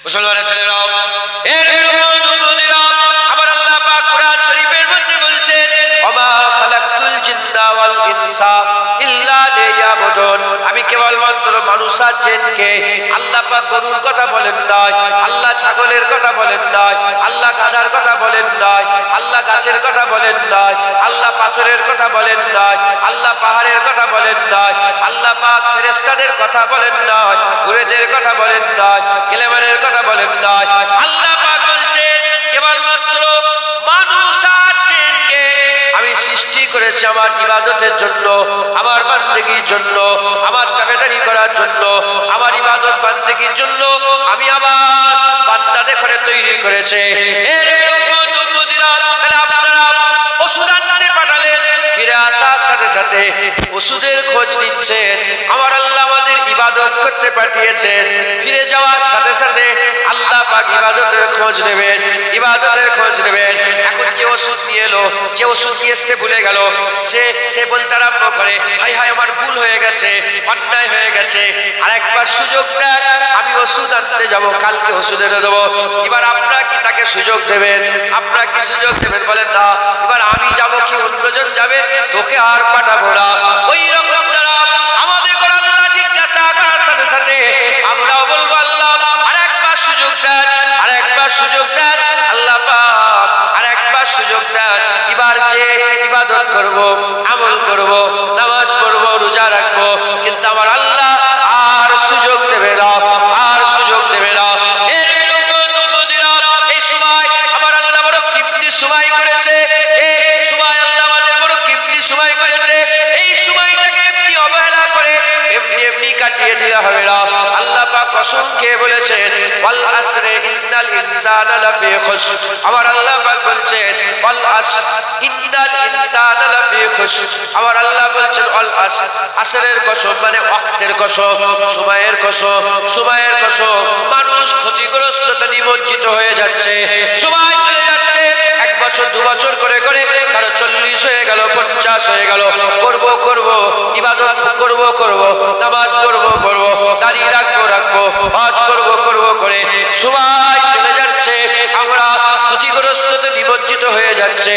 মুসলমানের ছেলেরাও, এর আবার আল্লাহ পাক কুরআন শরীফের মধ্যে বলছেন, ওমা খালাকতুল জিন্না ওয়াল ইনসা ইল্লা লিয়াবুদুন। আমি কেবলমাত্র মানুষ আর জিনকে, আল্লাহ পাক গরুর কথা বলেন নাই, আল্লাহ ছাগলের কথা বলেন নাই, আল্লাহ গাধার কথা বলেন নাই, আল্লাহ গাছের কথা বলেন নাই, আল্লাহ পাথরের কথা বলেন নাই, আল্লাহ পাহাড়ের কথা বলেন নাই, আল্লাহ পাক ফেরেশতাদের কথা বলেন নাই, ঘুরেদের কথা বলেন নাই, গেলেমানের কথা বলেন নাই। আল্লাহ পাক বলছেন কেবলমাত্র মানুষ আর জিনকে আমি সৃষ্টি করেছি আমার ইবাদতের জন্য, আমার বান্দেগীর জন্য, আমার তাবেদারি করার জন্য, আমার ইবাদত বান্দেগীর জন্য আমি আমার বান্দাদের করে তৈরি করেছে। এর উম্মতিরা, তাহলে আপনারা ওষুধ আনতে পাঠালেন, ফিরে আসার সাথে সাথে ওষুধের খোঁজ নিচ্ছেন। আমার আল্লাহ আমাদের ইবাদত করতে পাঠিয়েছেন, ফিরে যাওয়ার সাথে সাথে আল্লাহ পাক ইবাদতের খোঁজ নেবেন, ইবাদতের খোঁজ নেবেন। এখন যে ওষুধ নিয়ে এলো, যে ওষুধ নিয়ে আসতে ভুলে গেল, সে বলতে আরম্ভ করে, হাই হাই আমার ভুল হয়ে গেছে, অন্যায় হয়ে গেছে, আর একবার সুযোগ দেন, আমি ওষুধ আনতে যাব, কালকে ওষুধ এনে দেবো। এবার আপনারা কি তাকে সুযোগ দেবেন? আপনারা কি সুযোগ দেবেন? বলেন না। এবার আমি যাব কি অন্যজন যাবে? তোকে আর পাঠাবো না। ওই রকম দ্বারা আমাদের আল্লাহ জিজ্ঞাসা করার সাথে সাথে আমরাও বলবো, আল্লাহ আর একবার সুযোগ দেন, আর একবার সুযোগ দেন, আল্লাহ পাক আর একবার সুযোগ দেন। এবার যে ইবাদত করব, আমল করব, নামাজ পড়ব, রোজা রাখবো, কিন্তু আমার আল্লাহ আর সুযোগ দেবে না, আর সুযোগ দেবে না। এই সময় আমার আল্লাহ বড় কিমতি সময় করেছে, এই সময় আল্লাহ আমাদের বড় কিমতি সময় করেছে। এই সময়টাকে এমনি অবহেলা করে এমনি এমনি কাটিয়ে দিলে হবে না। আল্লাহ পাক কসম খেয়ে বলেছেন, ওয়াল আসরে ইন্নাল ইনসানা লাফি খুসর। আমার আল্লাহ পাক বলছেন, ওয়াল আসর ইন্নাল ইনসানা লাফি খুসর। আমার আল্লাহ বলছেন ওয়াল আসর, আসরের কসম মানে ওয়াক্তের কসম, সময়ের কসম, সময়ের কসম। মানুষ ক্ষতিগ্রস্ততা নিমজ্জিত হয়ে যাচ্ছে, সময় চলে যাচ্ছে, 1 বছর 2 বছর করে করে কারো 40 হয়ে গেল, 50 হয়ে গেল। করব করব ইবাদত করব করব, নামাজ পড়ব পড়ব, দাড়ি রাখবো রাখবো, হজ করব করব করে সময় চলে যাচ্ছে, আমরা ক্ষতিগ্রস্ততে নিমজ্জিত হয়ে যাচ্ছে।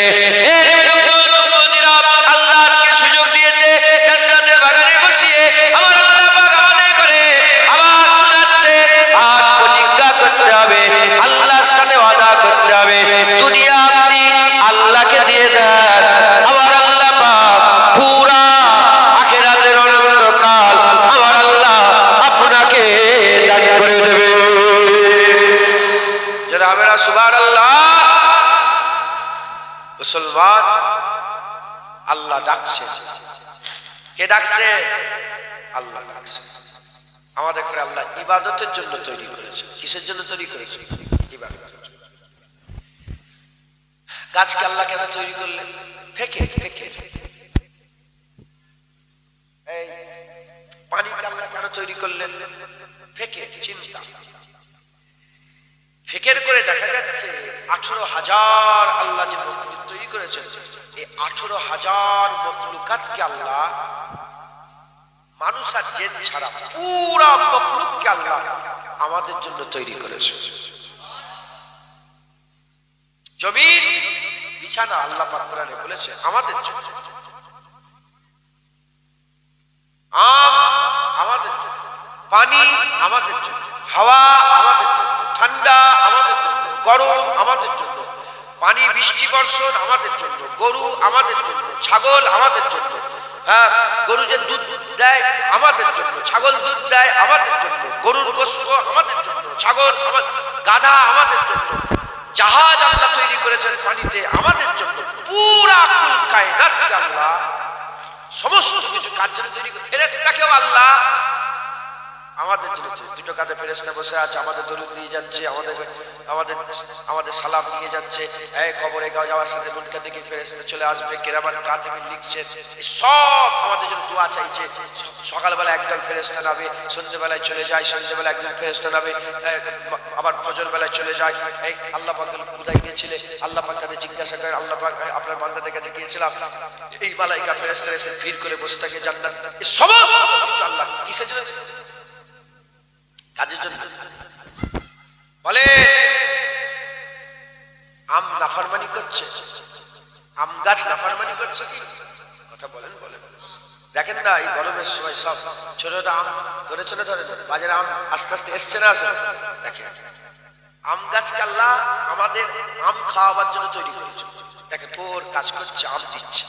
আল্লাহ আজকে সুযোগ দিয়েছে জান্নাতের বাগানে বসিয়ে, আমার আল্লাহ পাক আমাদের করে আবার শোনাচ্ছে, আজ প্রতিজ্ঞা করতে হবে, আল্লাহর সাথে ওয়াদা করতে হবে। দুনিয়া আপনি আল্লাহকে দিয়ে দেন, আমার আল্লাহ পাক পুরা আখিরাতের অনন্তকাল আমার আল্লাহ আপনাকে দান করে দেবে। যারা আমরা সুবহানাল্লাহ। মুসলমান, আল্লাহ ডাকছে। কে ডাকছে? আল্লাহ ডাকছে। আমাদের ঘরে আল্লাহ ইবাদতের জন্য তৈরি করেছে। কিসের জন্য তৈরি করেছে? ইবাদত। গাছকে আল্লাহ কেন তৈরি করলেন? ফেকে ফেকে। এই পানিকে আল্লাহ কেন তৈরি করলেন? ফেকে, চিন্তা। ফেকের করে দেখা যাচ্ছে 18,000 আল্লাহ যে মখলুক তৈরি করেছেন, এই 18,000 মখলুকাতকে আল্লাহ, মানুষ আর জিন ছাড়া পুরা মখলুককে আল্লাহ আমাদের জন্য তৈরি করেছে। জমিন বিছানা আল্লাহ পাক কোরআনে বলেছে আমাদের জন্য, আম আমাদের জন্য, পানি আমাদের জন্য, হাওয়া আমাদের জন্য, ঠান্ডা আমাদের জন্য, গরম আমাদের জন্য, পানি বৃষ্টি বর্ষণ আমাদের জন্য, গরু আমাদের জন্য, ছাগল আমাদের জন্য। হ্যাঁ, গরু যে দুধ দেয় আমাদের জন্য, ছাগল দুধ দেয় আমাদের জন্য, গরুর গোশত আমাদের জন্য, ছাগল গাধা আমাদের জন্য, জাহাজ আল্লাহ তৈরি করেছেন পানিতে আমাদের জন্য। পুরা কুল কায়নাতকে আল্লাহ সমস্ত কিছু কার জন্য তৈরি করে। ফেরেশতাকেও আল্লাহ আমাদের জন্য। দুটো কাঁধে ফেরেশতা বসে আছে, আমাদের দরুদ নিয়ে যাচ্ছে, আমাদের সালাম নিয়ে যাচ্ছে। কবরে যাওয়ার সাথে মুনকার থেকে ফেরেশতা চলে আসবে, কিরামান কাতিবিন লিখছে, সব আমাদের জন্য দোয়া চাইছে। সকালবেলা একদল ফেরেশতা নামে, সন্ধ্যেবেলায় চলে যায়, সন্ধ্যেবেলা একদল ফেরেশতা নামে, আবার ফজর বেলায় চলে যায়। এই আল্লাহ পাক কোথায় গিয়েছিলে? আল্লাহ পাক তাদের জিজ্ঞাসা করে, আল্লাহ পাক আপনার বান্দাদের কাছে গিয়েছিলাম, এই মালাইকা ফেরেশতা এসে ভিড় করে বসে থাকে জান্নাত। এই সমস্ত কিছু আল্লাহ কিসের জন্য? কাজের জন্য। বলে আম নাফরমানি করছে, আম গাছ নাফরমানি করছে কি? কথা বলেন বলেন। দেখেন না এই গরমের সময় সব ছোট ছোট আম ধরে চলে ধরে বাজারে আম আস্তে আস্তে এসছে না আসে? দেখেন আম গাছকে আল্লাহ আমাদের আম খাওয়াবার জন্য তৈরি করেছে। দেখেন ওর কাজ করছে, আম দিচ্ছে।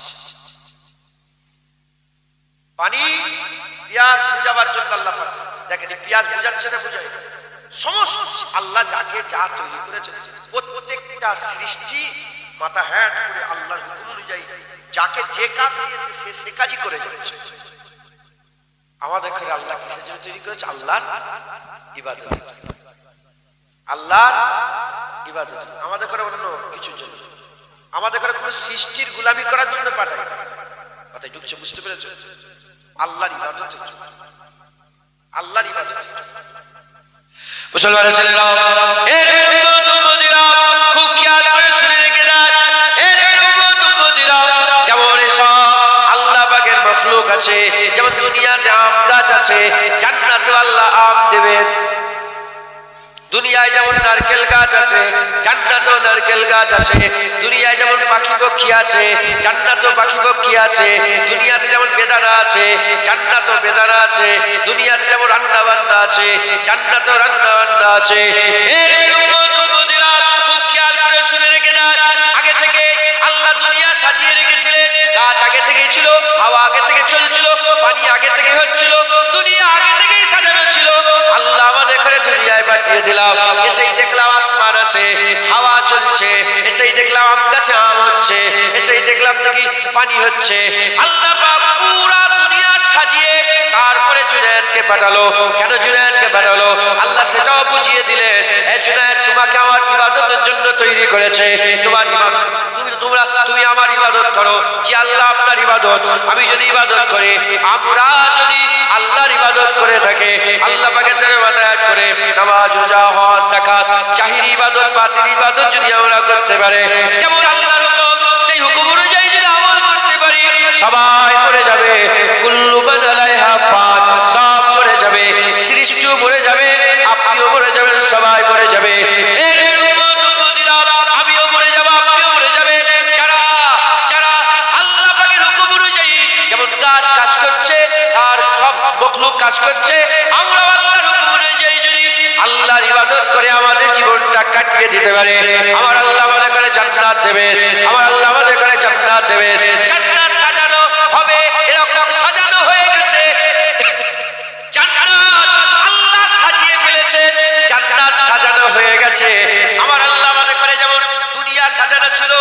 পানি পেঁয়াজ বুঝাবার জন্য আল্লাহ পাক দেখেন পেঁয়াজ বুঝাচ্ছে না বুঝাই সমস্ত আল্লাহ যাকে যা তৈরি করেছে প্রত্যেকটা সৃষ্টি মাথা হ্যাট করে আল্লাহর হুকুম অনুযায়ী যাকে যে কাজ দিয়েছে সে সে কাজই করে যাচ্ছে। আমাদের ঘরে আল্লাহ কিসের জন্য তৈরি করেছে? আল্লাহর ইবাদত, আল্লাহর ইবাদত। আমাদের ঘরে অন্য কিছুর জন্য, আমাদের ঘরে কোনো সৃষ্টির গোলামি করার জন্য পাঠাই না। কথাই ঢুকছে, বুঝতে পেরেছ? আল্লাহর ইবাদতের জন্য, আল্লাহর ইবাদতের জন্য। মুসলমানের ছেলেরা এর উম্মত উম্মতিরা খুব খেয়াল করে শুনে রেখে দেন। এর উম্মত উম্মতিরা যেমন সব আল্লাহ পাকের মাখলুক আছে, যেমন দুনিয়াতে আম গাছ আছে, জান্নাতেও আল্লাহ আম দেবেন। দুনিয়ায় যেমন নারকেল গাছ আছে, জান্নাতেও নারকেল গাছ আছে। দুনিয়ায় যেমন পাখি পক্ষী আছে, জান্নাতেও পাখি পক্ষী আছে। দুনিয়াতে যেমন বেদানা আছে, জান্নাতেও বেদানা আছে। দুনিয়াতে যেমন রান্না বান্না আছে, জান্নাতেও রান্না বান্না আছে। খুব খেয়াল করে শুনে রেখে দেন। আগে থেকে আল্লাহ দুনিয়া সাজিয়ে রেখেছিলেন। গাছ আগে থেকেই ছিল, হাওয়া আগে থেকে চলছিল, পানি আগে থেকে হচ্ছিল, দুনিয়া আগে থেকেই সাজানো ছিল। আল্লাহ আমাদের ঘরে দুনিয়ায় পাঠিয়ে দিলাম, এসেই দেখলাম আসমান আছে, হাওয়া চলছে, এসেই দেখলাম আম গাছে আম হচ্ছে, এসেই দেখলাম দেখি পানি হচ্ছে। আল্লাহ পাক পুরা দুনিয়া সাজিয়ে তারপরে জুনায়েদকে পাঠালো। কেন জুনায়েদকে পাঠালো? আল্লাহ সেটাও বুঝিয়ে দিলেন, এ জুনায়েদ তোমাকে আমার ইবাদতের জন্য তৈরি করেছে। তোমার ইবাদত তুমি আমার ইবাদত করো। যে আল্লাহ আপনার ইবাদত, আমি যদি ইবাদত করি, আমরা যদি আল্লাহর ইবাদত করে থাকে, আল্লাহ পাকের দরবারে মাথায় করে নামাজ রোজা হজ যাকাত জাহিরি ইবাদত বাতিল ইবাদত যদি আমরা করতে পারে, যেমন আল্লাহর হুকুম সেই হুকুম অনুযায়ী যদি আমল করতে পারি, সবাই মরে যাবে। কুল্লু মান আলাইহা ফান, সব মরে যাবে, সৃষ্টিও মরে যাবে, আপনিও মরে যাবেন, সবাই মরে যাবে। আমিও মরে যাব, আপনিও মরে যাবে। যারা যারা আল্লাহ পাকের হুকুম অনুযায়ী যেমন গাছ কাজ করছে আর সব মখলুক কাজ করছে, আমরা আল্লাহর হুকুম অনুযায়ী যদি আল্লাহর ইবাদত করে আমাদের জীবনটা কাটিয়ে দিতে পারে, আমার আল্লাহ আমাদের করে জান্নাত দেবেন, আমার আল্লাহ আমাদের করে জান্নাত দেবেন। জান্নাত সাজানো হবে, এরকম সাজানো হয়ে গেছে। জান্নাত আল্লাহ সাজিয়ে ফেলেছে, জান্নাত সাজানো হয়ে গেছে। আমার আল্লাহ আমাদের করে যেমন দুনিয়া সাজানো ছিল,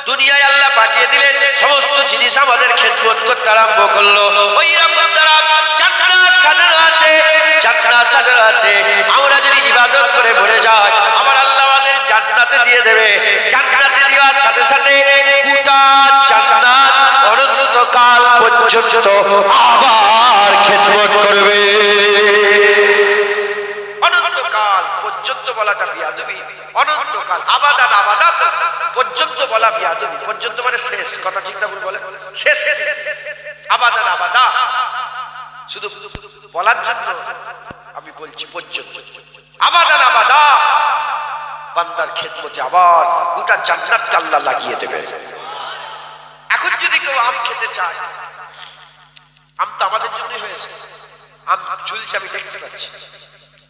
দুনিয়ায় আল্লাহ পাঠিয়ে দিলেন, সমস্ত জিনিস আমাদের খেদমত করতে আরম্ভ করলো। ওই রকম দ্বারা জান্নাত সাজানো আছে, জান্নাত সাজানো আছে। আমরা যদি ইবাদত করে মরে যাই, আমার আল্লাহ আমাদের জান্নাতে দিয়ে দেবে। জান্নাতে দেওয়ার সাথে সাথে গোটা জান্নাত অনন্তকাল পর্যন্ত আবার খেদমত করবে। অনন্তকাল পর্যন্ত বলাটা বিয়াদবি। অনন্তকাল আবাদান আবাদা পর্যন্ত বলা বিয়াদবি। পর্যন্ত মানে শেষ, কথা ঠিক না ভুল বলে? শেষ, আবাদান আবাদা শুধু বলার জন্য আমি বলছি পর্যন্ত। আবাদান আবাদা বান্দার খেদমতে আবার গোটা জান্নাতকে আল্লাহ লাগিয়ে দেবে। এখন যদি কেউ আম খেতে চায়, আম তো আমাদের জন্যই হয়েছে, আম ঝুলছে আমি দেখতে পাচ্ছি।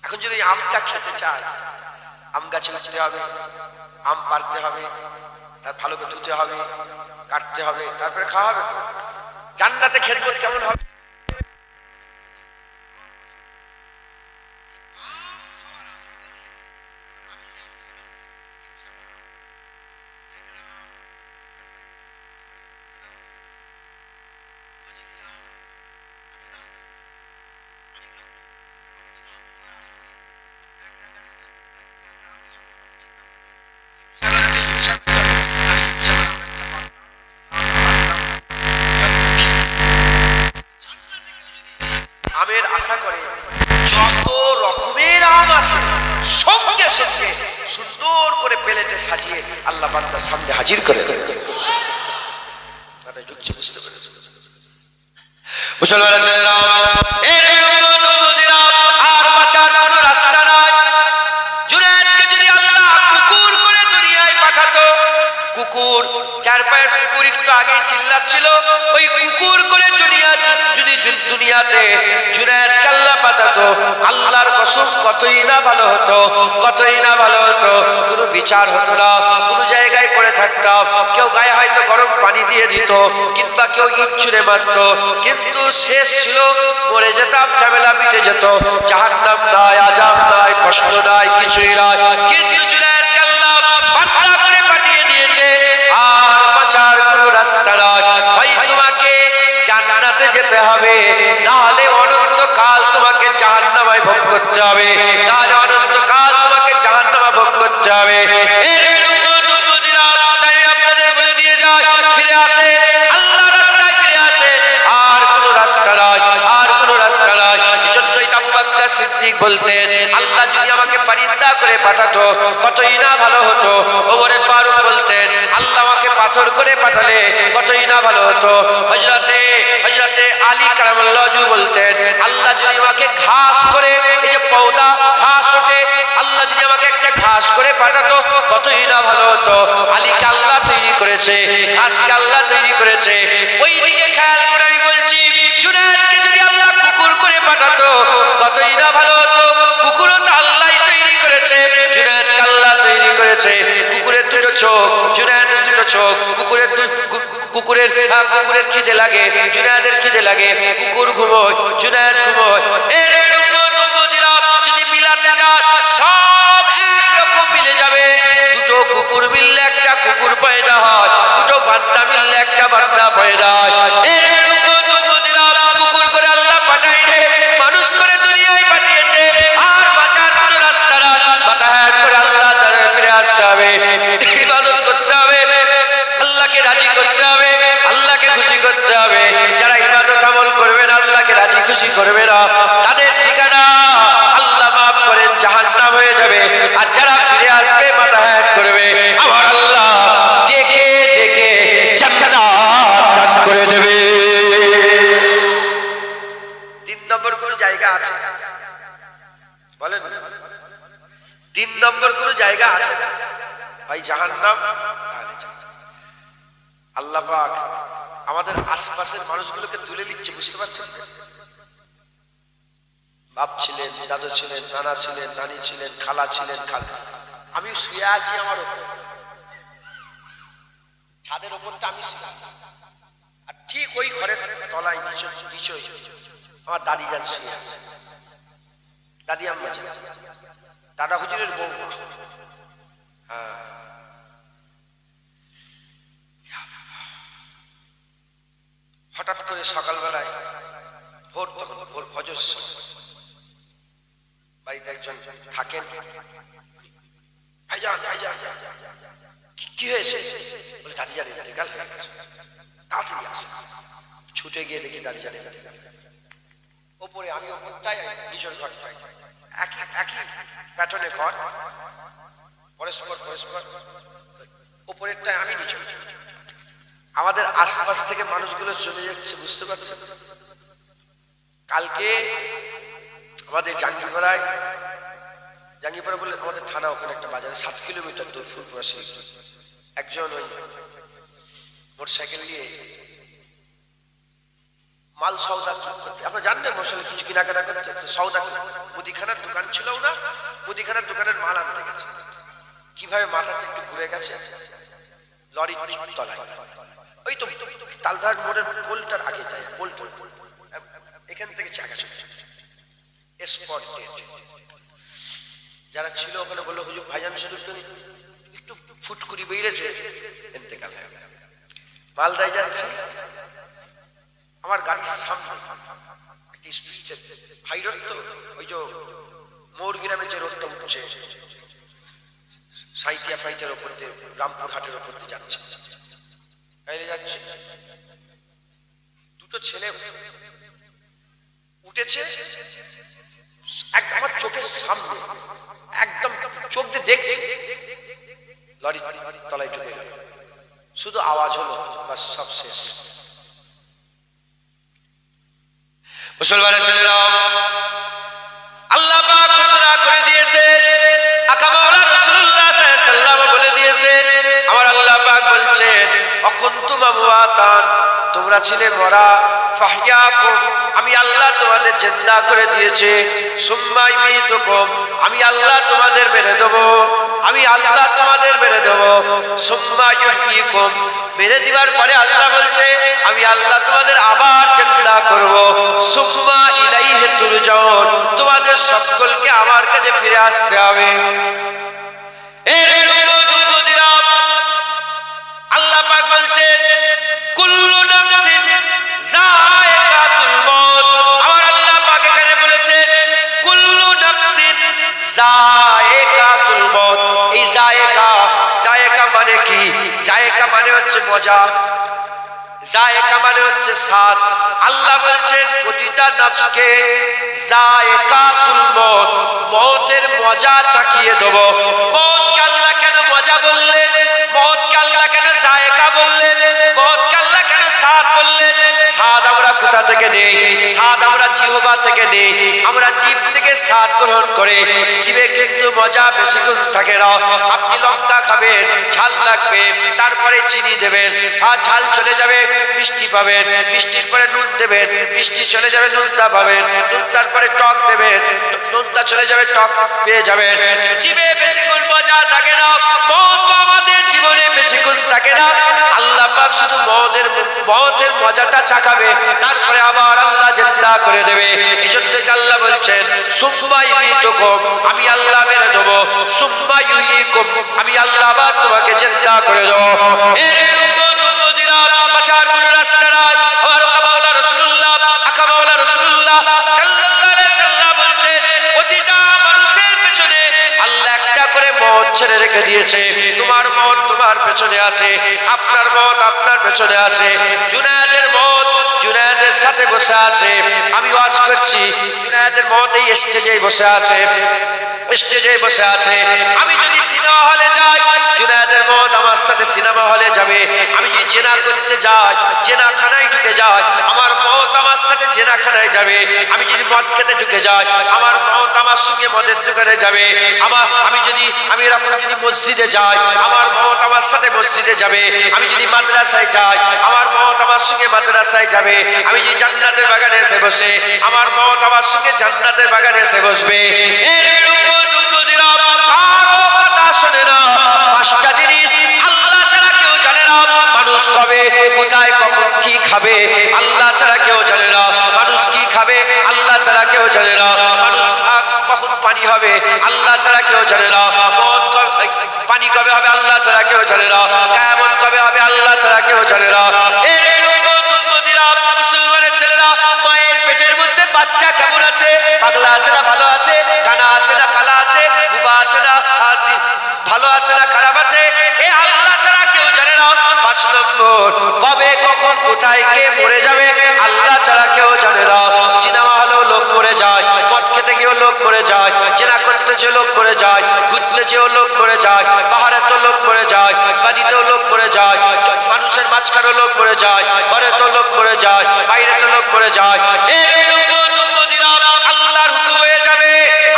এখন যদি আমটা খেতে চায়, আম গাছে উঠতে হবে, আম পাড়তে হবে, তার ভালো করে ধুতে হবে, কাটতে হবে, তারপরে খাওয়া হবে। জান্নাতে খেদমত কেমন হবে? আমের আশা করে যত রকমের আম আছে সঙ্গে সঙ্গে সুন্দর করে প্লেটে সাজিয়ে আল্লাহ বান্দার সামনে হাজির করে দেবে। বুঝতে পেরেছে মুসলমান ছেলেরা? এর আর বাঁচার কোনো রাস্তা নাই। জুনায়েদ কুকুর, চার পায়ের কুকুর একটু আগে চিল্লাচ্ছিল, ওই কুকুর করে যদি দুনিয়াতে জুনায়েদ কাল্লা পাতাতো, আল্লাহর কসম কতই না ভালো হতো, কতই না ভালো হতো। কোনো বিচার হতো না, কোনো জায়গায় পড়ে থাকতাম, কেউ গায়ে হয়তো গরম পানি দিয়ে দিত, কিংবা কেউ ইট ছুঁড়ে মারত, কিন্তু শেষ ছিল মরে যেতাম, ঝামেলা মিটে যেত, জাহান্নাম নাই, আযাব নাই, কষ্ট নাই, কিছুই নাই। কিন্তু জুনায়েদ কাল্লা বান্দা করে পাঠিয়ে দিয়েছে, আর বাঁচার কোনো রাস্তা নাই। হয় তোমাকে জান্নাতে যেতে হবে, নাহলে অনন্তকাল তোমাকে জাহান্নামে ভোগ করতে হবে, নাহলে অনন্তকাল তোমাকে জাহান্নামে ভোগ করতে হবে। তাই আপনাদের বলে দিয়ে যায়, ফিরে আসে আল্লাহ রাস্তায়, ফিরে আসে, আর কোনো রাস্তা নাই, আর কোনো রাস্তা নাই। এজন্যই আবু বকর সিদ্দিক বলতেন, আল্লাহ যদি আমাকে পরিন্দা করে পাঠাতো কতই না ভালো হতো। ওমর ফারুক বলতেন, আল্লাহ আমাকে পাথর করে পাঠালে কতই না ভালো হতো। হযরতে আলী কারামাল্লাহু ওয়াজহু বলতেন, আল্লাহ যদি আমাকে ঘাস করে, এই যে পৌধা ঘাস ওঠে, আল্লাহ যদি আমাকে একটা ঘাস করে পাঠাতো কতই না ভালো হতো। আলীকে আল্লাহ তৈরি করেছে, ঘাসকে আল্লাহ তৈরি করেছে। ওই দিকে খেয়াল করে আমি বলছি, জুনায়েদকে যদি আল্লাহ কুকুর করে পাঠাতো কতই না ভালো হতো। কুকুরও তো আল্লাহই তৈরি করেছে, জুনায়েদকে আল্লাহ তৈরি করেছে। কুকুরের দুটো চোখ, জুনায়েদের দুটো চোখ। কুকুরের খিদে লাগে, জুনায়েদের খিদে লাগে, কুকুর ঘুমোয়, জুনায়েদ ঘুমোয়। যদি মিলাতে যান সব একরকম মিলে যাবে। দুটো কুকুর মিললে একটা কুকুর পয়দা হয়, দুটো বান্দা মিললে একটা বান্দা পয়দা হয়। কুকুর করে আল্লাহ পাঠায় রে, মানুষ করে দুনিয়ায় পাঠিয়েছে, আর বাঁচার কোনো রাস্তা না। বাতাহাত করে আল্লাহ তাআলা ফিরে আসতে হবে, ইবাদত করতে হবে, আল্লাহকে রাজি করতে হবে, আল্লাহকে খুশি করতে হবে। যারা ইবাদত আমল করবে না, আল্লাহকে রাজি খুশি করবে না, তাদের ঠিকানা আল্লাহ মাফ করে জাহান্নাম হয়ে যাবে। আর যারা ফিরে আসবে, বাতাহাত করবে, আমার আল্লাহ ডেকে ডেকে জান্নাত দান করে দেবে। 3 নম্বর কোন জায়গা আছে বলেন? 3 নম্বর কোন জায়গা আছে ভাই? জাহান্নাম। আল্লাহ পাক আমাদের আশপাশের মানুষগুলোকে তুলে নিচ্ছে, বুঝতে পারছেন? বাপ ছিলেন, দাদু ছিলেন, নানা ছিলেন, নানি ছিলেন, খালা ছিলেন, আমি শুয়ে আছি আমার উপর, ছাদের উপরটা আমি শুয়ে, আর ঠিক ওই ঘরের তলায় নিচে আমার দাদি যান শুয়ে আছে, দাদি আম্মা যান, দাদা হুজুরের বৌমা। হ্যাঁ, হঠাৎ করে সকালবেলায় ভোর, তখন ভোর ফজর সময়, বাড়িতে একজন থাকেন, ভাইজান ভাইজান কি হয়েছে? বলে দাদি জান ইন্তেকাল হয়ে গেছে, তাড়াতাড়ি আসে। ছুটে গিয়ে দেখি দাদি জান ইন্তেকাল। ওপরে আমি ওপরটাই, নিজের ঘরটাই, একই প্যাটার্নে ঘর, পরস্পর ওপরেরটাই আমি, নিচে। আমাদের আশপাশ থেকে মানুষগুলো চলে যাচ্ছে, বুঝতে পারছেন? কালকে আমাদের জাঙ্গিপাড়া বলে আমাদের থানা, ওখানে একটা বাজারে 7 কিলোমিটার দূর, ফুলপুরা শিল্পী, একজন ওই মোটরসাইকেল নিয়ে মাল সওদা করতে, আপনারা জানেন মশলা কিছু কেনাকাটা করতে, সওদা মুদিখানার দোকান ছিল না, মুদিখানার দোকানের মাল আনতে গেছে। কিভাবে মাথাটা একটু ঘুরে গেছে, লরির তলায়, ওই তো তালঘাট মোড়ের পোলটার আগে যায়, পোলটা এখান থেকে চাকা চলে স্পট ডেড। যারা ছিল ওখানে বললো, হুজুর ভাইজান শুধু একটু ফুটকুরি বেরিয়েছে, ইন্তেকাল হয়ে গেল। মালদায় যাচ্ছি, আমার গাড়ির সামনে হাই রোড, তো ওই যে মোর গ্রামে যে রোডটা উঠছে, সাইটিয়া ফাইটের ওপর দিয়ে, রামপুর হাটের ওপর দিয়ে যাচ্ছে, যাচ্ছে, দুটো ছেলে উঠেছে, আমার চোখের সামনে, একদম চোখ দিয়ে দেখছি, লরি তলায় ঢুকে গেল। শুধু আওয়াজ হলো, বাস সব শেষ। মুসলমানের ছেলেরা, আল্লাহ পাক ঘোষণা করে দিয়েছে, আকা মাওলা রাসূলুল্লাহ সাল্লাল্লাহু আলাইহি ওয়াসাল্লাম বলে দিয়েছে, আমার আল্লাহ পাক বলছেন অকুনতুম আমওয়াতান, তোমরা ছিলে মরা, ফাহইয়াকুম, আমি আল্লাহ তোমাদের জিন্দা করে দিয়েছে, সুম্মা ইউমীতুকুম, আমি আল্লাহ তোমাদের মেরে দেব, আমি আল্লাহ তোমাদের মেরে দেব, সুম্মা ইউহয়িকুম, মেরে দিবার পরে আল্লাহ বলছে আমি আল্লাহ তোমাদের আবার জিন্দা করব, সুম্মা ইলাইহি তুরজাউন, তোমাদের সকলকে আমার কাছে ফিরে আসতে হবে। আল্লাহ পাক বলছেন কুল্লু নাফসিন যায়কাতুল মউত, আমার আল্লাহ পাক এখানে বলেছেন কুল্লু নাফসিন যায়কাতুল মউত। এই যায়কা মানে কি? যায়কা মানে হচ্ছে মজা, যায়কা মানে হচ্ছে স্বাদ। আল্লাহ বলছেন প্রতিটা নফসকে যায়কাতুল মউত, মওতের মজা চাখিয়ে দেব। মওতকে আল্লাহ কেন মজা বললেন? মওতকে আল্লাহ কেন যায়কা বললেন? মওতকে আল্লাহ কেন স্বাদ বললেন? স্বাদ আমরা কোথা থেকে নেই? স্বাদ আমরা জিহ্বা থেকে নেই, আমরা জিভ থেকে স্বাদ গ্রহণ করে। জিভে কিন্তু মজা বেশিক্ষণ থাকে না। আপনি লঙ্কা খাবেন, ঝাল লাগবে, তারপরে চিনি দেবেন, আর ঝাল চলে যাবে মিষ্টি পাবেন, মিষ্টির পরে নুন দেবেন, মিষ্টি চলে যাবে নুনটা পাবেন, নুন তারপরে টক দেবেন, নুনটা চলে যাবে টক পেয়ে যাবেন। জিভে বেশিক্ষণ মজা থাকে না, মওত আমাদের জীবনে বেশিক্ষণ থাকে না। আল্লাহ পাক শুধু মওতের মজাটা চাকাবে, তারপরে আবার আল্লাহ জিন্দা করে দেবে। এজন্যই আল্লাহ বলছেন সুম্মা ইউমীতুকুম, আমি আল্লাহ মেরে দেব, সুম্মা ইউহয়িকুম, আমি আল্লাহ আবার তোমাকে জিন্দা করে দেব। এর উম্মতিরা বাঁচার কোন রাস্তা নাই। আমার কামাওলা রাসূলুল্লাহ, আকামাওলা রাসূলুল্লাহ সাল্লাল্লাহু আলাইহি সাল্লাম বলছেন প্রতিটা মানুষের পেছনে আল্লাহ একটা করে মওত ছেড়ে রেখে দিয়েছে। তোমার মওত তোমার পেছনে আছে, আপনার মওত আপনার পেছনে আছে। জুনায়েদের মওত জুনায়েদের সাথে বসে আছে। আমি ওয়াজ করছি, জুনায়েদের মওত এই স্টেজে বসে আছে, স্টেজে বসে আছে। আমি যদি সিনেমা হলে যাই, জুনায়েদের মওত আমার সাথে সিনেমা হলে যাবে। আমি যদি জেনা করতে যাই, জেনাখানায় ঢুকে যাই, আমার মওত আমার সাথে জেনাখানায় যাবে। আমি যদি মদ খেতে ঢুকে যাই, আমার মওত আমার সঙ্গে মদের দোকানে যাবে। আমি এরকম যদি মসজিদে যাই, আমার মওত আমার সাথে মসজিদে যাবে। আমি যদি মাদ্রাসায় যাই, আমার মওত আমার সঙ্গে মাদ্রাসায় যাবে। আমি যদি জান্নাতের বাগানে এসে বসে, আমার মওত আমার সঙ্গে জান্নাতের বাগানে এসে বসবে। কারো কথা শোনে না। পাঁচটা জিনিস আল্লাহ ছাড়া কেউ জানে না। মানুষ কবে কোথায় কখন কি খাবে আল্লাহ ছাড়া কেউ জানে না। মানুষ কি খাবে আল্লাহ ছাড়া কেউ জানে না। মানুষ কখন পানি হবে আল্লাহ ছাড়া কেউ জানে না। পানি কবে হবে আল্লাহ ছাড়া কেউ জানে না। কিয়ামত কবে হবে আল্লাহ ছাড়া কেউ জানে না। মুসলমানের ছেলেরা, মায়ের পেটের মধ্যে বাচ্চা কেমন আছে? পাগলা আছে না ভালো আছে? কানা আছে না কালা আছে? বুবা আছে না ভালো আছে না খারাপ আছে? এ আল্লাহ ছাড়া কেউ জানে না। 5 নম্বর, কবে কখন কোথায় কে মরে যাবে আল্লাহ ছাড়া কেউ জানে না। সিনেমা হলেও লোক মরে যায়, মদ খেতে গিয়েও লোক মরে যায়, জেনা করতে যে লোক মরে যায়, ঘুরতে যেও লোক মরে যায়, পাহাড়ে তো লোক মরে যায়, বাড়িতেও লোক মরে যায়, মানুষের মাঝখানেও লোক মরে যায়, ঘরে তো লোক মরে যায়, বাইরে তো লোক মরে যায়। আল্লাহর হুকুম হয়ে যাবে,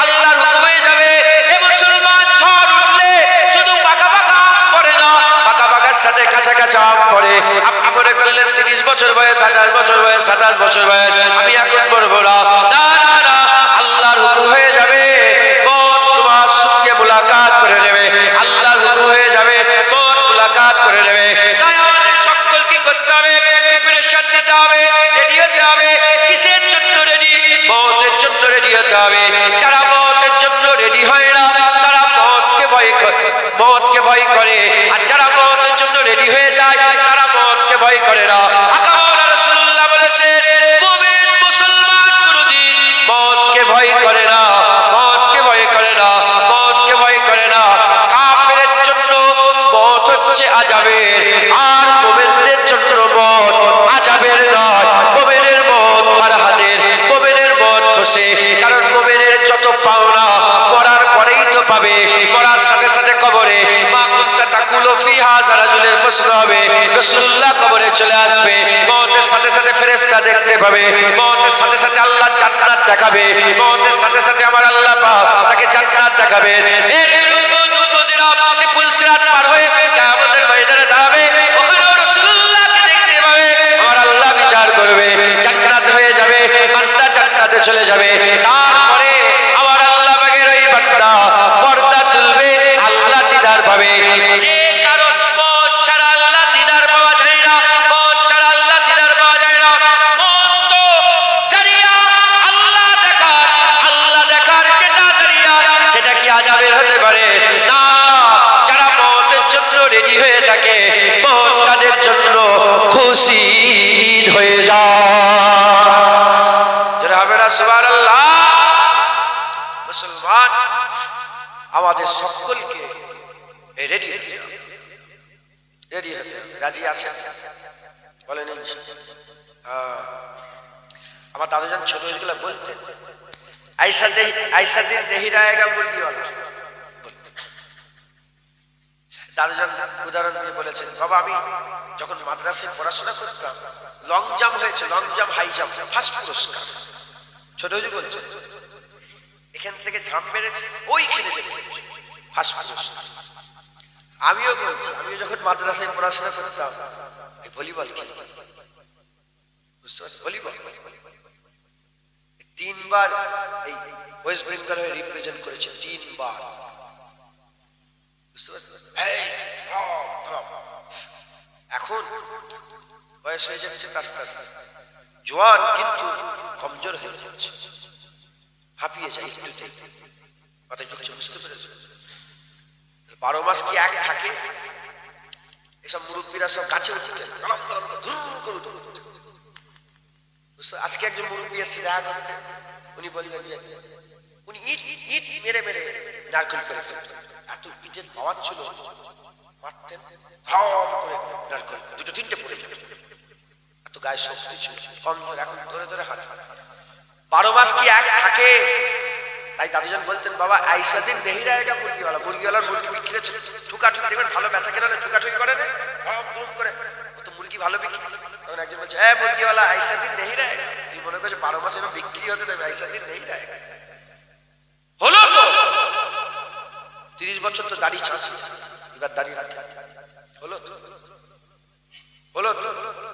আল্লাহর হুকুম হয়ে যাবে। এ মুসলমান, ঝড় উঠলে শুধু পাকা পাকা আম পড়ে না, পাকা পাকার সাথে কাঁচা কাঁচা আম পড়ে। আপনি মনে করলেন 30 বছর বয়স, 28 বছর বয়স, 27 বছর বয়স, আমি এখন মরবো না। না না না, আল্লাহর হুকুম হয়ে যাবে, মওত তোমার সঙ্গে মুলাকাত করে নেবে। আল্লাহর হুকুম হয়ে যাবে, মওত মুলাকাত করে নেবে। তাই আমাদের সকল কি করতে হবে? প্রিপারেশন নিতে হবে, রেডি হতে হবে। কিসের জন্য রেডি? মওতের জন্য রেডি হতে হবে। যারা মওতের জন্য রেডি হয় না, তারা মওতকে ভয় করে। আর যারা মওতের জন্য রেডি হয়ে যায়, তারা মওতকে ভয় করে না। আকামাওলা রাসূলুল্লাহ বলেছেন, মুমিন মুসলমান কোনদিন মওতকে ভয় করে না, মওতকে ভয় করে না, মওতকে ভয় করে না। কাফেরের জন্য মওত হচ্ছে আযাবের, আর মুমিনদের জন্য মওত আযাবের নয়। মুমিনের মওত ফারহাতের, মুমিনের মওত খুশি। কারণ মুমিনের যত পাওনা মরার পরেই তো পাবে। মরার সাথে সাথে কবরে মা কুনতা তাকুলু ফিহা রাজুলের প্রশ্ন হবে। রাসূলুল্লাহ কবরে চলে আসবে, মওতের সাথে সাথে ফেরেশতা দেখতে পাবে, মওতের সাথে সাথে আল্লাহ জান্নাত দেখাবে, মওতের সাথে সাথে আমার আল্লাহ পাক তাকে জান্নাত দেখাবে। এই উম্মতিরা পুলসিরাত পার হয়ে কিয়ামতের ময়দানে দাঁড়াবে। চলে যাবে, তারপরে আবার আল্লাহ পাকের ওই বান্দা পর্দা তুলবে, আল্লাহ দিদার পাবে। যে কারণ মত ছাড়া আল্লাহ দিদার পাওয়া যায় না, মত ছাড়া আল্লাহ দিদার পাওয়া যায় না। মত তো জারিয়া, আল্লাহ দেখার যেটা জারিয়া, সেটা কি আযাবের হতে পারে না। যারা মতের জন্য রেডি হয়ে থাকে, মত তাদের জন্য খুশি হয়ে যায়। যারা হবে না সুবহানাল্লাহ। মুসলমান আমাদের সকলকে রেডি হতে হবে, রেডি হতে হবে। রাজি আছে বলেন? আমার দাদুজান ছোটবেলা বলতেন, আইসা দিন নেহি রায়েগা মুরগিওয়ালা। দাদুজান উদাহরণ দিয়ে বলেছেন, বাবা আমি যখন মাদ্রাসায় পড়াশোনা করতাম, লং জাম্প হয়েছে, long jump high jump first পুরস্কার। ছোট বলছে এখান থেকে ঝাঁপ মেরেছে, ওইখানে ফার্স্ট পুরস্কার। আমিও বলছি, আমিও যখন মাদ্রাসায় পড়াশোনা করতাম ভলিবল খেলি, বুঝতে পারছি, ভলিবল 3 বার এই ওয়েস্ট বেঙ্গল হয়ে রিপ্রেজেন্ট করেছে, 3 বার। বুঝতে পারছি। এখন বয়স হয়ে যাচ্ছে আস্তে আস্তে, জোয়ান কিন্তু কমজোর হয়ে যাচ্ছে, হাঁপিয়ে যায় একটুতেই। কথা বলছে, বুঝতে পেরেছ? 12 মাস কি এক থাকে? এসব মুরব্বীরা সব কাছে উঠছেন, আজকে একজন মুরব্বী এসছে দেখা করতে, উনি বললেন যে উনি ইট মেরে মেরে নারকেল করে ফেলতেন, এত ইটের পাওয়ার ছিল, মারতেন করে নারকেল 2-3টে পড়ে যেত, এত গায়ে শক্তি ছিল, কমজোর। এখন ধরে ধরে হাঁটা। 12 মাস কি এক থাকে? তাই দাদুজান বলতেন, বাবা আইসা দিন নেহি রায়েগা মুরগিওয়ালা। মুরগিওয়ালার মুরগি বিক্রি হচ্ছে, ঠুকাঠুকি দেখবেন, ভালো বেচা কেনা ঠুকাঠুকি করে না, করে তো মুরগি ভালো বিক্রি। তখন একজন বলছে, মুরগিওয়ালা আইসা দিন নেহি রায়েগা। তুই মনে করছে 12 মাস এরকম বিক্রি হতে দেবে? আইসা দিন নেহি রায়েগা। হলো তো 30 বছর তো দাড়ি ছাঁচি, এবার দাড়ি রাখে। হলো তো, হলো তো,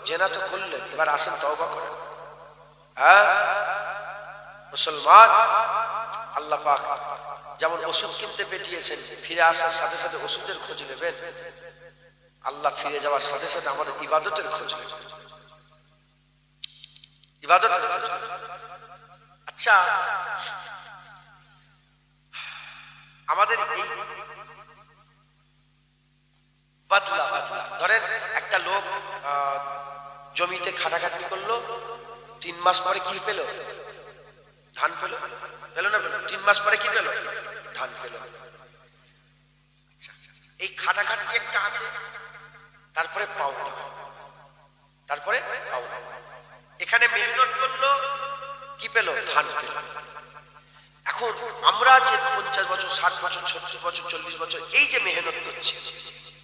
জেনা তো করলেন, এবার আসেন তওবা করেন। হ্যাঁ মুসলমান, আল্লাহ পাক যেমন ওষুধ কিনতে পেটিয়েছেন, ফিরে আসার সাথে সাথে ওষুধের খোঁজ নেবেন, আল্লাহ ফিরে যাওয়ার সাথে সাথে আমাদের ইবাদতের খোঁজ নেবেন, ইবাদতের খোঁজ। আচ্ছা, আমাদের এই বদলা ধরেন, একটা লোক জমিতে খাটাখাটনি করলো, 3 মাস পরে কি পেল? ধান পেল। পেল না পেল? 3 মাস পরে কি পেল? ধান পেল। এই খাটাখাটনি একটা আছে, তারপরে পাওনা, তারপরে পাওনা। এখানে মেহনত করলো, কি পেল? ধান পেল। এখন আমরা যে 50 বছর, 60 বছর, 70 বছর, 40 বছর এই যে মেহনত করছি,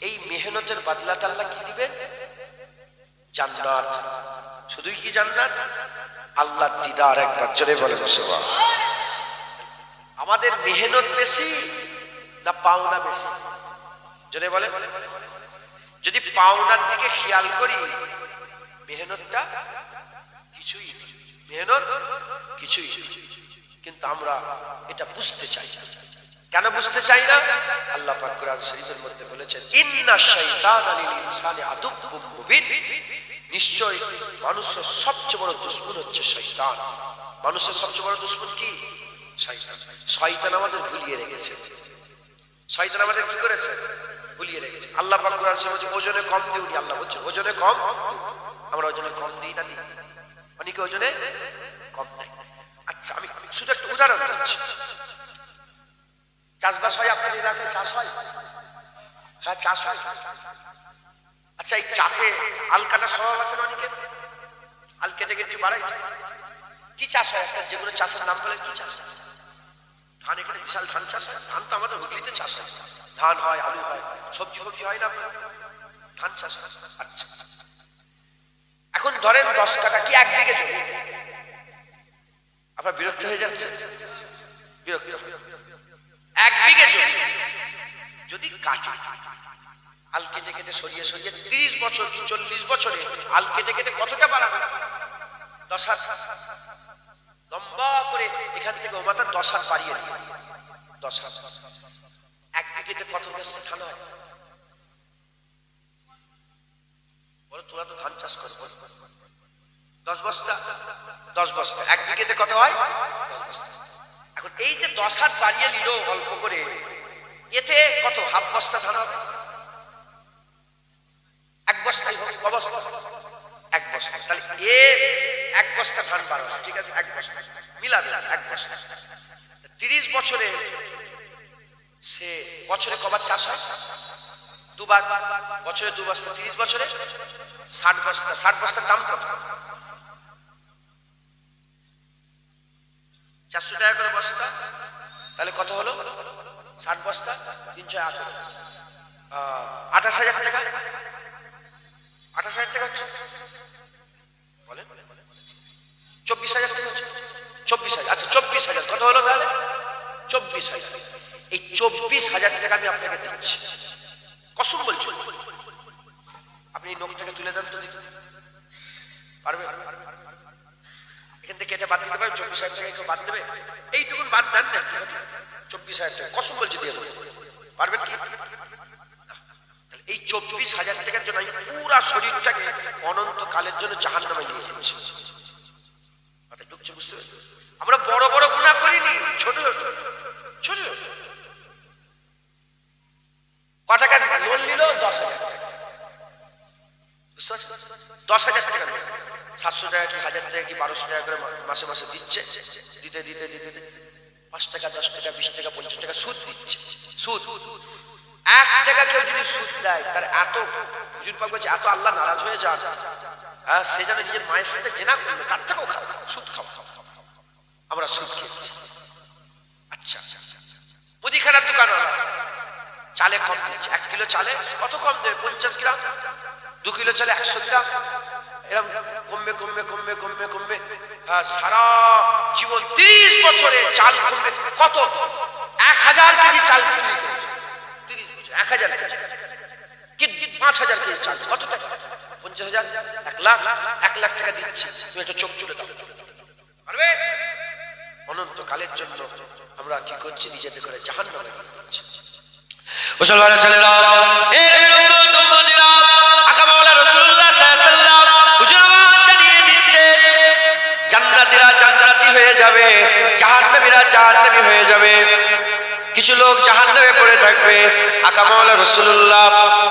এই মেহনতের বদলা আল্লাহ কি দিবেন? জান্নাত। শুধুই কি জান্নাত? আল্লাহ দিদার। একবার জোরে বলেন সুবহানাল্লাহ। আমাদের মেহনত বেশি না পাওনা বেশি? জোরে বলেন। যদি পাওনার দিকে খেয়াল করি, মেহনতটা কিছুই, মেহনত কিছুই, কিন্তু আমরা এটা বুঝতে চাই না। কেন বুঝতে চাই না? আল্লাহ পাক কোরআন শরীফের মধ্যে বলেছেন, ইন্নাশ শাইতানা লিল ইনসানি আদুব্বুম মুবিন। নিশ্চয় মানুষের সবচেয়ে বড় দুশমন হচ্ছে শয়তান। মানুষের সবচেয়ে বড় দুশমন কি? শয়তান। শয়তান আমাদের ভুলিয়ে রেখেছে, শয়তান আমাদের কি করেছে? ভুলিয়ে রেখেছে। আল্লাহ পাক কোরআন শরীফে বলেছে, ওজনে কম দিউনি। আল্লাহ বলছেন ওজনে কম। আমরা ওজনে কম দিই না, দিই? অনেকে ওজনে কম দেয়। আচ্ছা, আমি শুধু একটা উদাহরণ দিচ্ছি। চাষবাস হয় আপনাদের এলাকায়? চাষ হয়? হ্যাঁ, চাষ হয়। আচ্ছা, এই চাষে আল কাটার স্বভাব আছে না অনেকের? আল কেটে একটু বাড়াই। কি চাষ হয়? একটা যেগুলো চাষের নাম বলে, কি চাষ? ধান। এখানে বিশাল ধান চাষ হয়। ধান তো আমাদের হুগলিতে চাষ হয়, ধান হয়, আলু হয়, সবজি ফবজি হয় না, ধান চাষ হয়। আচ্ছা, এখন ধরেন 10 কাঠা কি 1 বিঘে জমি। আপনার বিরক্ত হয়ে যাচ্ছে? বিরক্ত। 1 বিঘে জমি যদি কাটে, আল কেটে কেটে সরিয়ে সরিয়ে 30 বছর কি 40 বছরে আল কেটে কেটে কতটা বাড়াবে? 10,000। লম্বা করে এখান থেকে ওমাতা 10 হাত বাড়িয়ে নিয়ে 10 হাত। এক বিঘেতে কত বস্তা ধান হয় বলো? তোরা তো ধান চাষ করবো। 10 বস্তা, 10 বস্তা। এক বিঘেতে কত হয়? 10 বস্তা। এখন এই যে 10 হাত বাড়িয়ে নিল অল্প করে, এতে কত? হাফ বস্তা ধান হবে। এক বস্তাই হোক, ক বস্তা? এক বস্তা। তাহলে এ এক বস্তা ধান বাড়ো, ঠিক আছে? এক বস্তা মিলাবে, এক বস্তা। 30 বছরে সে বছরে কবার চাষ হয়? দুবার। বছরে 2 বস্তা, 30 বছরে 60 বস্তা। 60 বস্তার দাম কত? 400 টাকা করে বস্তা। তাহলে কত হলো? 60 বস্তা 318, 28,000 টাকা। 28,000 টাকা হচ্ছে, বলেন 24,000 টাকা হচ্ছে। 24,000, আচ্ছা 24,000 কত হলো তাহলে? 24,000। এই 24,000 টাকা আমি আপনাকে দিচ্ছি, কসম বলছি। আপনি এই নোটটাকে তুলে দেন তো দেখি, পারবেন? এখান থেকে এটা বাদ দিতে পারবেন? 24,000 টাকা কেউ বাদ দেবে? এইটুকুন বাদ দেন না, 24,000 টাকা কসম বলছি দিয়ে দেবো। পারবেন কি? এই 24,000 টাকার জন্য আমি পুরা শরীরটাকে অনন্তকালের জন্য জাহান্নামে নিয়ে যাচ্ছি। মাথায় ঢুকছে? বুঝতে পারছেন? আমরা বড় বড় গুনাহ করিনি, ছোট ছোট ছোট ছোট। ক টাকা লোন নিল? 10,000 টাকা। বুঝতে পারছেন? 10,000 টাকা লোন, 700 টাকা কি 1000 টাকা কি 1200 টাকা করে মাসে মাসে দিচ্ছে। দিতে দিতে দিতে 5 টাকা 10 টাকা 20 টাকা 50 টাকা সুদ দিচ্ছে। সুদ 1 টাকা কেউ যদি সুদ দেয়, তার এত হুজুর পাক বলছে এত আল্লাহ নারাজ হয়ে যান, হ্যাঁ, সে যেন নিজের মায়ের সাথে জেনা করবে, তার থেকেও খাও, সুদ খাও। আমরা সুদ খেয়েছি। আচ্ছা, মুদিখানার দোকান চালে কম দিচ্ছে। 1 কিলো চালে কত কম দেবে? 50 গ্রাম। 2 কিলো চালে 100 গ্রাম। এরকম কমবে কমবে কমবে কমবে কমবে সারা জীবন 30 বছরে চাল কমবে কত? 1000 কেজি চাল চুরি করেছে 30 বছর। 1000 কেজি কি 5000 কেজি চাল কত টাকা? 50,000, 1 লাখ। 1 লাখ টাকা দিচ্ছি, তুমি একটা চোখ চুলে দাও, পারবে? অনন্তকালের জন্য আমরা কি করছি? নিজেদের করে জাহান্নামে নিয়ে যাচ্ছি। মুসলমানের ছেলেরা, এর উম্মত উম্মতিরা, আকা মাওলা রাসূলুল্লাহ সাল্লাল্লাহু আলাইহি ওয়াসাল্লাম হুজুর আওয়াজ জানিয়ে দিচ্ছে, জান্নাতীরা জান্নাতি হয়ে যাবে, জাহান্নামীরা জাহান্নামী হয়ে যাবে। কিছু লোক জাহান্নামে পড়ে থাকবে, আকা মাওলা রাসূলুল্লাহ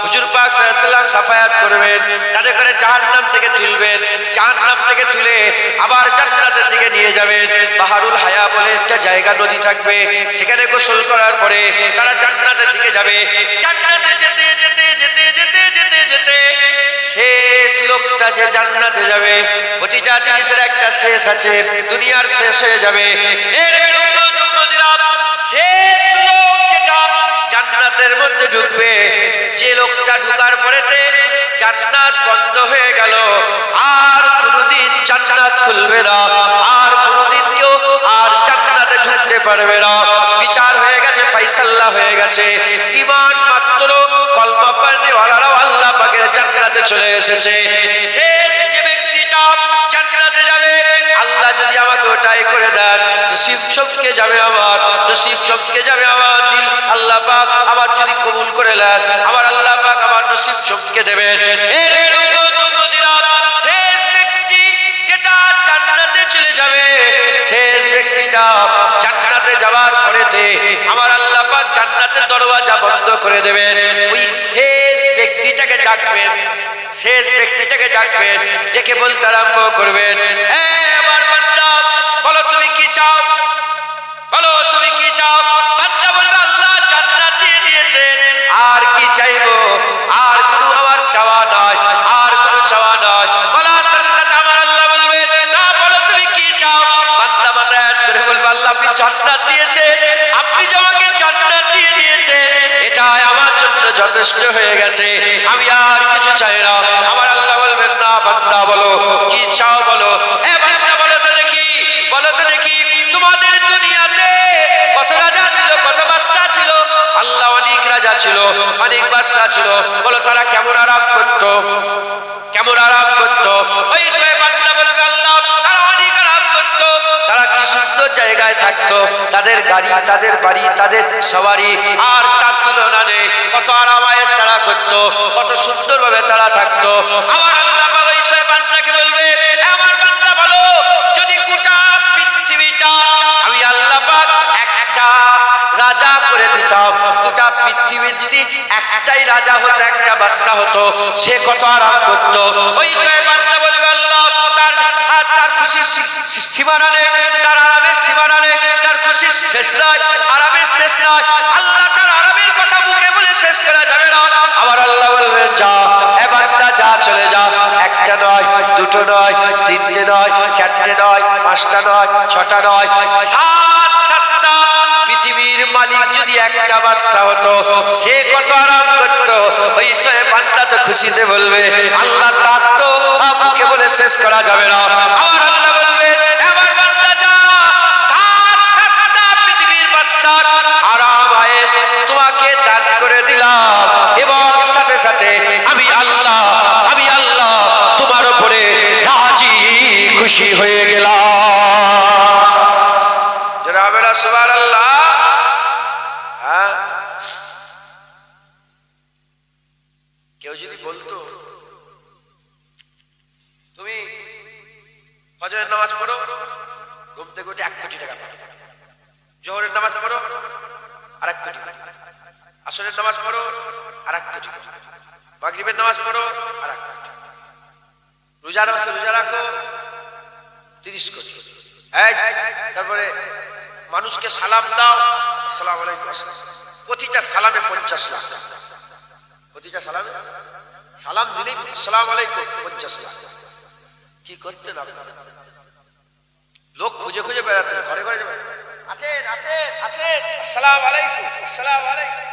হুজুর পাক সাল্লাল্লাহু আলাইহি ওয়াসাল্লাম সাফায়াত করবেন, তাদের করে জাহান্নাম থেকে তুলবেন, জাহান্নাম থেকে তুলে আবার জান্নাতের দিকে নিয়ে যাবেন। বাহারুল হায়া বলে একটা জায়গা, নদী থাকবে, সেখানে গোসল করার পরে তারা জান্নাতের দিকে যাবে। জান্নাতে যেতে যেতে যেতে যেতে যেতে যেতে শেষ লোকটা যে জান্নাতে যাবে, প্রতিটা জিনিসের একটা শেষ আছে, দুনিয়ার শেষ হয়ে যাবে। এর উম্মত উম্মতিরা, শেষ লোক যেটা জান্নাতের মধ্যে ঢুকবে, যে লোকটা ঢুকার পরেতে জান্নাত বন্ধ হয়ে গেল, আর কোনোদিন জান্নাত খুলবে না, আর কোনোদিন কেউ আর জান্নাতে ঢুকতে পারবে না। বিচার হয়ে গেছে, ফাইসাল্লাহ হয়ে গেছে। ঈমান মাত্র কলমা পড়নেওয়ালারাও আল্লাহ পাকের জান্নাতে চলে এসেছে। শেষ যে ব্যক্তিটা জান্নাতে যাবে, আল্লাহ যদি আমাকে ওটাই করে দেন, নসিব চমকে যাবে আমার, নসিব চমকে যাবে আমার দিল। আল্লাহ পাক আবার যদি কবুল করে নেন, আবার আল্লাহ পাক আমার নসিব চমকে দেবেন। এর উম্মত উম্মতিরা, শেষ ব্যক্তি যেটা জান্নাতে চলে যাবে, শেষ ব্যক্তিটা জান্নাতে যাওয়ার পরেতে আমার আল্লাহ পাক জান্নাতের দরওয়াজা বন্ধ করে দেবেন। ওই শেষ ব্যক্তিটাকে ডাকবেন, শেষ ব্যক্তিটাকে ডাকবেন, ডেকে বলতে আরম্ভ করবেন, আমার বান্দা, বলো তুমি কি চাও, বলো তুমি কি চাও। বান্দা বলবে আল্লাহ জান্নাত দিয়ে দিয়েছেন, আর কি চাইবো? আর কোনো আমার চাওয়া নয়, আর কোনো চাওয়া নয়। বলার সাথে সাথে আমার আল্লাহ বলবে, না, বলো তুমি কি চাও। বান্দা মাথা অ্যাড করে বলবে, আল্লাহ আপনি জান্নাত দিয়েছেন, আপনি যে আমাকে জান্নাত দিয়ে দিয়েছেন, এটাই আমার জন্য যথেষ্ট হয়ে গেছে, আমি আর কিছু চাই না। আমার আল্লাহ বলবেন, না বান্দা, বলো কি চাও, বলো। বান্দা বলো তো দেখি, বলো তো দেখি, তোমাদের দুনিয়াতে কত রাজা ছিল, কত বাদশা ছিল? আল্লাহ অনেক রাজা ছিল, অনেক বাদশা ছিল। বলো তারা কেমন আরাম করতো, কেমন আরাম করতো? ওই সে বান্দা বলবে, আল্লাহ তারা অনেক আরাম করতো। তারা জায়গায় থাকতো, তাদের গাড়ি, তাদের বাড়ি, তাদের সওয়ারি, আর তার তুলনা নেই। কত আরামায়েশ তারা করতো, কত সুন্দরভাবে তারা থাকতো। আমার আল্লাহ পাক ওই সব বান্দাকে বলবে, আমার বান্দা বলো, যদি গোটা পৃথিবীটা আমি আল্লাহ পাক একটা রাজা করে দিতাম, গোটা পৃথিবী যদি একটাই রাজা হতো, একটা বাদশা হতো, সে কত আরাম করতো। ওই সব বান্দা বলবে, আল্লাহ তার খুশির সীমানা নেই, তার আরামের সীমানা নেই, তার খুশির শেষ নয়, আরামের শেষ নয়। আল্লাহ তার আরামের কথা মুখে বলে শেষ করা যাবে না। আমার আল্লাহ বলবেন, যা এবারটা যা, চলে যা। একটা নয়, দুটো নয়, তিনটে নয়, চারটে নয়, পাঁচটা নয়, ছটা নয়, সাতটা। পৃথিবীর মালিক যদি একটা বাদশা হতো, সে কত আরাম করতো। ওই সে বান্দা তো খুশিতে বলবে, আল্লাহ তার তো মুখে বলে শেষ করা যাবে না। আমার আল্লাহ বলবে, এবার বান্দা যা, সাতটা পৃথিবীর বাদশার আরাম আয়েশ তোমাকে দান করে দিলাম, এবং সাথে সাথে আমি আল্লাহ তোমার উপরে রাজি খুশি হয়ে গেলাম। যারা হবে না সুবহানাল্লাহ। কেউ যদি বলতো, তুমি ফজরের নামাজ পড়ো, ঘুম থেকে উঠে 1 কোটি টাকা পাবে, জোহরের নামাজ পড়ো আর 1 কোটি, আসরের নামাজ পড়ো আর 1 কোটি, মাগরিবের নামাজ পড়ো আর 1 কোটি, রোজার মাসে রোজা রাখো 30 কোটি, তারপরে মানুষকে সালাম দাও, আসসালামু আলাইকুম, প্রতিটা সালামে 50 লাখ, প্রতিটা সালামে সালাম দিলেই আসসালামু আলাইকুম 50 লাখ। কি করতেন আপনারা? লোক খুঁজে খুঁজে বেড়াতেন, ঘরে ঘরে যাবেন, আছেন আছেন আছেন, আসসালামু আলাইকুম, আসসালামু আলাইকুম।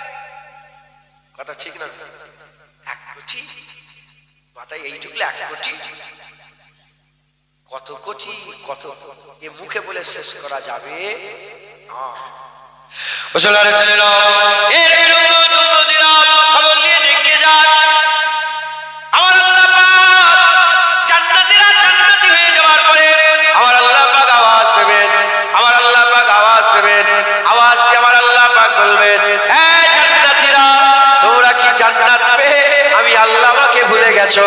কথা ঠিক না? 1 কোটি মাথায় এই ঢুকলে 1 কোটি, কত কোটি, কত এ মুখে বলে শেষ করা যাবে? মুসলমানের ছেলেরা, এর উম্মতিরা খবর নিয়ে দেখে যান, আমার আল্লাহ পাক জান্নাতীরা জান্নাতি হয়ে যাওয়ার পরে আমার আল্লাহ পাক আওয়াজ দেবেন, আমার আল্লাহ পাক আওয়াজ দেবেন, আওয়াজ দিয়ে আমার আল্লাহ পাক বলবেন, এই জান্নাতীরা, তোমরা কি জান্নাত পেয়ে আমি আল্লাহ আমাকে ভুলে গেছো?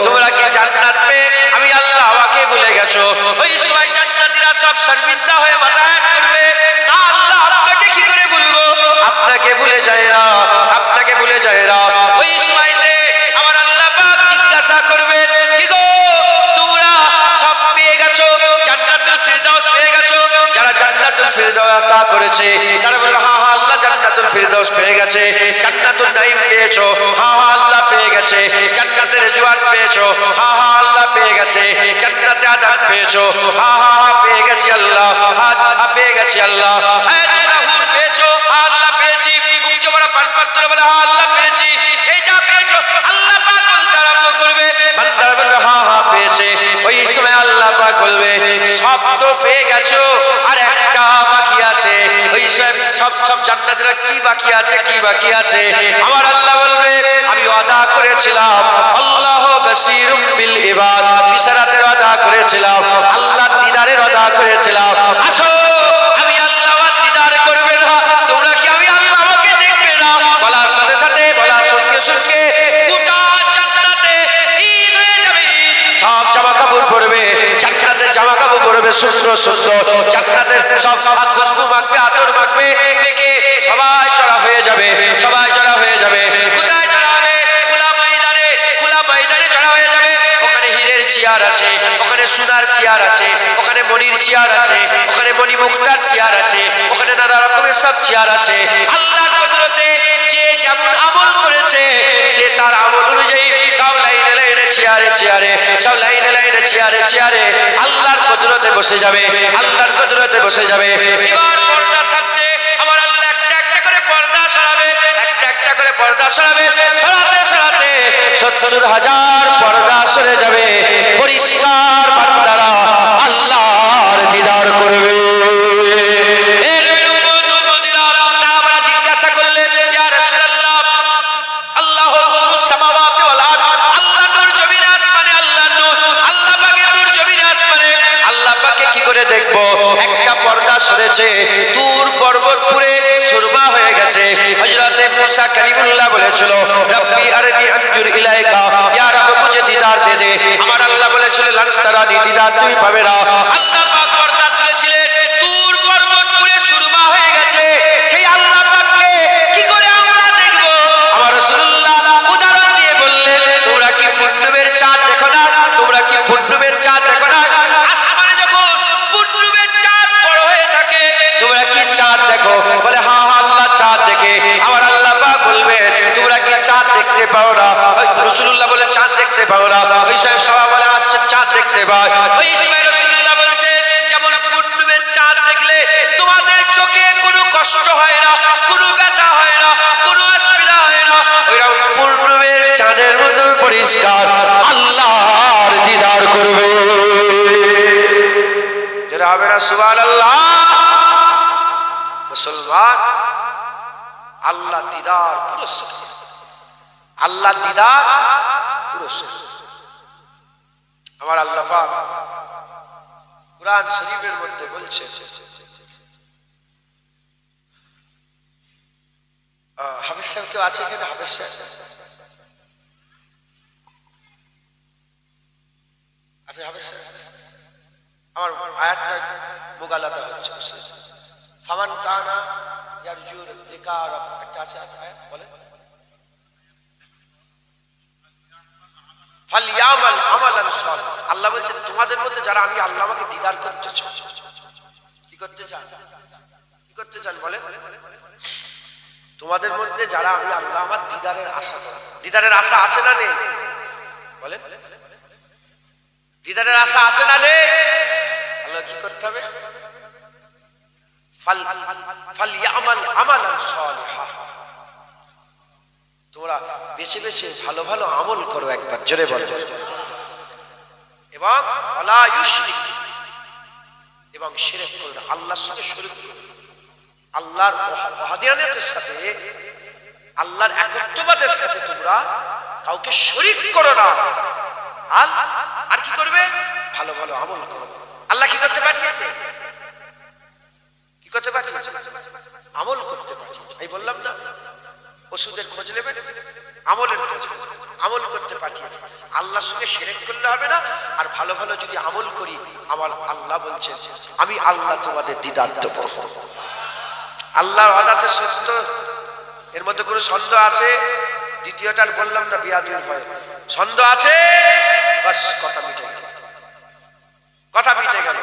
তোমরা কি জান্নাত পেয়ে আমি আল্লাহ আমাকে ভুলে গেছো? ওই সময় জান্নাতীরা সব শর্মিন্দা হয়ে মাথা হেঁট করবে, না আল্লাহ আপনাকে কি করে ভুলবো, আপনাকে ভুলে যায় না, আপনাকে ভুলে যায় না। ওই সময়তে আমার আল্লাহ পাক জিজ্ঞাসা করবে, কি গো তোমরা সব পেয়ে গেছো, জান্নাতুল ফিরদাউস পেয়ে গেছো? যারা জান্নাতুল ফিরদাউস আশা করেছে তারা বলে, হ্যাঁ হ্যাঁ আল্লাহ জান্নাতুল ফিরদাউস পেয়ে গেছে। জান্নাতুল নাঈম পেয়েছো? হ্যাঁ হ্যাঁ আল্লাহ পেয়ে গেছে। জান্নাতের রিজওয়ান পেয়েছো? হ্যাঁ হ্যাঁ আল্লাহ পেয়ে গেছে। জান্নাতে আদম পেয়েছো? হ্যাঁ হ্যাঁ পেয়ে গেছি আল্লাহ, হ্যাঁ পেয়ে গেছি আল্লাহ। হ্যাঁ তোমরা হুর পেয়েছো? হ্যাঁ আল্লাহ পেয়েছি। উচ্চ বড় পানপাত্র বলে, হ্যাঁ আল্লাহ পেয়েছি। এই যা পেয়েছো আল্লাহ পাক বলতে আরম্ভ করবে, বান্দারা বলবে হ্যাঁ হ্যাঁ পেয়েছে। ওই সময় আল্লাহ পাক বলবে, সব তো পেয়ে গেছো, আর একটা বাকি আছে। ওই সব জান্নাতীরা কি বাকি আছে, কি বাকি আছে? আমার আল্লাহ বলবে, আমি ওয়াদা করেছিলাম, আল্লাহ বাসীরুম বিল ইবাদ, বিশারাতের ওয়াদা করেছিলাম, আল্লাহ দিদারের ওয়াদা করেছিলাম। আসো আমি আল্লাহ দিদার করবে না, তোমরা কি আমি আল্লাহ আমাকে দেখবে না? বলার সাথে সাথে, বলার সঙ্গে সঙ্গে গোটা জান্নাতে ঈদ হয়ে যাবে, সব জামা কাপড় পরবে, জান্নাতের জামা কাপড় পরবে সুন্দর সুন্দর, জান্নাতের সব খুশবু মাখবে, আতর মাখবে, মেখে সবাই জড়া হয়ে যাবে, সবাই জড়া হয়ে যাবে। কোথায় জড়া হবে? খোলা ময়দানে, খোলা ময়দানে জড়া হয়ে যাবে। ওখানে হীরের চেয়ার আছে, ওখানে সোনার চেয়ার আছে, ওখানে মণির চেয়ার আছে, ওখানে মণিমুক্তার চেয়ার আছে, ওখানে নানা রকমের সব চেয়ার আছে। আল্লাহর কুদরতে যে যেমন আমল করেছে সে তার আমল অনুযায়ী সব লাইনে লাইনে চেয়ারে চেয়ারে, সব লাইনে লাইনে চেয়ারে চেয়ারে আল্লাহর কুদরতে বসে যাবে, আল্লাহর কুদরতে বসে যাবে। এবার পর্দা সামনে আমার আল্লাহ একটা একটা করে পর্দা সরাবে, একটা একটা করে পর্দা সরাবে, সরাতে সরাতে 70,000 পর্দা সরে যাবে। পরিষ্কার বান্দারা আল্লাহর দিদার করবে। সাহাবারা জিজ্ঞাসা করলেন, ইয়া রাসূলুল্লাহ, আল্লাহু নূরুস সামাওয়াতি ওয়াল আরদ, আল্লাহ নূর জমিনে আসমানে, আল্লাহ নূর, আল্লাহ পাকের নূর জমিনে আসমানে, আল্লাহ পাকে কি করে দেখবো? একটা পর্দা সরেছে, তুর পর্বত পুরে সুরমা হয়ে গেছে। হযরতে মুসা কালিমুল্লাহ বলেছিল রব্বি আরনি আনজুর ইলাইকা, ইয়া রব মুঝে দিদার দে দে। আমার আল্লাহ বলেছিল লান তারানি, দিদার তুমি পাবে না। আল্লাহ পাক পর্দা তুলেছিলেন, তুর পর্বত পুরে সুরমা হয়ে গেছে, সেই আল্লাহ পাককে কি করে আমরা দেখব? আমার রাসূলুল্লাহ উদাহরণ দিয়ে বললেন, তোমরা কি পূর্ণিমার চাঁদ দেখো না? তোমরা কি পূর্ণিমার চাঁদ দেখো না? আসমানে যখন পূর্ণিমার চাঁদ বড় হয়ে থাকে, তোমরা কি চাঁদ দেখো? বলে হ্যাঁ হ্যাঁ আল্লাহ চাঁদ দেখে। আমার আল্লাহ পাক বলবেন তোমরা কি চাঁদ দেখতে পাও না? রাসূলুল্লাহ বলে চাঁদ দেখতে পাও না? ওই সবাই বলে আচ্ছা চাঁদ দেখতে পাই। ওই সময় রাসূলুল্লাহ বলছে যেমন পূর্ণিমার চাঁদ দেখলে তোমাদের চোখে কোনো কষ্ট হয় না, কোনো ব্যথা হয় না, কোনো অসুবিধা হয় না, ওইরকম পূর্ণিমার চাঁদের মতো পরিষ্কার আল্লাহর দিদার করবে। যেটা হবে না সুবহানাল্লাহ। মুসলমান আল্লাহ দিদার পুরস্কার, আল্লাহ দিদার পুরস্কার। আমার আল্লাহ পাক কুরআন শরীফের মধ্যে বলছে, হাফেজ সাহেব কেউ আছে এখানে? হাফেজ সাহেব, আপনি হাফেজ সাহেব? আমার আয়াতটা মুগালাতা হচ্ছে। ফামান কানা ইয়ারজুর লিকা রাব, একটা আছে আয়াত বলেন, ফালইয়ামাল আমালান সালিহ। আল্লাহ বলছে তোমাদের মধ্যে যারা আমি আল্লাহ আমাকে দিদার করতে চান, কি করতে চান, কি করতে চান বলেন? তোমাদের মধ্যে যারা আমি আল্লাহ আমার দিদারের আশা, দিদারের আশা আছে না নেই বলেন? দিদারের আশা আছে না নেই? আল্লাহ কি করতে হবে? ফালইয়ামাল আমালান সালিহা, তোমরা বেছে বেছে ভালো ভালো আমল করো, একবার জোরে বলো। এবং ওয়ালা ইউশরিক, এবং শিরক করো না, আল্লাহর সাথে শরীক করো না। আল্লাহর ওয়াহদানিয়তের সাথে, আল্লাহর একত্ববাদের সাথে তোমরা কাউকে শরীক করো না। আর কি করবে? ভালো ভালো আমল করো। আল্লাহ কি করতে পাঠিয়েছে? কি করতে পাঠিয়েছে? আমল করতে পাঠিয়েছে। এই বললাম না ওষুধের খোঁজ নেবেন, আমলের খোঁজ, আমল করতে পাঠিয়েছে। আল্লাহর সঙ্গে শিরক করলে হবে না। আর ভালো ভালো যদি আমল করি, আমার আল্লাহ বলছেন আমি আল্লাহ তোমাদের দিদার দেব। আল্লাহর ওয়াদাতে সত্য, এর মধ্যে কোনো সন্দেহ আছে? দ্বিতীয়টা বললাম না বিয়াদুর ভয়, সন্দেহ আছে বাস কথা মিটে গেল, কথা মিটে গেল।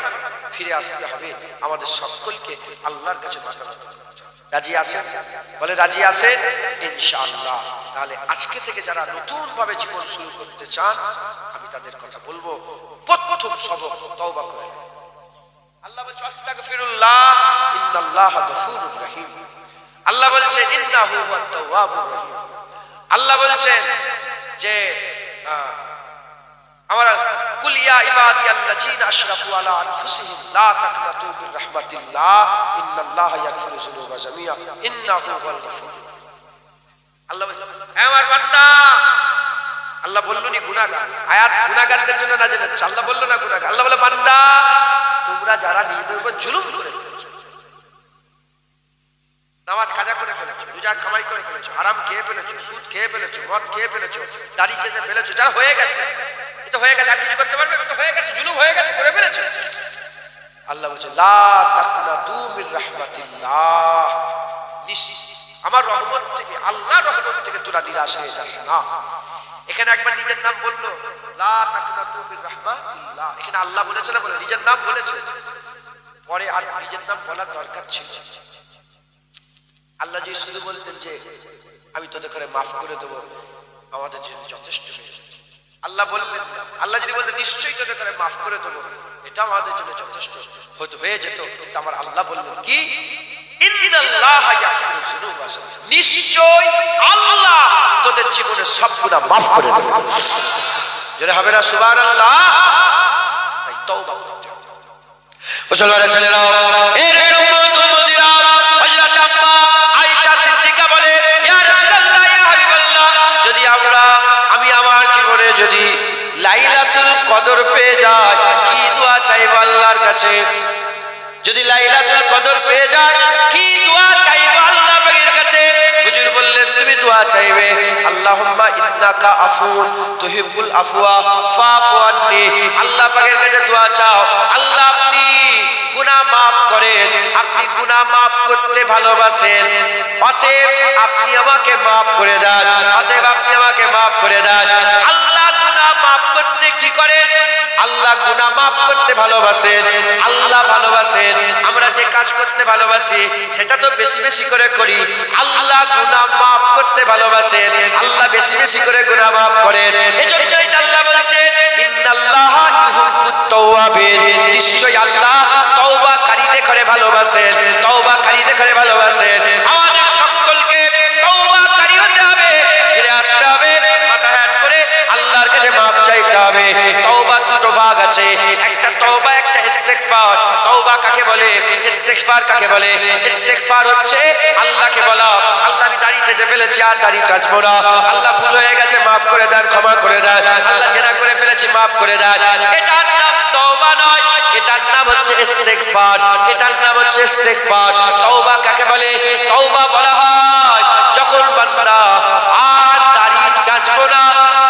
ফিরে আসতে হবে আমাদের সকলকে আল্লাহর কাছে মাথা নত করতে। রাজি আছেন? বলে রাজি আছে ইনশাআল্লাহ। তাহলে আজকে থেকে যারা নতুন ভাবে জীবন শুরু করতে চান, আমি তাদের কথা বলবো, প্রথম সবক তওবা করেন। আল্লাহ বলছে আস্তাগফিরুল্লাহ ইন্নাল্লাহা গফুরুর রহিম। আল্লাহ বলছে ইন্নাহু হুয়াত তাওয়াবুর রহিম। আল্লাহ বলছেন যে আমার কুল ইয়া ইবাদিয়াল্লাযীনা আশরাফু আলা আনফুসিহিম লা তাকনাতু মির রাহমাতিল্লাহ ইন্নাল্লাহা ইয়াগফিরু যুনুবা জামিআ ইন্নাহু হুয়াল গফুর। আল্লাহ বলছেন হে আমার বান্দা, আল্লাহ বললনি গুনাহগার, আয়াত গুনাহগারদের জন্য নাযিল হচ্ছে। আল্লাহ বলল না গুনাহগার, আল্লাহ বলে বান্দা তোমরা যারা নিজেদের উপর জুলুম করে ফেলেছো, নামাজ কাজা করে ফেলেছো, রোজা কামাই করে ফেলেছো, হারাম খেয়ে ফেলেছো, সুদ খেয়ে ফেলেছো, মদ খেয়ে ফেলেছো, দাড়ি চেঁচে ফেলেছো, যারা হয়ে গেছে, এটা হয়ে গেছে, আর কিছু করতে পারবে? এটা হয়ে গেছে, জুলুম হয়ে গেছে, করে ফেলেছো। আল্লাহ বলছে লা তাকনাতু মির রাহমাতিল্লাহ, আমার রহমত থেকে, আল্লাহর রহমত থেকে তোরা নিরাশ হয়ে যাস না। এখানে একবার নিজের নাম বললো লা তাকনাতু মির রাহমাতিল্লাহ, এখানে আল্লাহ বলেছে না, বলে নিজের নাম বলেছে। পরে আর নিজের নাম বলার দরকার ছিল। আল্লাহ যদি শুধু বলতেন যে আমি তোদের করে মাফ করে দেবো, আমাদের জন্য যথেষ্ট হয়ে যেত। আল্লাহ বললেন না। আল্লাহ যদি বলতেন নিশ্চয়ই তোদের করে মাফ করে দেবো, এটা আমাদের জন্য যথেষ্ট হয়তো হয়ে যেত। কিন্তু আমার আল্লাহ বললেন কি ইন্নাল্লাহা ইয়াগফিরু যুনুবা জামিআ, নিশ্চয় আল্লাহ তোদের জীবনের সব গুনাহ মাফ করে দেবে। জোরে হবে না সুবহানাল্লাহ? তাই তওবা করতে হবে। মুসলমানের ছেলেরা, এর উম্মত উম্মতিরা, হযরত আম্মা আয়েশা সিদ্দিকা বলে ইয়া রাসূলুল্লাহ, ইয়া হাবিবাল্লাহ, যদি আমি আমার জীবনে যদি লাইলাতুল কদর পেয়ে যাই, কি দোয়া চাইব আল্লাহর কাছে? যদি লাইলাতুল কদর দোয়া চাইবে, আল্লাহুম্মা ইন্নাকা আফুন তুহিব্বুল আফওয়া ফাফু আন্নি। আল্লাহ পাকের কাছে দোয়া চাও, আল্লাহ আপনি গুনাহ মাফ করেন, আপনি গুনাহ মাফ করতে ভালোবাসেন, অতএব আপনি আমাকে মাফ করে দেন, অতএব আপনি আমাকে মাফ করে দেন। আল্লাহ গুনাহ মাফ করতে কি করেন? আল্লাহ গুনাহ মাফ করতে ভালোবাসেন। আল্লাহ ভালোবাসেন, আমরা যে কাজ করতে ভালোবাসি সেটা তো বেশি বেশি করে করি। আল্লাহ গুনাহ মাফ করতে ভালোবাসেন, আল্লাহ বেশি বেশি করে গুনাহ মাফ করেন। এজন্যই আল্লাহ বলছেন ইন্নাল্লাহা ইউহিব্বুত তাওয়াবিন, নিশ্চয়ই আল্লাহ তওবাকারীদের করে ভালোবাসেন, তওবাকারীদের করে ভালোবাসেন। আমাদের সকলকে তওবাকারী হতে হবে, ফিরে আসতে হবে, মাথা হেঁট করে আল্লাহর কাছে মাফ চাইতে হবে। তওবা দুটো ভাগ আছে, একটা তওবা, একটা ইস্তেগফার। তওবা কাকে বলে, ইস্তেগফার কাকে বলে? ইস্তেগফার হচ্ছে আল্লাহকে বলা, আল্লাহ আমি দাড়ি চেঁচে ফেলেছি, আর দাড়ি চাচবো না, আল্লাহ ভুল হয়ে গেছে মাফ করে দেন, ক্ষমা করে দেন, আল্লাহ জেনা করে ফেলেছি মাফ করে দেন। এটার নাম তওবা নয়, এটার নাম হচ্ছে ইস্তেগফার, এটার নাম হচ্ছে ইস্তেগফার। তওবা কাকে বলে? তওবা বলা হয় যখন বান্দা আর দাড়ি চাচবো না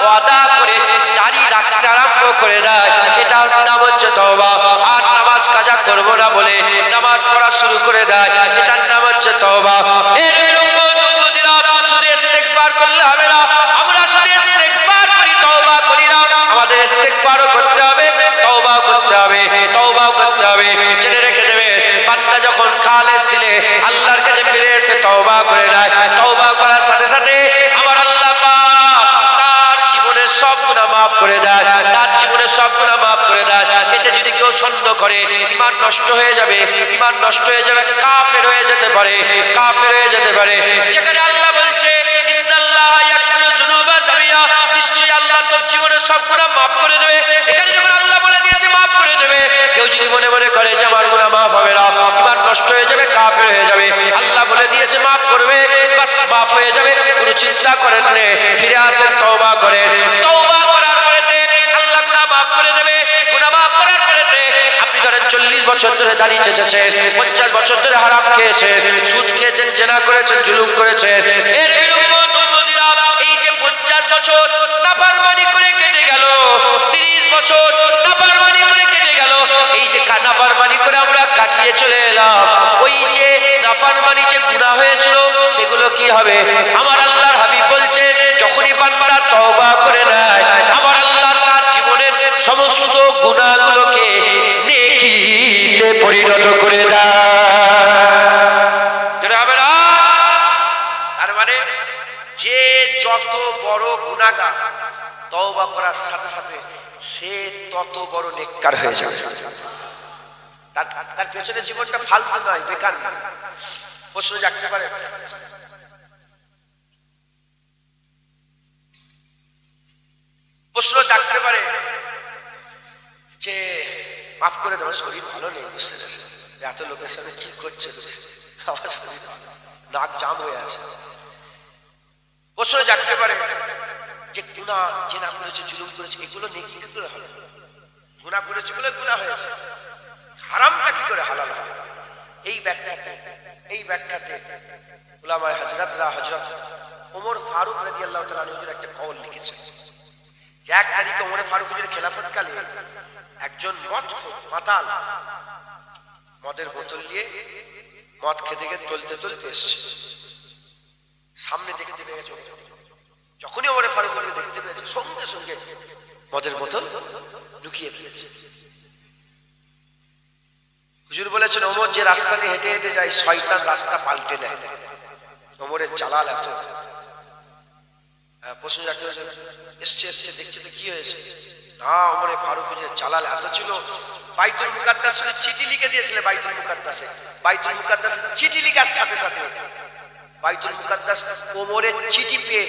ওয়াদা করে দাড়ি রাখতে আরম্ভ করে দেয়, এটার নাম হচ্ছে তওবা। আর নামাজ কাজা করবো না বলে নামাজ পড়া শুরু করে দেয়, এটার নাম হচ্ছে তওবা। শুধু ইস্তেগফার করলে হবে না, আমরা শুধু ইস্তেগফার করি, তওবা করি না। আমাদের ইস্তেগফারও করতে হবে, তওবাও করতে হবে, তওবাও করতে হবে। জেনে রেখে দেবে, বান্দা যখন খালেস দিলে আল্লাহর কাছে ফিরে এসে তওবা করে দেয়, তওবা করার সাথে সাথে আমার আল্লাহ পাক তার জীবনের সব গুনাহ মাফ করে দেয়, তার জীবনের সব গুনাহ মাফ করে দেয়। এতে যদি কেউ সন্দেহ করে ঈমান নষ্ট হয়ে যাবে, ঈমান নষ্ট হয়ে যাবে, কাফের হয়ে যেতে পারে, কাফের হয়ে যেতে পারে। যেখানে আল্লাহ বলছে ইন্নাল্লাহা ইয়াগফিরু যুনুবা জামিআ, নিশ্চয়ই আল্লাহ তোর জীবনের সব গুনাহ মাফ করে দেবে। এখানে যখন আল্লাহ বলে দিয়েছে মাফ করে দেবে, কেউ যদি মনে মনে করে যে আমার গুনাহ মাফ হবে না, ঈমান নষ্ট হয়ে যাবে, কাফের হয়ে যাবে, আল্লাহ বলে দিয়েছে মাফ করবে, বাস মাফ হয়ে যাবে, কোনো চিন্তা করেন না, ফিরে আসেন, তওবা করেন। তওবা করার পরে আল্লাহ গুনাহ মাফ করে দেবে। গুনাহ মাফ করার পরে আপনি ধরেন 40 বছর ধরে দাড়ি চেঁচেছেন, 50 বছর ধরে হারাম খেয়েছেন, সুদ খেয়েছেন, জেনা করেছেন, জুলুম করেছেন, এর বিনিময়ে উম্মতিরা এই যে 50 বছর নাফরমানি করে কেটে গেল, 30 বছর নাফরমানি করে কেটে গেল, এই যে নাফরমানি করে আমরা কাটিয়ে চলে এলাম, ওই যে নাফরমানি যে গুনাহ হয়েছিল সেগুলো কি হবে? আমার আল্লাহর হাবিব বলছেন যখনই বান্দা তওবা করে নেয়, আমার আল্লাহ তার জীবনের সমস্ত গুনাহগুলোকে নেকিতে পরিণত করে দেয়। হবে না? তার মানে যে যত বড় গুনাহগার তওবা করার সাথে সাথে সে তত বড় নেককার হয়ে যাবে। তার পেছনে জীবনটা ফালতু নয়, বেকার নয়। প্রশ্ন জাগতে পারে, প্রশ্ন জাগতে পারে যে মাফ করে দেওয়া, শরীর ভালো নেই, বুঝতে পেরেছে এত লোকের সাথে কি করছে, আমার শরীর নাক জাম হয়ে আছে। প্রশ্ন জাগতে পারে যে গুনাহ জেনা করেছে, জুলুম করেছে, এগুলো নেকি কি করে হবে? গুনাহ করেছে বলে গুনাহ হয়েছে, হারামটা কি করে হালাল হবে? এই ব্যাখ্যাতে উলামায়ে হযরতরা হযরত ওমর ফারুক রাদিয়াল্লাহু তাআলা আনহুর একটা কওল লিখেছেন যে এক তারিখে ওমর ফারুকের খেলাফতকালে একজন মাতাল মদের বোতল নিয়ে মদ খেতে গিয়ে টলতে এসছে, সামনে দেখতে পেয়েছে। যখনই ওমর ফারুককে দেখতে পেয়েছে সঙ্গে সঙ্গে মদের বোতল লুকিয়ে ফেলেছে। হুজুর বলেছেন ওমর যে রাস্তা দিয়ে হেঁটে হেঁটে যায় শয়তান রাস্তা পাল্টে নেয়, ওমরের জালাল এত। প্রশ্ন এসছে দেখছে তো কি হয়েছে না, ওমর ফারুকের জালাল এত ছিল, বাইতুল মুকাদ্দাসে চিঠি লিখে দিয়েছিলেন। বাইতুল মুকাদ্দাসে চিঠি লিখার সাথে সাথে বাইতুল মুকাদ্দাস ওমরের চিঠি পেয়ে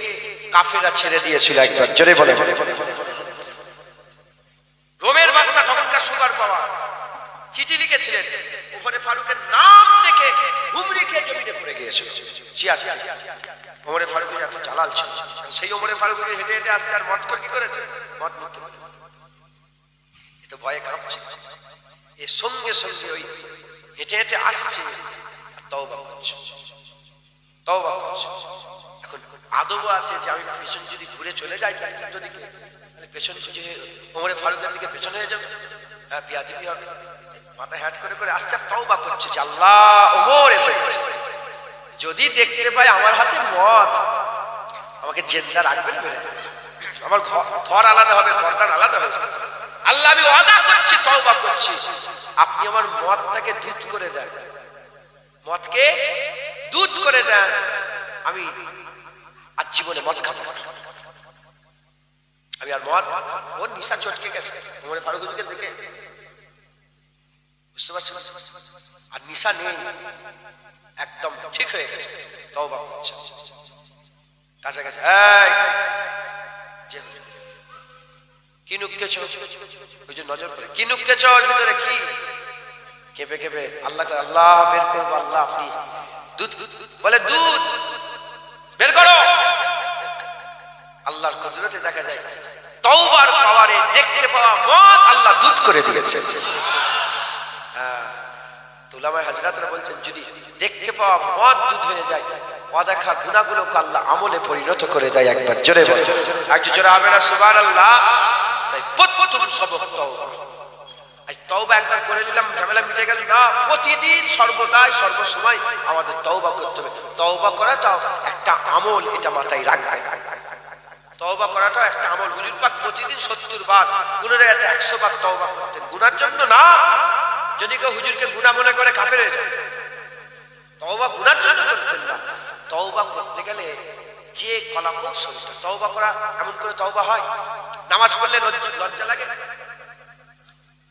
কাফেররা ছেড়ে দিয়েছিল একবার। জোরে বলে, রোমের বাদশা তখনকার সুপার পাওয়ার চিঠি লিখেছিলেন, ওমরে ফারুকের নাম দেখে হুমড়ি খেয়ে জমিতে পড়ে গিয়েছিল। ওমরে ফারুকের এত জালাল ছিল। সেই ওমরে ফারুক হেঁটে হেঁটে আসছে, আর মদ করে কি করেছে? মদ মুখে তো ভয়ে কাঁপছে। এর সঙ্গে সঙ্গে ওই হেঁটে হেঁটে আসছে, তওবা করছে। এখন আদবও আছে যে আমি পেছন যদি ঘুরে চলে যাই দিকে, তাহলে পেছন ওমরে ফারুকের দিকে পেছন হয়ে যাবে, হ্যাঁ বিয়াদবি হবে। মাথা হ্যাট করে করে আসছে, তওবা করছে যে আল্লাহ ওমর এসে গেছে, যদি দেখতে পাই আমার হাতে মদ, আমাকে জেন্দা রাখবেন, মেরে দেবেন, আমার ঘর আলাদা হবে, ঘরদার আলাদা হবে। আল্লাহ আমি ওয়াদা করছি, তওবা করছি, আপনি আমার মদটাকে দুধ করে দেন, মদকে দুধ করে দেন, আমি আজ জীবনে মদ খাবো, আমি আর মদ, ওর নিশা চটকে গেছে ওমরে ফারুক হুজুরকে দেখে, বুঝতে পারছেন, আর নিশা নেই, একদম ঠিক হয়ে গেছে, তওবা করছে। কাছাকাছি কি নুক্কেছ, হুজুর নজর করে, কি নুক্কেছ, ওর ভিতরে কি, কেঁপে কেঁপে আল্লাহ আল্লাহ বের করবো, আল্লাহ আপনি দুধ, বলে দুধ বের করো। আল্লাহর কুদরতে দেখা যায় তওবার পাওয়ারে দেখতে পাওয়া মদ আল্লাহ দুধ করে দিয়েছে। উলামায়ে হাজরাতরা বলছেন যদি দেখতে পাওয়া মদ দুধ হয়ে যায়, অদেখা গুনাহগুলোকে আল্লাহ আমলে পরিণত করে দেয়। একবার জোরে বল, একটু জোরে হবে না সুবহানাল্লাহ। তাই প্রথম সবক তওবা। আজ তওবা একবার করে নিলাম ঝামেলা মিটে গেল না, প্রতিদিন সর্বদাই সর্বসময় আমাদের তওবা করতে হবে। তওবা করাটাও একটা আমল, এটা মাথায় রাখবে। তওবা করাটাও একটা আমল। হুজুর পাক প্রতিদিন 70 বার, কোন জায়গাতে 100 বার তওবা করতেন, গুনার জন্য না। যদি কেউ হুজুরকে গুনাহ মনে করে কাফের হয়ে যায়। তওবা গুনার জন্য করতেন না। তওবা করতে গেলে যে কলাকৌশল, তওবা করা এমন করে তওবা হয়। নামাজ পড়লে লজ্জা লাগে,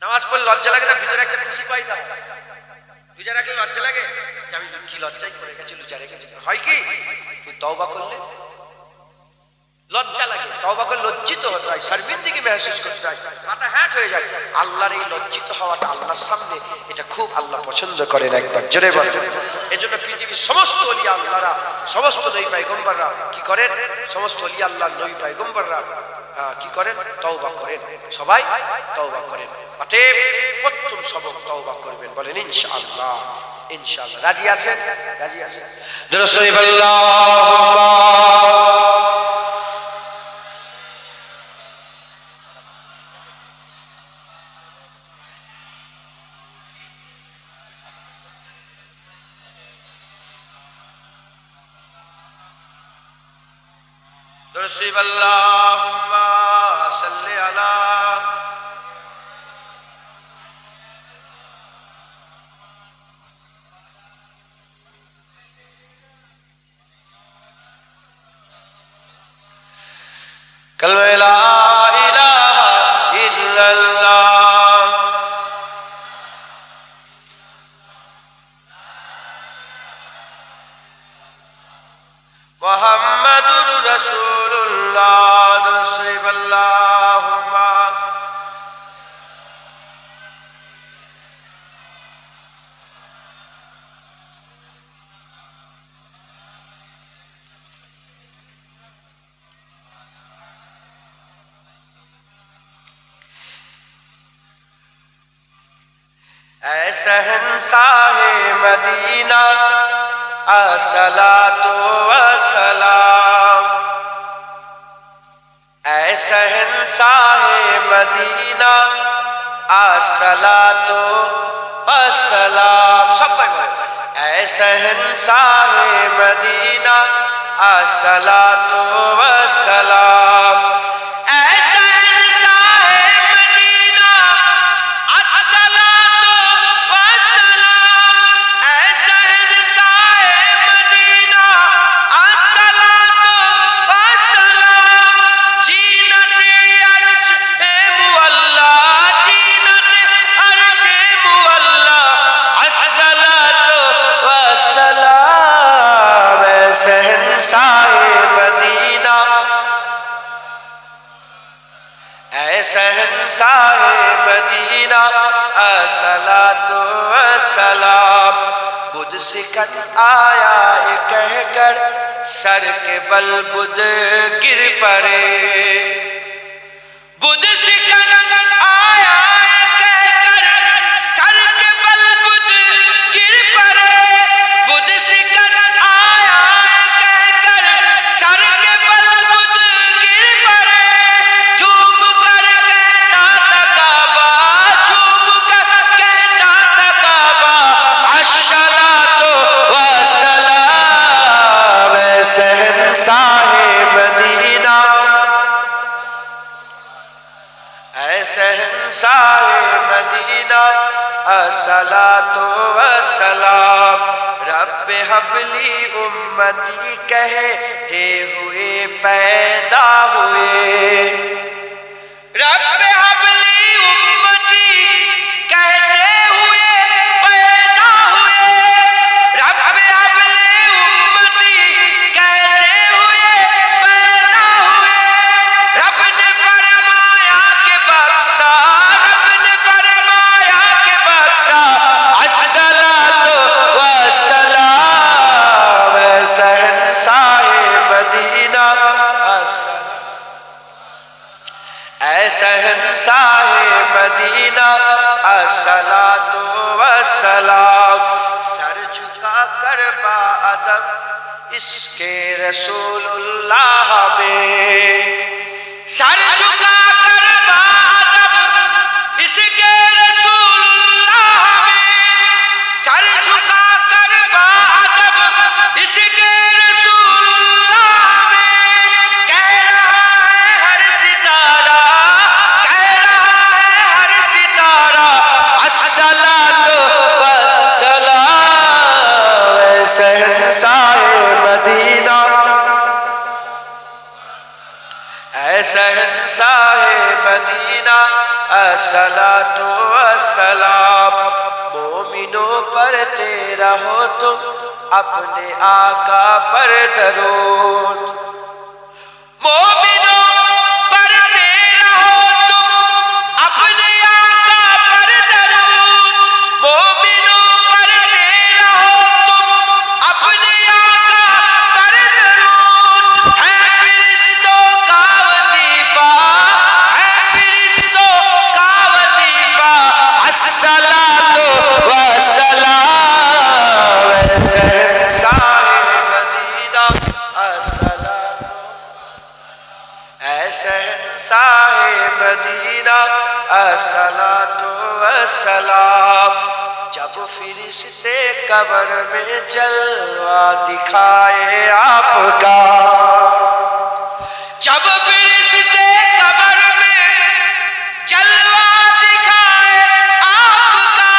নামাজ পড়লে লজ্জা লাগে না, ভিতরে একটা খুশি পাই না, রোজা রাখলে লজ্জা লাগে যে আমি কি লজ্জায় করে গেছি, রোজা রেখেছি, হয় কি? কিন্তু তওবা করলে লজ্জা লাগে, তওবা করে লজ্জিত হতে হয়, শর্মিন্দগি মেহসুস করতে হয়, মাথা হ্যাট হয়ে যায়। আল্লাহর এই লজ্জিত হওয়াটা আল্লাহর সামনে, এটা খুব আল্লাহ পছন্দ করেন। একবার জোরে বলেন। এজন্য পৃথিবীর সমস্ত ওলিয়া আল্লাহরা, সমস্ত নবী পয়গম্বররা কি করেন? সমস্ত ওলিয়া আল্লাহর নবী পয়গম্বররা কি করেন? তওবা করেন, সবাই তওবা করেন। অতএব প্রথম সবক তওবা করবেন, বলেন ইনশাআল্লাহ। ইনশাআল্লাহ রাজি আছেন? রাজি আছেন? দরুদ শরীফ আল্লাহুম্মা رسول اللهم صل على كلمة لا إله إلا الله محمد رسول الله رسول اللهم ऐ शहंशाह मदीना अस्सलातु वस्सलाम, ऐ शहंशाह मदीना अस्सलातु वस्सलाम। सब बोले ऐ शहंशाह मदीना अस्सलातु वस्सलाम, ऐ शहंशाह मदीना अस्सलातु वस्सलाम, ऐ शहंशाह मदीना अस्सलातु वस्सलाम। जीनते अर्श ए मुअल्ला, जीनते अर्श ए मुअल्ला अस्सलातु वस्सलाम, ऐ शहंशाह मदीना, ऐ शहंशाह मदीना अस्सलातु वस्सलाम। बुध सिकन आया कहकर सर के बल बुध गिर पड़े, बुध सिकन आया कहकर सर के बल बुध गिर पड़े, बुध सिकन आया कहकर अस्सलातु वस्सलाम। रब हबली उम्मती कहते हुए पैदा हुए, रब हबली उम्मती कहते हुए पैदा हुए, रब हबली उम्मती कहते हुए पैदा हुए। रब ने फरमाया कि बख्शा, रब ने फरमाया कि बख्शा, अस्सलातु वस्सलाम। शहंशाहे मदीना शहंशाहे मदीना अस्सलातु वस्सलाम। सर झुका कर बाअदब इसके रसूलुल्लाह में, सर झुका कर बाअदब इसके रसूलुल्लाह में, सर झुका कर बाअदब इसके रसूलुल्लाह में। कह रहा है हर सितारा, कह रहा है हर सितारा, अस्सलातु वस्सलाम। शहंशाहे मदीना, शहंशाहे मदीना अस्सलातु वस्सलाम। मोमिनों पढ़ते रहो तुम अपने आका पर दरूद, मोमिनों पढ़ते रहो तुम अपने आका पर दरूद, मोमिनों पढ़ते रहो तुम अपने आका पर दरूद। है फिरिश्तों का वजीफा, है फिरिश्तों का वजीफा, अस्सलातु वस्सलाम। शहंशाहे मदीना अस्सलातु, शहंशाहे मदीना अस्सलातु वस्सलाम। जब फिरिश्ते कब्र में जलवा दिखाए आपका, जब फिरिश्ते कब्र में जलवा दिखाए आपका,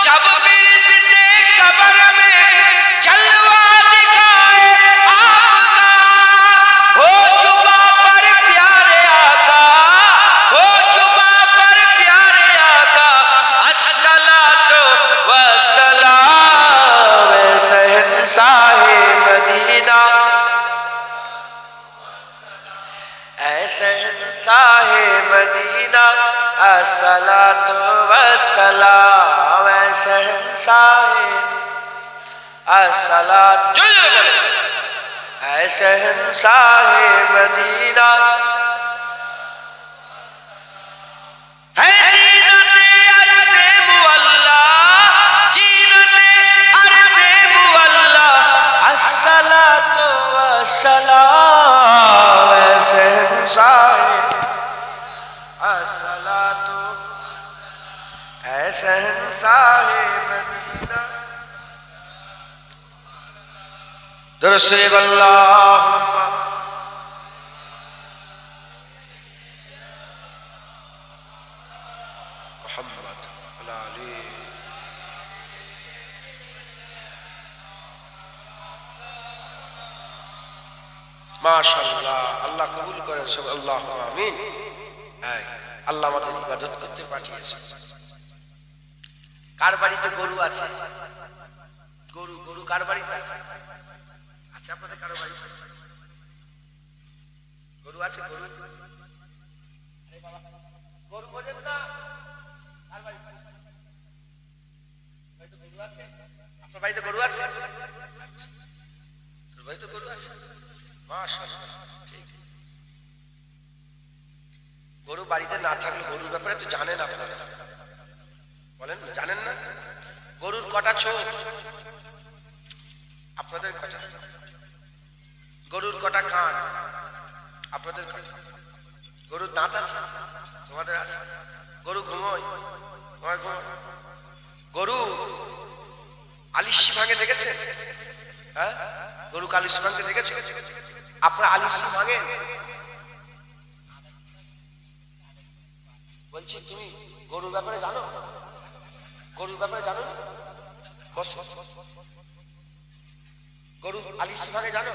जब फिरिश्ते कब्र में जलवा दिखाए आपका। हो जुबा पर प्यारे आका, हो जुबा पर प्यारे आका, अस्सलातु वस्सलाम। शहंशाहे मदीना, शहंशाहे मदीना अस्सलातु वस्सलाम। शहंशाहे अस्सलातु, शहंशाहे मदीना है जीनते अरसे मुअल्ला, जीनते अरसे मुअल्ला, अस्सलातु वस्सलाम। शहंशाहे अस्सलातु, शहंशाहे मदीना। दुरूद अल्लाहुम्मा मुहम्मद अला अली। माशाअल्लाह, আল্লাহ কবুল করেন সব, আল্লাহুম্মা আমিন। আল্লাহ আমাদের ইবাদত করতে পাঠিয়েছে। কার বাড়িতে গরু আছে? গরু, গরু কার বাড়িতে আছে? আচ্ছা, আপনাদের কারো বাড়িতে গরু আছে? গরু, আরে বাবা, গরু বোঝেন না? কার বাড়িতে গরু আছে? আপনার বাড়িতে গরু আছে? তোর বাড়িতে গরু আছে? মাশাআল্লাহ, ঠিক। গরু বাড়িতে না থাকলে গরুর ব্যাপারে তো জানেন আপনারা, বলেন জানেন না? গরুর কটা চোখ? আপনাদের কটা? গরুর কটা কান? আপনাদের কটা? গরুর দাঁত আছে? তোমাদের আছে? গরু ঘুমোয়? গরু আলিশি ভাঙে দেখেছে? হ্যাঁ, গরু আলিশি ভাঙতে দেখেছে? আপনারা আলিশি ভাঙেন? বলছি, তুমি গরুর ব্যাপারে জানো? গরুর ব্যাপারে জানো? বসো। গরু আলিশি ভাগে জানো?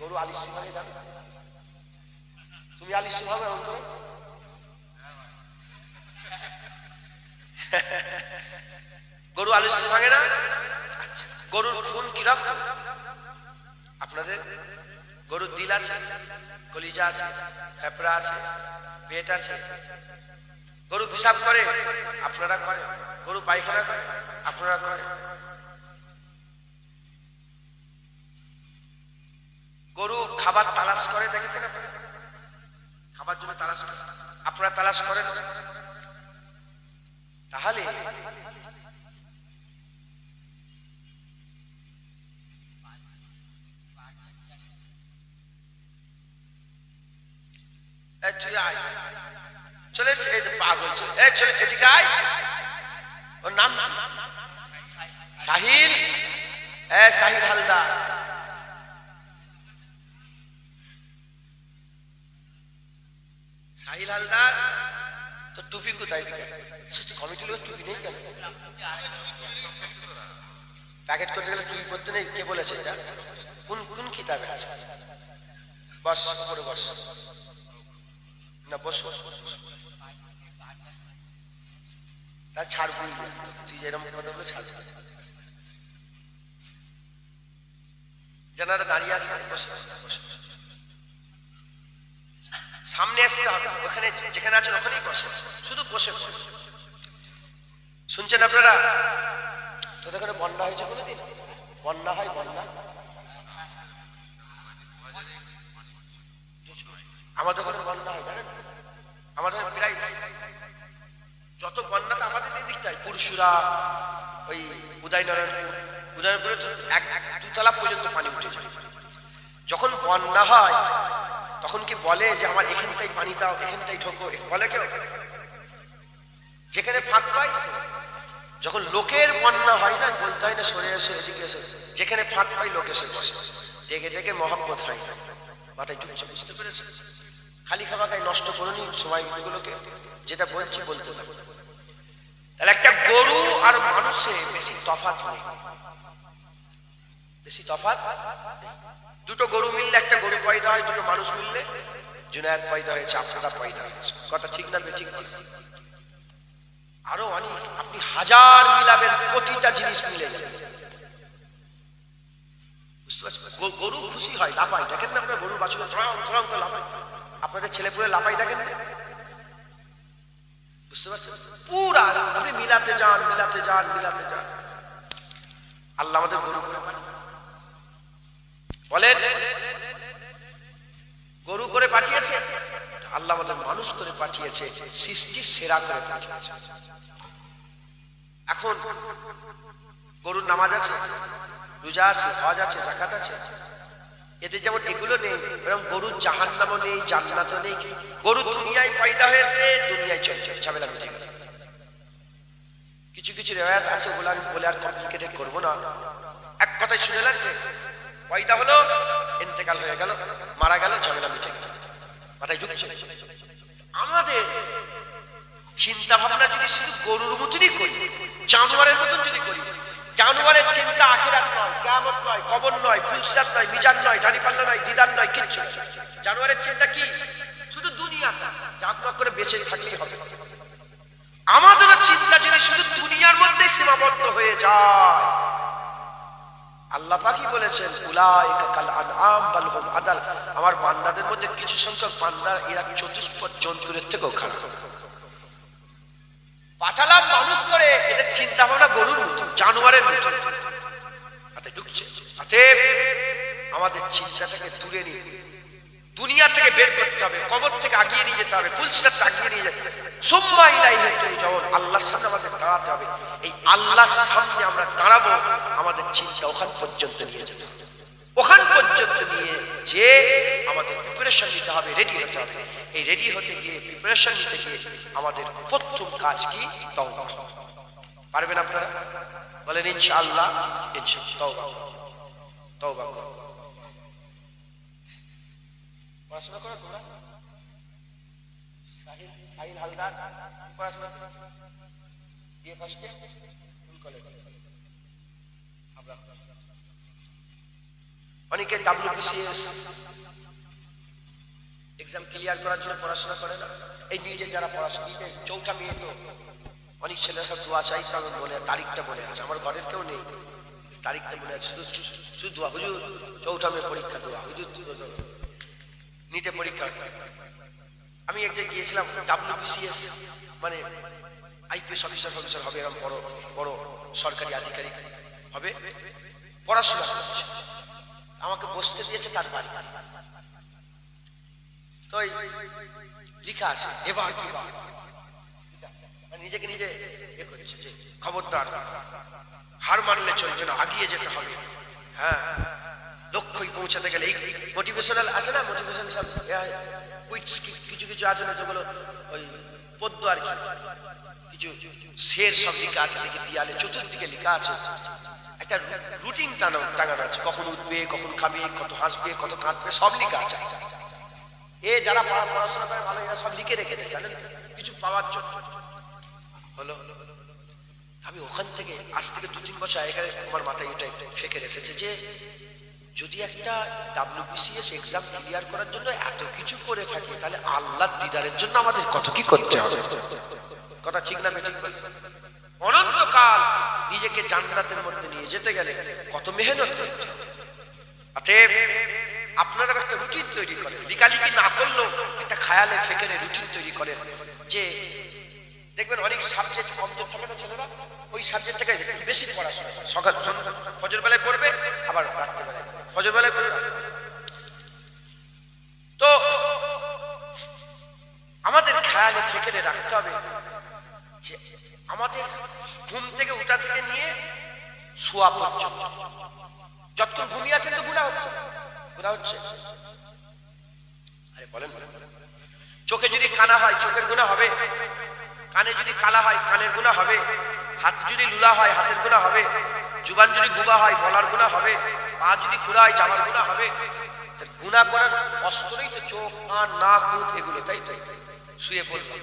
গরু আলিশি ভাগে জানো? তুমি আলিশি ভাবে এমন করে? গরু আলিশি ভাগে না? আচ্ছা, গরুর খুন কিরকম? আপনাদের গরুর দিল আছে, কলিজা আছে, ফেফড়া আছে, পেট আছে। গরু পেশাব করে, আপনারা করে? গরু পায়খানা করে, আপনারা করে? গরু খাবার তালাশ করে, দেখেছেন আপনারা? খাবার জন্য তালাশ করে, আপনারা তালাশ করেন? তাহলে চলে পাগল, চলে এদিকে আয়। ওর নাম কি? সাহিল। সাহিল হালদার। সাহিল হালদার তো টুপি কোথায় দিকে? কমিটির লোক টুপি নেই কেন? প্যাকেট করতে গেলে টুপি পরতে নেই? কে বলেছে এটা? কোন কোন কিতাবে আছে? বস, উপরে বস। না বস, তা ছাড় বুঝবি তুই যেরকম কথা বলে ছাড়। যারা দাঁড়িয়ে আছে সামনে আসতে হবে, ওখানে যেখানে আছেন ওখানেই বসে, শুধু বসে বসে। শুনছেন আপনারা? তোদের ওখানে বন্যা হয়েছে কোনোদিন? বন্যা হয়? বন্যা আমাদের ওখানে বন্যা হয় জানেন? আমাদের প্রায় যত বন্যা তো আমাদের এই দিকটাই, পুরসুরা, ওই উদয়নারায়ণপুরে তো দুতলা পর্যন্ত পানি উঠে যায়। যখন বন্যা হয় তখন কি বলে যে আমার এখানটাই পানি দাও, এখানটাই ঢোকো? বলে কেউ? যেখানে ফাঁক পাই। যখন লোকের বন্যা হয় না, বলতে হয় না সরে এসে এদিকে এসে, যেখানে ফাঁক পাই লোক এসে বসে, ডেকে ডেকে মহব্বত হয় না, মাথায় ঢুকছে। বুঝতে পেরেছে? খালি খাওয়া খাই নষ্ট করুন সময়গুলোকে, যেটা বলছি বলতে থাকুন। তাহলে একটা গরু আর মানুষে বেশি তফাৎ নেই, বেশি তফাৎ। দুটো গরু মিললে একটা গরু পয়দা হয়, দুটো মানুষ মিললে জুনায়েদ পয়দা হয়েছে, আপনারা পয়দা হয়েছে। কথা ঠিক না ঠিক? আরো অনেক, আপনি হাজার মিলাবেন, প্রতিটা জিনিস মিলে যাবে। বুঝতে পারছেন? গরু খুশি হয়, লাফাই, দেখেন না আপনার গরু বাছুর থ্রং করে লাফাই? আপনাদের ছেলেপুলে লাফাই দেখেন না? বুঝতে পারছেন? পুরা আপনি মিলাতে যান, মিলাতে যান, মিলাতে যান। আল্লাহ আমাদের গরু করে বলেন, গরু করে পাঠিয়েছে, আল্লাহ আমাদের মানুষ করে পাঠিয়েছে, সৃষ্টির সেরা করে পাঠিয়েছে। এখন গরুর নামাজ আছে, রোজা আছে, হজ আছে, যাকাত আছে। এদের যেমন এগুলো নেই, এরকম গরুর জাহান্নামও নেই, জান্নাতও নেই। গরু দুনিয়ায় পয়দা হয়েছে, দুনিয়ায় চলছে, ঝামেলা মিটে গেল। কিছু কিছু রেওয়ায়াত আছে, ওগুলো আমি বলে আর কমপ্লিকেটেড করবো না। এক কথায় শুনেলেন যে পয়দা হলো, ইন্তেকাল হয়ে গেল, মারা গেল, ঝামেলা মিটে গেল। মাথায় ঢুকছে? আমাদের চিন্তা ভাবনা যদি শুধু গরুর মতনই করি, জানোয়ারের মতন যদি করি, জানোয়ারের চিন্তা আখিরাত নয়, কিয়ামত নয়, কবর নয়, ফুলসিরাত নয়, মিজান নয়, দাড়িপাল্লা নয়, দিদার নয়, কিচ্ছু। জানোয়ারের চিন্তা কি? শুধু দুনিয়াটা জাগমা করে বেঁচে থাকলেই হবে। আমাদের চিন্তা যদি শুধু দুনিয়ার মধ্যে সীমাবদ্ধ হয়ে যায়, আল্লাহ পাকই বলেছেন উলাইকা কাল আনআম বাল হুম আদাল। আমার বান্দাদের মধ্যে কিছু সংখ্যক বান্দা এরা চতুষ্পদ জন্তুর থেকেও খারাপ। পাঠালাম মানুষ করে, এদের চিন্তা ভাবনা গরুর মতো, জানোয়ারের মতো। হাতে ঢুকছে। অতএব আমাদের চিন্তাটাকে দূরে নিয়ে দুনিয়া থেকে বের করতে হবে, কবর থেকে আগিয়ে নিয়ে যেতে হবে, ফুলসিরাত আগিয়ে নিয়ে যেতে হবে। সুম্মা ইলাইহি তুরজাউন, আল্লাহর সামনে আমাদের দাঁড়াতে হবে। এই আল্লাহর সামনে আমরা দাঁড়াবো, আমাদের চিন্তা ওখান পর্যন্ত নিয়ে যেতে হবে। ওখান পর্যন্ত নিয়ে যে আমাদের প্রিপারেশন নিতে হবে, রেডি হতে হবে। এই রেডি হতে গিয়ে, প্রিপারেশন নিতে গিয়ে আমাদের প্রথম কাজ কি? তওবা। পারবেন আপনারা? বলেন ইনশাআল্লাহ। তওবা, তওবা করো। পড়াশোনা করো তোমরা? সাহিল হালদার পড়াশোনা করো? বিএ ফার্স্ট ইয়ার কোন কলেজ? অনেকে WBCS এক্সাম ক্লিয়ার করার জন্য পড়াশোনা করে না। এই নিজে যারা পড়াশোনা, নিজে চৌঠা মেয়ে তো অনেক ছেলেরা সব দোয়া চাই, তো আমি বলে তারিখটা বলে আছে, আমার ঘরের কেউ নেই, তারিখটা বলে আছে, শুধু দোয়া, হুজুর চৌঠা মেয়ে পরীক্ষা, দোয়া হুজুর নিটে পরীক্ষা। আমি এক জায়গায় গিয়েছিলাম, WBCS মানে IPS অফিসার হবে, এরকম বড় বড় সরকারি আধিকারিক হবে, পড়াশোনা করছে, আমাকে বসতে দিয়েছে তার বাড়ি, তো লেখা আছে এবার নিজেকে নিজে এ করছে যে খবরদার, হার মানলে চলবে না, আগিয়ে যেতে হবে, হ্যাঁ লক্ষ্যই পৌঁছাতে গেলে। এই মোটিভেশনাল আছে না, মোটিভেশন সব কিছু কিছু আছে না, যেগুলো ওই পদ্য আর কি, কিছু শের সব লেখা আছে, দেখে দিয়ালে চতুর্দিকে লেখা আছে, একটা রুটিন টাঙানো আছে, কখন উঠবে, কখন খাবে, কত হাসবে, কত কাঁদবে, সব লেখা আছে। এ যারা পড়াশোনা করে ভালো, এরা সব লিখে রেখে দেয়, জানেন, কিছু পাওয়ার জন্য। হলো আমি ওখান থেকে আজ থেকে 2-3 বছর আগে আমার মাথায় এটা একটু ফেঁকে এসেছে যে যদি একটা WBCS এক্সাম ক্লিয়ার করার জন্য এত কিছু করে থাকে, তাহলে আল্লাহর দিদারের জন্য আমাদের কত কি করতে হবে। কথা ঠিক না বেঠিক? অনন্তকাল নিজেকে জান্নাতের মধ্যে নিয়ে যেতে গেলে কত মেহনত করতে হবে। অতএব আপনারা একটা রুটিন তৈরি করেন, লিখালিখি না করলেও একটা খায়ালে ফেকেরে রুটিন তৈরি করেন, যে দেখবেন অনেক সাবজেক্ট কমজোর থাকে না ছেলেরা, ওই সাবজেক্টটাকে বেশি পড়াশোনা করে, সকাল ফজর বেলায় পড়বে, আবার রাত্রেবেলায় ফজর বেলায় পড়বে। তো আমাদের খেয়ালে ফেকেরে রাখতে হবে যে আমাদের ঘুম থেকে উঠা থেকে নিয়ে শোয়া পর্যন্ত যতক্ষণ ঘুমিয়ে আছেন তো গুনাহ হচ্ছে, গুনাহ হচ্ছে। আরে বলেন, চোখে যদি কানা হয় চোখের গুনাহ হবে, কানে যদি কালা হয় কানের গুনাহ হবে, হাত যদি লুলা হয় হাতের গুনাহ হবে, জুবান যদি গুবা হয় বলার গুনাহ হবে, পা যদি খুঁড়া হয় জামার গুনাহ হবে। গুনাহ করার অস্ত্রই তো চোখ, কান, নাক, মুখ এগুলো, তাই তো? শুয়ে পড়লাম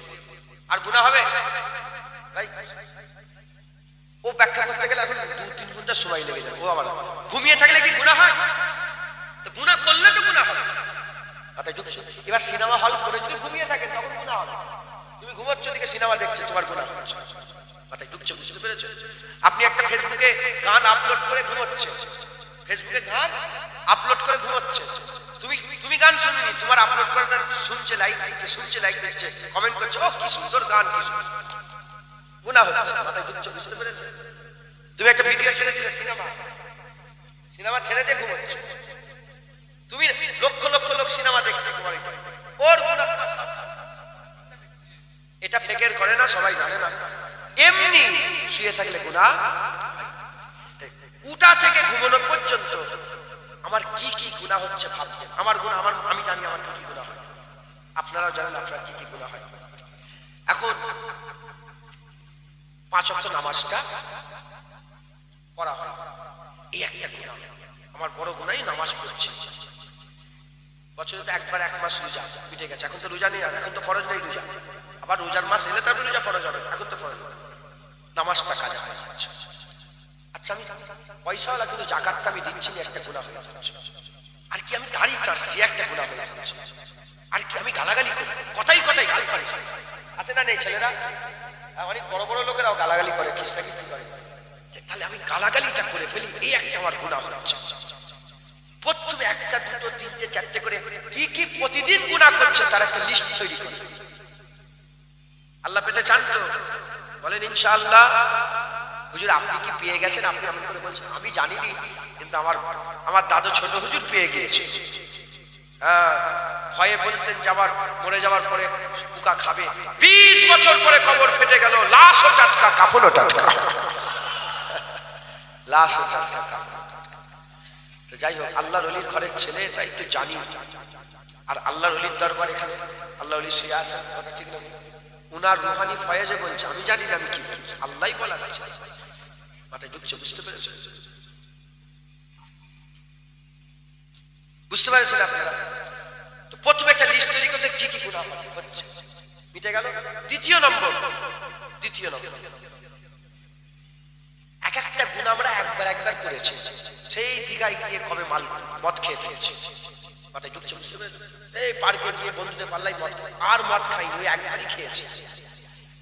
আর গুনাহ হবে ভাই? ও ব্যাখ্যা করতে গেলে এখন 2-3 ঘন্টা সময় লেগে যাবে। ও আবার ঘুমিয়ে থাকলে কি গুনাহ হয়? তো গুনাহ করলে তো গুনাহ হবে। এবার সিনেমা হল করে যদি ঘুমিয়ে থাকেন তখন গুনাহ হবে। তুমি ঘুমাচ্ছ দিকে সিনেমা দেখছো, তোমার গুনাহ হচ্ছে। মাথায় ঢুকছে, বুঝতে পেরেছো? আপনি একটা ফেসবুকে গান আপলোড করে ঘুমোচ্ছে, ফেসবুকে গান আপলোড করে ঘুমোচ্ছে, তুমি গান শুনিনি, তোমার আপলোড করাটা শুনছে, লাইক দিচ্ছে, শুনছে লাইক দিচ্ছে, কমেন্ট করছে, ও কি সুন্দর গান, কি সুন্দর, গুনাহ হচ্ছে। মাথায় ঢুকছে, বুঝতে পেরেছো? তুমি একটা ভিডিও ছেড়েছিলে, সিনেমা ছেড়ে দিয়ে ঘুমোচ্ছে, তুমি লক্ষ লক্ষ লোক সিনেমা দেখছে, তোমার ওর গুনাহ। এটা ফেকের করে না, সবাই জানে না। এমনি শুয়ে থাকলে গুনাহ, উঠা থেকে ঘুমানো পর্যন্ত আমার কি কি গুনাহ হচ্ছে ভাবছেন। আমার গুনাহ, আমি জানি আমার কি কি গুনাহ হয়, আপনারাও জানেন আপনার কি কি গুনাহ হয়। এখন 5 ওয়াক্ত নামাজটা পড়া হয়, এই একটা গুনাহ, আমার বড় গুনাহই নামাজ পড়ছি। বছরে তো একবার 1 মাস রোজা মিটে গেছে, এখন তো রোজা নেই, আর এখন তো ফরজ নেই রোজা, আবার রোজার মাস এলে তারপরে রোজা ফরজ হবে, এখন তো ফরজ নামাজটা কাজা হয়ে যাচ্ছে। আচ্ছা আমি পয়সাওয়ালা কিন্তু জাকাতটা আমি দিচ্ছি না, একটা গুনাহ হয়ে যাচ্ছে। আর কি আমি দাড়ি চাচ্ছি, একটা গুনাহ হয়ে যাচ্ছে। আর কি আমি গালাগালি করি, কথাই কথাই গাল পারি, আছে না নেই ছেলেরা? অনেক বড় বড় লোকেরাও গালাগালি করে, খিস্তি করে, তাহলে আমি গালাগালিটা করে ফেলি, এই একটা আমার গুনাহ হচ্ছে। প্রথমে 1, 2, 3, 4 করে কি কি প্রতিদিন গুনাহ করছে তার একটা লিস্ট তৈরি করে। আল্লাহ পেতে চান তো বলেন ইনশাআল্লাহ। হুজুর আপনি কি পেয়ে গেছেন? আপনি এমন করে বলছেন, আমি জানি নি, কিন্তু আমার দাদু ছোট হুজুর পেয়ে গিয়েছে। হ্যাঁ, ভয়ে বলতেন যাবার, মরে যাওয়ার পরে পোকা খাবে। 20 বছর পরে কবর ফেটে গেল, লাশও টাটকা, কাফনও টাটকা, লাশও টাটকা। তো যাই হোক, আল্লাহর ওলির ঘরের ছেলে, তাই একটু জানি। আর আল্লাহর ওলির দরবার, এখানে আল্লাহর ওলি শুয়ে আছেন, কথা ঠিক না? উনার রুহানি ফয়েজে বলছে, আমি জানি না আমি কি বলছি, আল্লাহই বলা যাচ্ছে। মাথায় ঢুকছে, বুঝতে পেরেছে? বুঝতে পেরেছেন আপনারা? তো প্রথমে একটা লিস্ট তৈরি করতে কি কি গুনাহ হচ্ছে, মিটে গেল। দ্বিতীয় নম্বর একটা গুনাহ আমরা একবার করেছি, সেই দিঘায় গিয়ে কবে মদ খেয়ে ফেলেছি, মাথায় ঢুকছে, বুঝতে পেরেছেন? এই পার্কে গিয়ে বন্ধুদের পাল্লাই মদ আর মদ খাইনি, ওই একবারই খেয়েছি।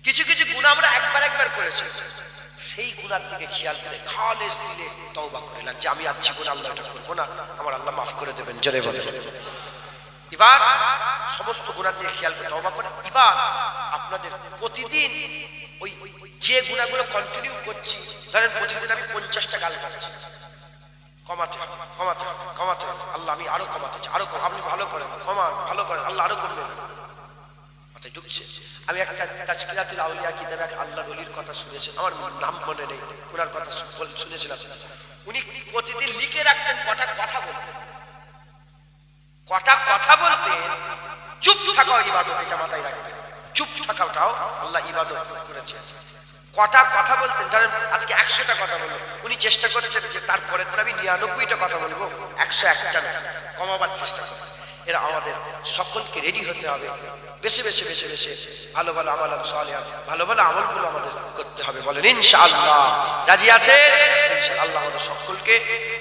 কিছু কিছু গুনাহ আমরা একবার করেছি, সেই গুনার দিকে খেয়াল করে খালেস দিলে তওবা করে যে আমি আর জীবনে আল্লাহ এটা করবো না, আমার আল্লাহ মাফ করে দেবেন, জোরে বলে। এবার সমস্ত গুনার দিকে খেয়াল করে তওবা করে। এবার আপনাদের প্রতিদিন ওই যে গুনাহগুলো কন্টিনিউ করছি, ধরেন প্রতিদিন আমি 50টা গাল কাটছি, কমাতে আল্লাহ আমি আরো কমাতে চাই, আরো আপনি ভালো করেন, ভালো করেন, আল্লাহ আরো কমবে। মাথায় ঢুকছে। আমি একটা তাজকিরাতুল আউলিয়া কিতাবে এক আল্লাহর ওলির কথা শুনেছেন, আমার নাম মনে নেই, ওনার কথা শুনেছিলাম। উনি প্রতিদিন লিখে রাখতেন কটা কথা বলতেন, চুপ থাকা ইবাদত, এটা মাথায় রাখবেন। চুপ থাকাটাও আল্লাহ ইবাদত করেছে। কটা কথা বলতেন, ধরেন আজকে 100টা কথা বলবো, উনি চেষ্টা করেছেন যে তারপরে তো আমি 99টা কথা বলবো, 101টা না, কমাবার চেষ্টা করেন। এরা আমাদের সকলকে রেডি হতে হবে, বেশি ভালো আমাল সালিহাত, ভালো আমলগুলো আমাদের করতে হবে। বলেন ইনশাআল্লাহ। রাজি আছে? ইনশাআল্লাহ আমাদের সকলকে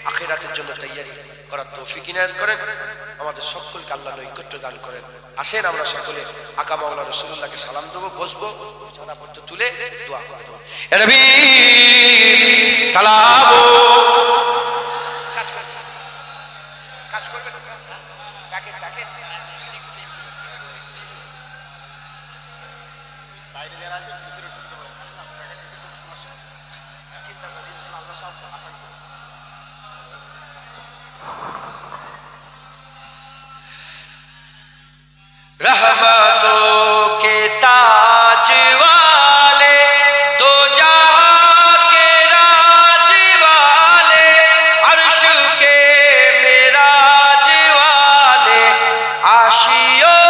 আখিরাতের জন্য তৈয়ারি করার তৌফিক ইনায়াত করেন, আমাদের সকলকে আল্লাহ নৈকট্য দান করেন। আসেন আমরা সকলে আকা মাওলানা রাসূলুল্লাহকে সালাম দেবো, বসবো, জানাপত্র তুলে দোয়া করে দেবো। এ নবী সালাম। কাজ করবে रहमतों के ताज वाले, दो जहां के राज वाले, अर्श के मेराज वाले, आशियों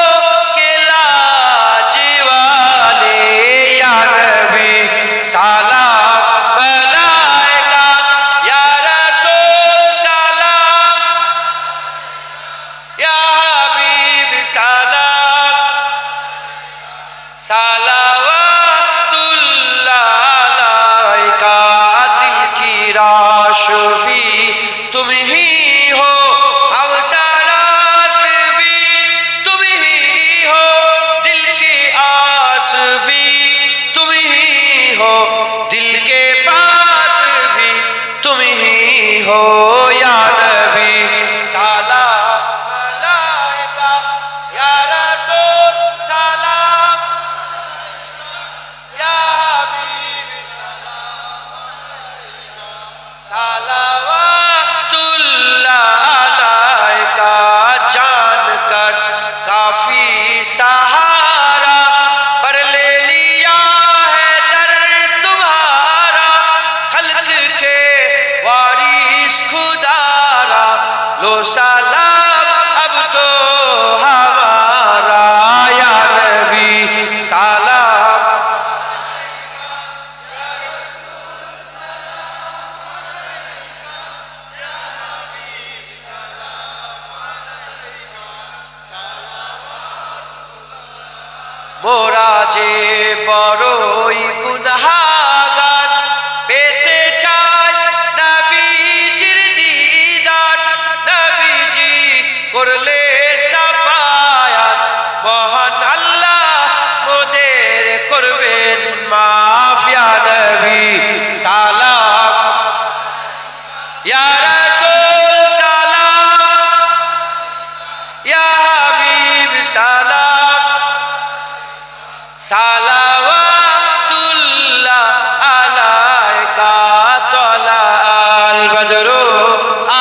के लाज वाले, या नबी सलाम अलैका, या रसूल सलाम, या हबीब सलाम, सलावतुल्लाह अलैका। दिल की राशवी तुम ही हो, अवसरास भी तुम ही हो, दिल की आस भी तुम ही हो, दिल के पास भी तुम ही हो, या नबी सलाम अलैका, या रसूल सलाम, या हबीब सलावतुल्लाह अलैका। जानकर काफी सहारा पर ले लिया है दर तुम्हारा, खल्क के वारिस खुदारा, लो सलाम अब तो हमारा, या नबी सलाम, মোরা যে বড়ই গুনাহগার, পেতে চাই নবীজির দিদার, নবীজি করলে সাফায়াত, মহান আল্লাহ মোদের করবেন মাফ, ইয়া নবী সালাম, ইয়া রাসূল সালাম, ইয়া হাবিব সালাম, সালাওয়াতুল্লাহ আলাইকা। তালাল বদরু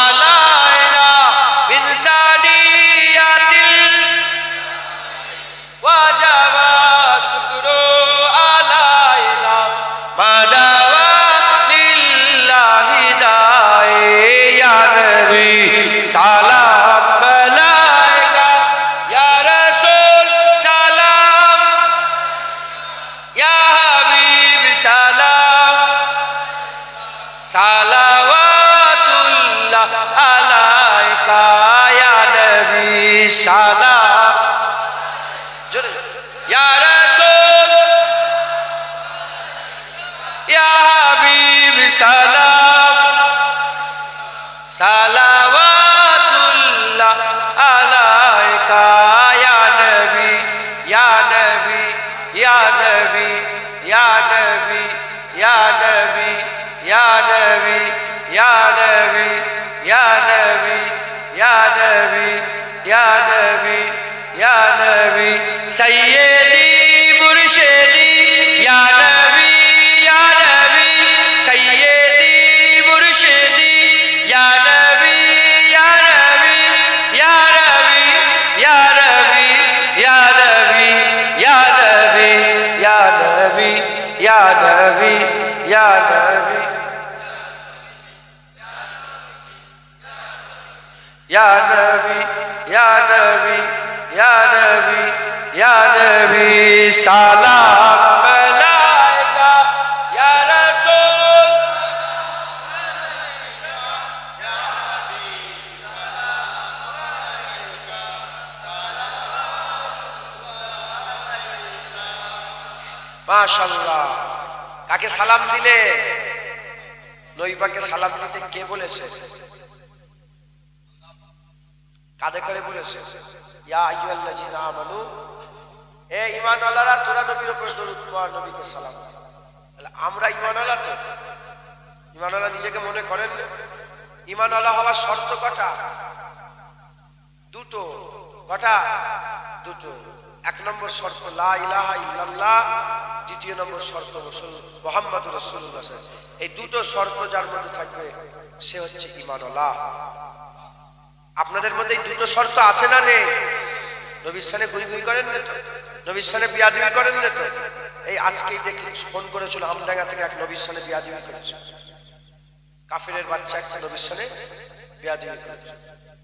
আলাইনা মিন সানিয়াতিল ওয়াজাবা শুকরু আলাইনা, মাদাওয়া লিল্লাহি দায়ে, ইয়া নবী সালাম আলাইকা, ইয়া রাসূল সালাম, ইয়া হাবিব সালাম, সালাওয়াতুল্লাহ আলাইকা, ইয়া নবী সালাম, ইয়া রাসূল, ইয়া হাবিব সালাম সালাওয়াতুল্লাহ আলাইকা ইয়া নবী ইয়া নবী ইয়া নবী ইয়া নবী ইয়া নবী ইয়া নবী ইয়া নবী ইয়া নবী ইয়া নবী ইয়া নবী ইয়া নবী সাইয়্যিদি মুরশিদি ইয়া নবী ইয়া নবী সাইয়্যিদি মুরশিদি ইয়া নবী ইয়া নবী ইয়া নবী ইয়া নবী ইয়া নবী ইয়া নবী ইয়া নবী ইয়া নবী ইয়া নবী Ya Nabi, Ya Nabi, Ya Nabi, Ya Nabi, salam alaika, Ya Rasul. মাশাআল্লাহ, কাকে সালাম দিলে? নবী পাকে সালাম দিতে কে বলেছে? কাঁধে করে বলেছে ইয়া আইয়ুহাল্লাযীনা আমানু, এ ঈমানওয়ালারা তোরা নবীর উপর দরুদ পড়, নবীকে সালাম। তাহলে আমরা ঈমানওয়ালা তো? ঈমানওয়ালা নিজেকে মনে করেন? ঈমানওয়ালা হওয়ার শর্ত কটা? দুটো। কটা? দুটো। এক নম্বর শর্ত লা ইলাহা ইল্লাল্লাহ, দ্বিতীয় নম্বর শর্ত মুহাম্মাদুর রাসূলুল্লাহ। এই দুটো শর্ত যার মধ্যে থাকবে সে হচ্ছে ঈমানওয়ালা। আপনাদের মধ্যে এই দুটো শর্ত আছে না নেই? নবীর সানে গুই গুই করেন না তো? নবীর সানে বিয়াদবি করেন না তো? এই আজকেই দেখি ফোন করেছিল আমডাঙ্গা থেকে, এক নবীর সানে বিয়াদবি করেছে। কাফিরের বাচ্চা একটা নবীর সানে বিয়াদবি করেছে।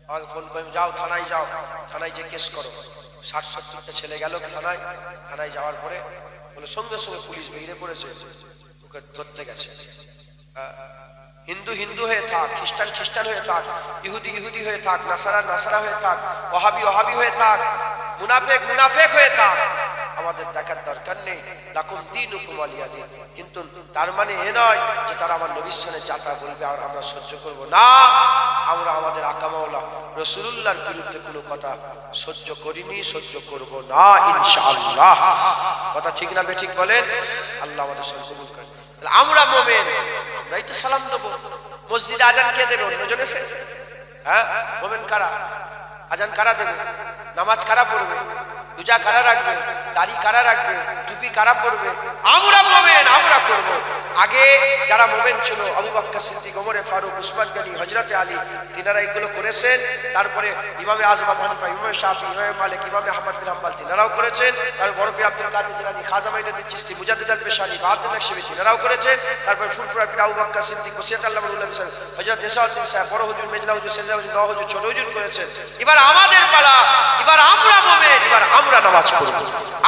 আমাকে ফোন করে, যাও থানায়, যাও থানায় যে কেস করো। 60-70টা ছেলে গেল থানায়। থানায় যাওয়ার পরে বলে সঙ্গে সঙ্গে পুলিশ বেরিয়ে পড়েছে, ওকে ধরতে গেছে। হিন্দু হিন্দু হয়ে থাক, খ্রিস্টান খ্রিস্টান হয়ে থাক, ইহুদি ইহুদি হয়ে থাক, নাসারা নাসারা হয়ে থাক, ওহাবি ওহাবি হয়ে থাক, মুনাফেক মুনাফেক হয়ে থাক, আমাদের দেখার দরকার নেই। লাকুম দীনুকুম ওয়ালিয়া দীন। কিন্তু তার মানে এ নয় যে তারা আমার নবীর সামনে যাতা বলবে আর আমরা সহ্য করব না। আমরা আমাদের আকা মাওলা রাসূলুল্লাহর বিরুদ্ধে কোনো কথা সহ্য করিনি, সহ্য করব না ইনশাআল্লাহ। কথা ঠিক না বেঠিক বলেন? আল্লাহ আমাদের সঙ্গে কবুল করেন। তাহলে আমরা মুমিন, আমরাই তো সালাম দেবো। মসজিদে আজান কে দেবে? অন্যজন এসে? হ্যাঁ, মুমিন কারা? আজান কারা দেবে? নামাজ কারা পড়বে? রোজা কারা রাখবে? দাড়ি কারা রাখবে? টুপি কারা পড়বে? আমরা মুমিন, আমরা করব। আগে যারা মুমিন ছিল, আবু বকর সিদ্দিক, ওমর ফারুক, উসমান গনি, হযরত আলী, তিনারা এগুলো করেছেন। তারপরে ইমামে আযম আবু হানিফা, ইমামে শাফি, ইমামে মালিক, ইমামে আহমদ বিন হাম্বল তিনারাও করেছেন। তারপর বড় পীর আব্দুল কাদের জিলানী, খাজা মাইনুদ্দিন চিশতি, মুজাদ্দিদ আল পেশানি, বাহাদুর নকশবী তিনারাও করেছেন। তারপর ফুলপুরা পীর আবু বকর সিদ্দিক, ওসিয়ত আল্লামা উল্লাহ সাহেব, হযরত নেসাউদ্দিন সাহেব, বড় হুজুর, মেজলা হুজুর, সেজদা হুজুর, নওয়াজ হুজুর, ছোট হুজুর করেছেন। এবার আমাদের পালা, এবার আমরা মুমিন, এবার আমরা নামাজ পড়ব,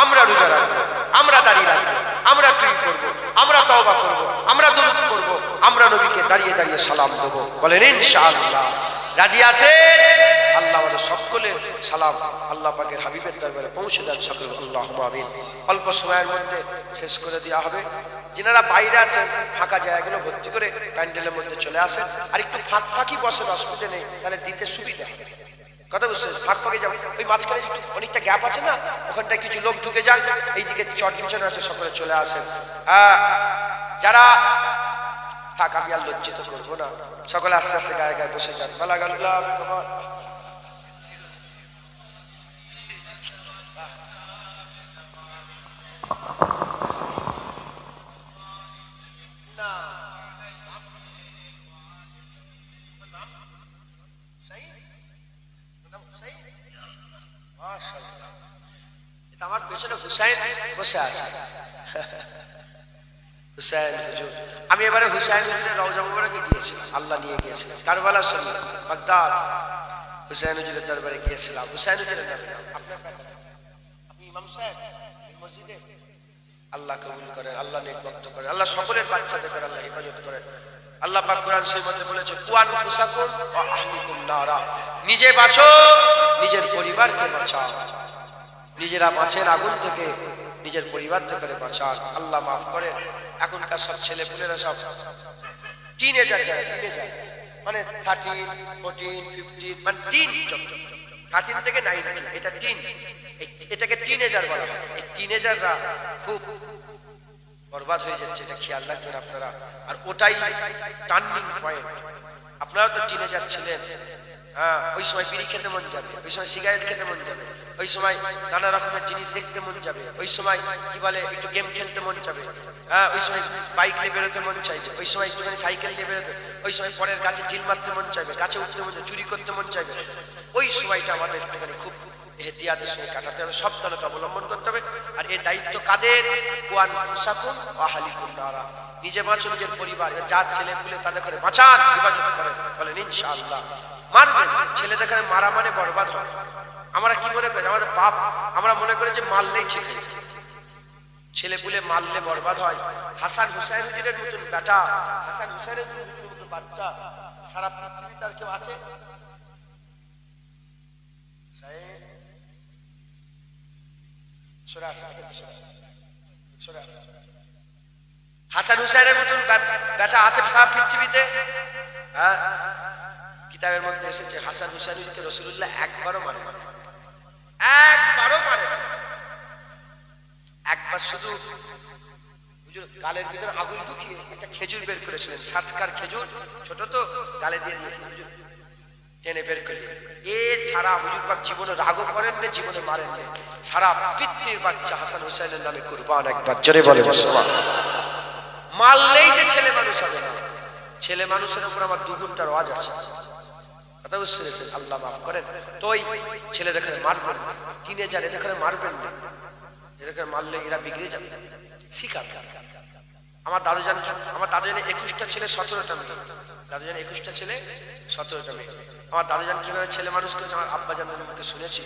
আমরা রোজা রাখবো, আমরা দাঁড়িয়ে রাখবো, আমরা টুপি পরবো, আমরা তওবা করব, আমরা দুরূদ পড়ব, আমরা নবীকে দাঁড়িয়ে দাঁড়িয়ে সালাম দেবো। বলেন ইনশাআল্লাহ। রাজি আছেন? আল্লাহ আমাদের সকলের সালাম আল্লাহ পাকের হাবিবের দরবারে পৌঁছে দেন সকল। আল্লাহুম্মা আমিন। অল্প সময়ের মধ্যে শেষ করে দেওয়া হবে। যিনারা বাইরে আছেন ফাঁকা জায়গাগুলো ভর্তি করে প্যান্ডেলের মধ্যে চলে আসেন। আর একটু ফাঁক ফাঁকি বসেন, অসুবিধা নেই, তাহলে দিতে সুবিধা। কথা বুঝছেন? ফাঁক ফাঁকে যাবো, ওই মাঝখানে একটু অনেকটা গ্যাপ আছে না, ওখানটায় কিছু লোক ঢুকে যান, এইদিকে চট বিছানো আছে, সকলে চলে আসেন। যারা থাক, আমি আর লজ্জিত করবো না, সকলে আস্তে আস্তে গায়ে গায়ে বসে যান। বালাগাল্লাহ আমার পেছনে হুসাইন বসে আছে। হুসাইন হুজুর, আমি এবারে হুসাইন হুজুরের রওজা মুবারকে গিয়েছিলাম, আল্লাহ নিয়ে গিয়েছিলাম। কারবালা শরীফ, বাগদাদ, হুসাইন হুজুরের দরবারে গিয়েছিলাম। হুসাইন হুজুরের নামে আপনার আপনি ইমাম সাহেব এই মসজিদে। আল্লাহ কবুল করেন, আল্লাহ নেক বক্ত করেন, আল্লাহ সকলের বাচ্চাদের আল্লাহ হেফাজত করেন। আল্লাহ পাক কোরআন শরীফের মধ্যে বলেছে, কুয়ান ফুসাকুম ওয়া আহলিকুম নারা, নিজে বাঁচো, নিজের পরিবারকে বাঁচাও। নিজেরা বাঁচেন আগুন থেকে, নিজের পরিবার থেকে বাঁচান। আল্লাহ মাফ করেন। এখনকার সব ছেলে পুলেরা সব টিনেজার যারা টিনেজার মানে 13, 14, 15 মানে টিন 13 থেকে 19 এটা টিন, এটাকে টিনেজার বলা হয়। এই টিনেজাররা খুব বরবাদ হয়ে যাচ্ছে, এটা খেয়াল রাখবেন আপনারা। আর ওটাই টার্নিং পয়েন্ট। আপনারা তো টিনেজার ছিলেন, হ্যাঁ, ওই সময় বিড়ি খেতে মন যাবে, ওই সময় সিগারেট খেতে মন যাবে, ওই সময় নানা রকমের জিনিস দেখতে মন যাবে, ওই সময় কি বলে একটু গেম খেলতে মন যাবে, হ্যাঁ, ওই সময় বাইক নিয়ে বেরোতে মন চাইবে, ওই সময় একটুখানি সাইকেল নিয়ে বেরোতে, ওই সময় পরের গাছে ঢিল মারতে মন চাইবে, গাছে উঠতে মন চাইবে, চুরি করতে মন চাইবে। ওই সময়টা আমাদের একটুখানি খুব এহতিয়াতের সঙ্গে কাটাতে হবে, সাবধানতা অবলম্বন করতে হবে। আর এই দায়িত্ব কাদের? ওয়ান ফুসাকুম ওয়া আহলিকুম নারা। নিজে বাঁচো, নিজের পরিবার, যার ছেলে পুলে তাদের ঘরে বাঁচান, হেফাজত করেন, বলেন ইনশাআল্লাহ। মারবেন, ছেলেদের ঘরে মারা মানে বরবাদ হয়। আমরা কি মনে করি? আমাদের বাপ, আমরা মনে করি যে মারলেই ঠিক, ছেলে পুলে মারলে বরবাদ হয়। হাসান হুসাইনের মতন বেটা, হাসান হুসাইনের মতন বাচ্চা সারা পৃথিবীতে আর কেউ আছে? হাসান হুসাইনের মতন বেটা আছে সারা পৃথিবীতে? হ্যাঁ, কিতাবের মধ্যে এসেছে হাসান হুসাইনকে রাসূলুল্লাহ একবারও মারে, একবারও মারে। একবার শুধু গালের ভিতরে আগুন ঢুকিয়ে একটা খেজুর বের করেছিলেন, সাতকার খেজুর, ছোট তো, গালে দিয়ে দিয়েছিলেন, টেনে বের করলেন। এ ছাড়া হুজুর পাক জীবনে রাগও করেন না, জীবনে মারেন না। সারা পৃথিবীর বাচ্চা হাসান হুসাইনের নামে কুরবান। একবার জোরে বলে মুসলমান। মারলেই যে ছেলে মানুষ হবে না, ছেলে মানুষের উপর আমার 2 ঘন্টার ওয়াজ আছে, কথা বুঝতে পেরেছেন? আল্লাহ মাফ করেন। তো ওই ছেলেদের এখানে মারবেন না, টিনেজার এদের এখানে মারবেন না, এদেরকে মারলে এরা বিগড়ে যাবে। শিকার আমার দাদুজান 21টা ছেলে 17টা মেয়ে, দাদুজান 21টা ছেলে 17টা মেয়ে। আমার দাদুজান কিভাবে ছেলে মানুষ করেছে আমার আব্বাজানদের মুখে শুনেছি।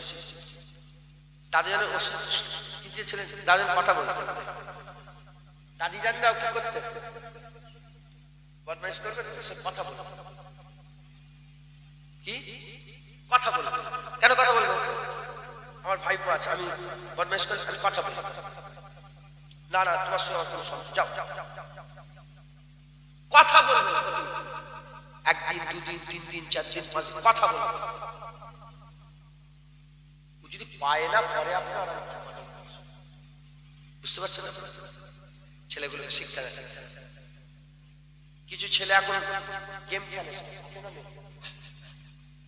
দাদুজানের যে ছেলে, দাদুজান কথা বলতে, দাদিজানরাও কি করতে, বদমাইশ করবে, কথা বলবে। কি কথা বলবে? কেন কথা বলবো? আমার ভাইপো আছে, আমি বদমাইশ করে আমি কথা বলবো না, না তোমার সঙ্গে কোনো সমস্যা, যাও কথা বলবে। একদিন, 2 দিন, 3 দিন, 4 দিন, 5 দিন কথা বলবে। যদি পায় না পরে আপনার, বুঝতে পারছেন? ছেলেগুলোকে শিখতে হবে। কিছু ছেলে এখন গেম খেলে,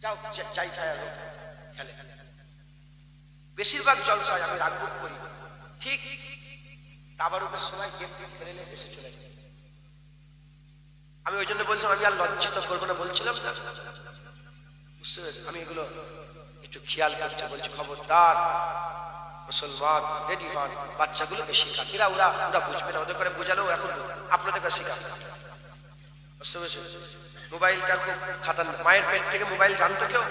যাও যাই খেলে, বেশিরভাগ জলসায় আমি রাগ করি, ঠিক তাবারুকের সময় গেম খেলে এসে চলে যায়। আমি ওই জন্য বলছিলাম আমি আর লজ্জিত করবো না, বলছিলাম না, বুঝতে পেরেছি? আমি এগুলো একটু খেয়াল করছি, বলছি খবরদার মুসলমান, রেডি হন, বাচ্চাগুলোকে শেখান। এরা ওরা বুঝবে না, ওদের করে বোঝালেও এখন আপনাদের কাছে শেখান, বুঝতে পেরেছি? মোবাইলটা খুব খাতারনাক। মায়ের পেট থেকে মোবাইল জানতো কেউ?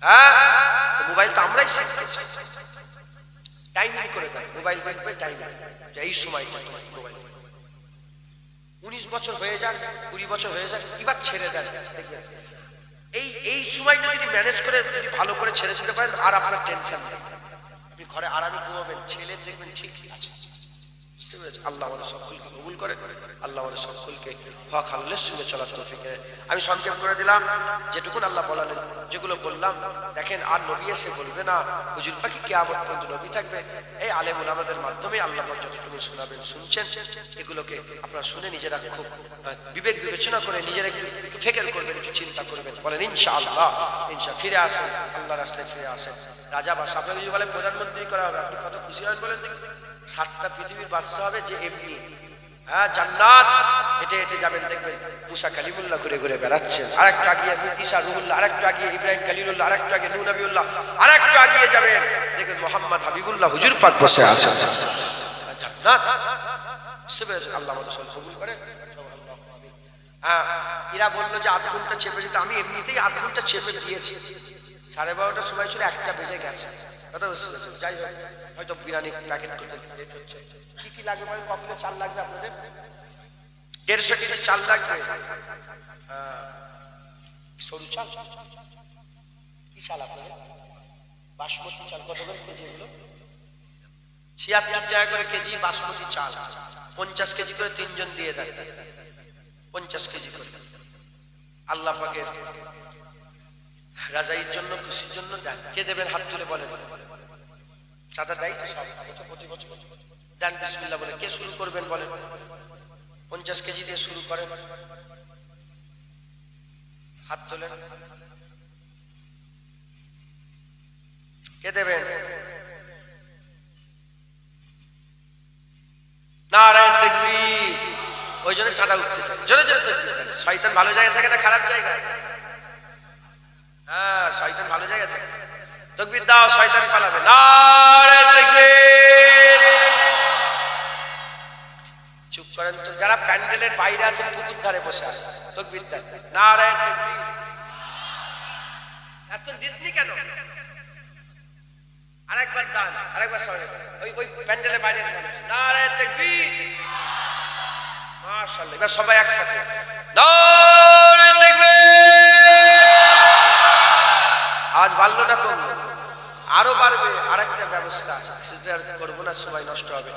হ্যাঁ, তো মোবাইল তো আমরাই শিখেছি। টাইমিং করে দেয়, মোবাইল দেখবে টাইমিং, এই সময় মোবাইল। 19 বছর হয়ে যাক, 20 বছর হয়ে যাক, এবার ছেড়ে দেন, দেখবেন এই সময়টা যদি ম্যানেজ করে, যদি ভালো করে ছেড়ে দিতে পারেন, আর আপনার টেনশন নেই, আপনি ঘরে আরামে ঘুমাবেন, ছেলে দেখবেন ঠিক আছে। বুঝতে পেরেছি? আল্লাহ আমাদের সকলকে কবুল করে, আল্লাহ আমাদের সকলকে হক হালালের সঙ্গে চলার তৌফিক দেয়। আমি সংক্ষেপ করে দিলাম যেটুকুন আল্লাহ বলালেন, যেগুলো বললাম। দেখেন, আর নবী এসে বলবে না হুজুর পাখি কিয়ামত পর্যন্ত নবী থাকবে। এই আলেম উলামাদের মাধ্যমে আল্লাহ পাক যতটুকু শোনাবেন, শুনছেন, এগুলোকে আপনারা শুনে নিজেরা খুব বিবেক বিবেচনা করে নিজেরা একটু ফিকির করবেন, একটু চিন্তা করবেন। বলেন ইনশাআল্লাহ, ফিরে আসেন, আল্লাহ রাস্তায় ফিরে আসেন। রাজা বা আপনাকে যদি বলে প্রধানমন্ত্রী করা হবে, আপনি কত খুশি হবেন বলেন দেখি? 7টা পৃথিবীর বাদশা হবে যে এমনি, হ্যাঁ, জান্নাত হেঁটে হেঁটে যাবেন, দেখবেন মুসা কালিমুল্লাহ ঘুরে ঘুরে বেড়াচ্ছেন, আরেকটু আগিয়ে ঈসা রুহুল্লাহ, আরেকটু আগিয়ে ইব্রাহিম খলিলুল্লাহ, আরেকটু আগে নূহ নবিউল্লাহ, আরেকটু আগিয়ে যাবেন, দেখবেন মোহাম্মদ হাবিবুল্লাহ হুজুর পাক বসে আছেন জান্নাত। বুঝতে পেরেছেন? আল্লাহ আমাদের সব কবুল করেন। হ্যাঁ, এরা বললো যে 8 ঘন্টা চেপে যেতে, আমি এমনিতেই 8 ঘন্টা চেপে দিয়েছি। 12:30টার সময় ছিল, 1টা বেজে গেছে, কথা বুঝতে পেরেছেন? যাই হোক, হয়তো বিরিয়ানি প্যাকেট করতে লেট হচ্ছে। কি কি লাগবে বলেন? ক কিলো চাল লাগবে আপনাদের? 150 কেজি চাল লাগবে। সরু চাল? কি চাল আপনাদের? বাসমতি চাল কত করে কেজি? এগুলো 76 টাকা করে কেজি বাসমতি চাল, 50 কেজি করে 3 জন দিয়ে দেয়। 50 কেজি করে আল্লাহ পাকের রাজাইর জন্য, খুশির জন্য দেন। কে দেবেন? হাত তুলে বলেন। চাঁদা দেয় তো সব প্রতি বছর দেন। বিসমিল্লাহ বলে কে শুরু করবেন বলেন? 50 কেজি দিয়ে শুরু করেন। হাত তোলেন। কে দেবেন? নারায়ে তাকবীর। ওই জন্য চাঁদা উঠতে চায়। জোরে জোরে তাকবীর। শয়তান ভালো জায়গায় থাকে না খারাপ জায়গায়? হ্যাঁ, শয়তান ভালো জায়গায় থাকে। তাকবীর দাও, শয়তান পালাবে। নারায়ে তাকবীর। চুপ করেন তো, যারা প্যান্ডেলের বাইরে আছেন পুকুর ধারে বসে আছে, তাকবীর দেন। নারায়ে তাকবীর। এত দিসনি কেন? আরেকবার দান, আরেকবার সবাই ওই প্যান্ডেলের বাইরে মানুষ। নারায়ে তাকবীর। মাশাআল্লাহ। এবার সবাই একসাথে নারায়ে তাকবীর। আওয়াজ বাড়লো না কমলো? আরো বাড়বে। আরেকটা ব্যবস্থা আছে, সেটা আর করবো না, সবাই নষ্ট হবে।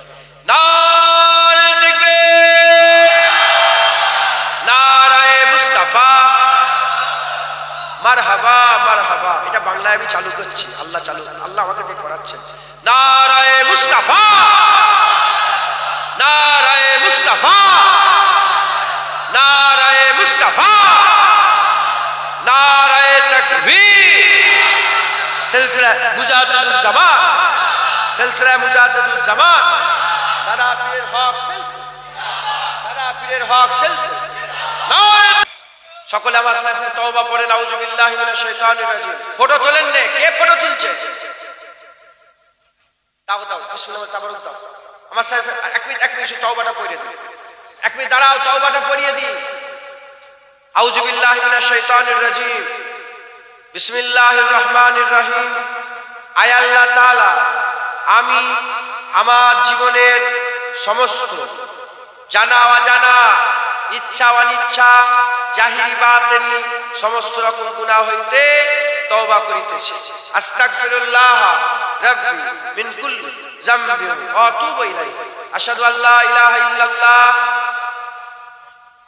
নারায়ে তাকবীর। নারায়ে মুস্তাফা। মারহাবা মারহাবা। এটা বাংলায় আমি চালু করছি, আল্লাহ আমাকে দিয়ে করাচ্ছেন। নারায়ে মুস্তাফা। নারায়ে মুস্তাফা। নারায়ে মুস্তাফা। নারায়ে তাকবীর। সিলসিলা মুজাদ্দিদুজ্জামান, সিলসিলা মুজাদ্দিদুজ্জামান। দাদা পীরের হক সিলসিলা, দাদা পীরের হক সিলসিলা। নারায়ে। সকলে আমার সাথে তওবা পড়েন। আউযু বিল্লাহি মিনাশ শাইতানির রাজিম। ফটো তোলেন নে, কে ফটো তুলছে? দাও দাও, বিসমিল্লাহ তাবারক দাও। আমার সাথে এক মিনিট তওবাটা পড়িয়ে দিন। এক মিনিট দাঁড়াও, তওবাটা পড়িয়ে দিই। আউযু বিল্লাহি মিনাশ শাইতানির রাজিম। বিসমিল্লাহির রহমানির রহিম। আয় আল্লাহ তাআলা, আমি আমার জীবনের সমস্ত জানা অজানা, ইচ্ছা অনিচ্ছা, জাহিরি বাতিনি সমস্ত রকম গুনাহ হইতে তওবা করিতেছি। আস্তাগফিরুল্লাহ রাব্বি মিন কুল্লি যামবি ওয়া আতুবু ইলাইহি। আশহাদু আল্লা ইলাহা ইল্লাল্লাহ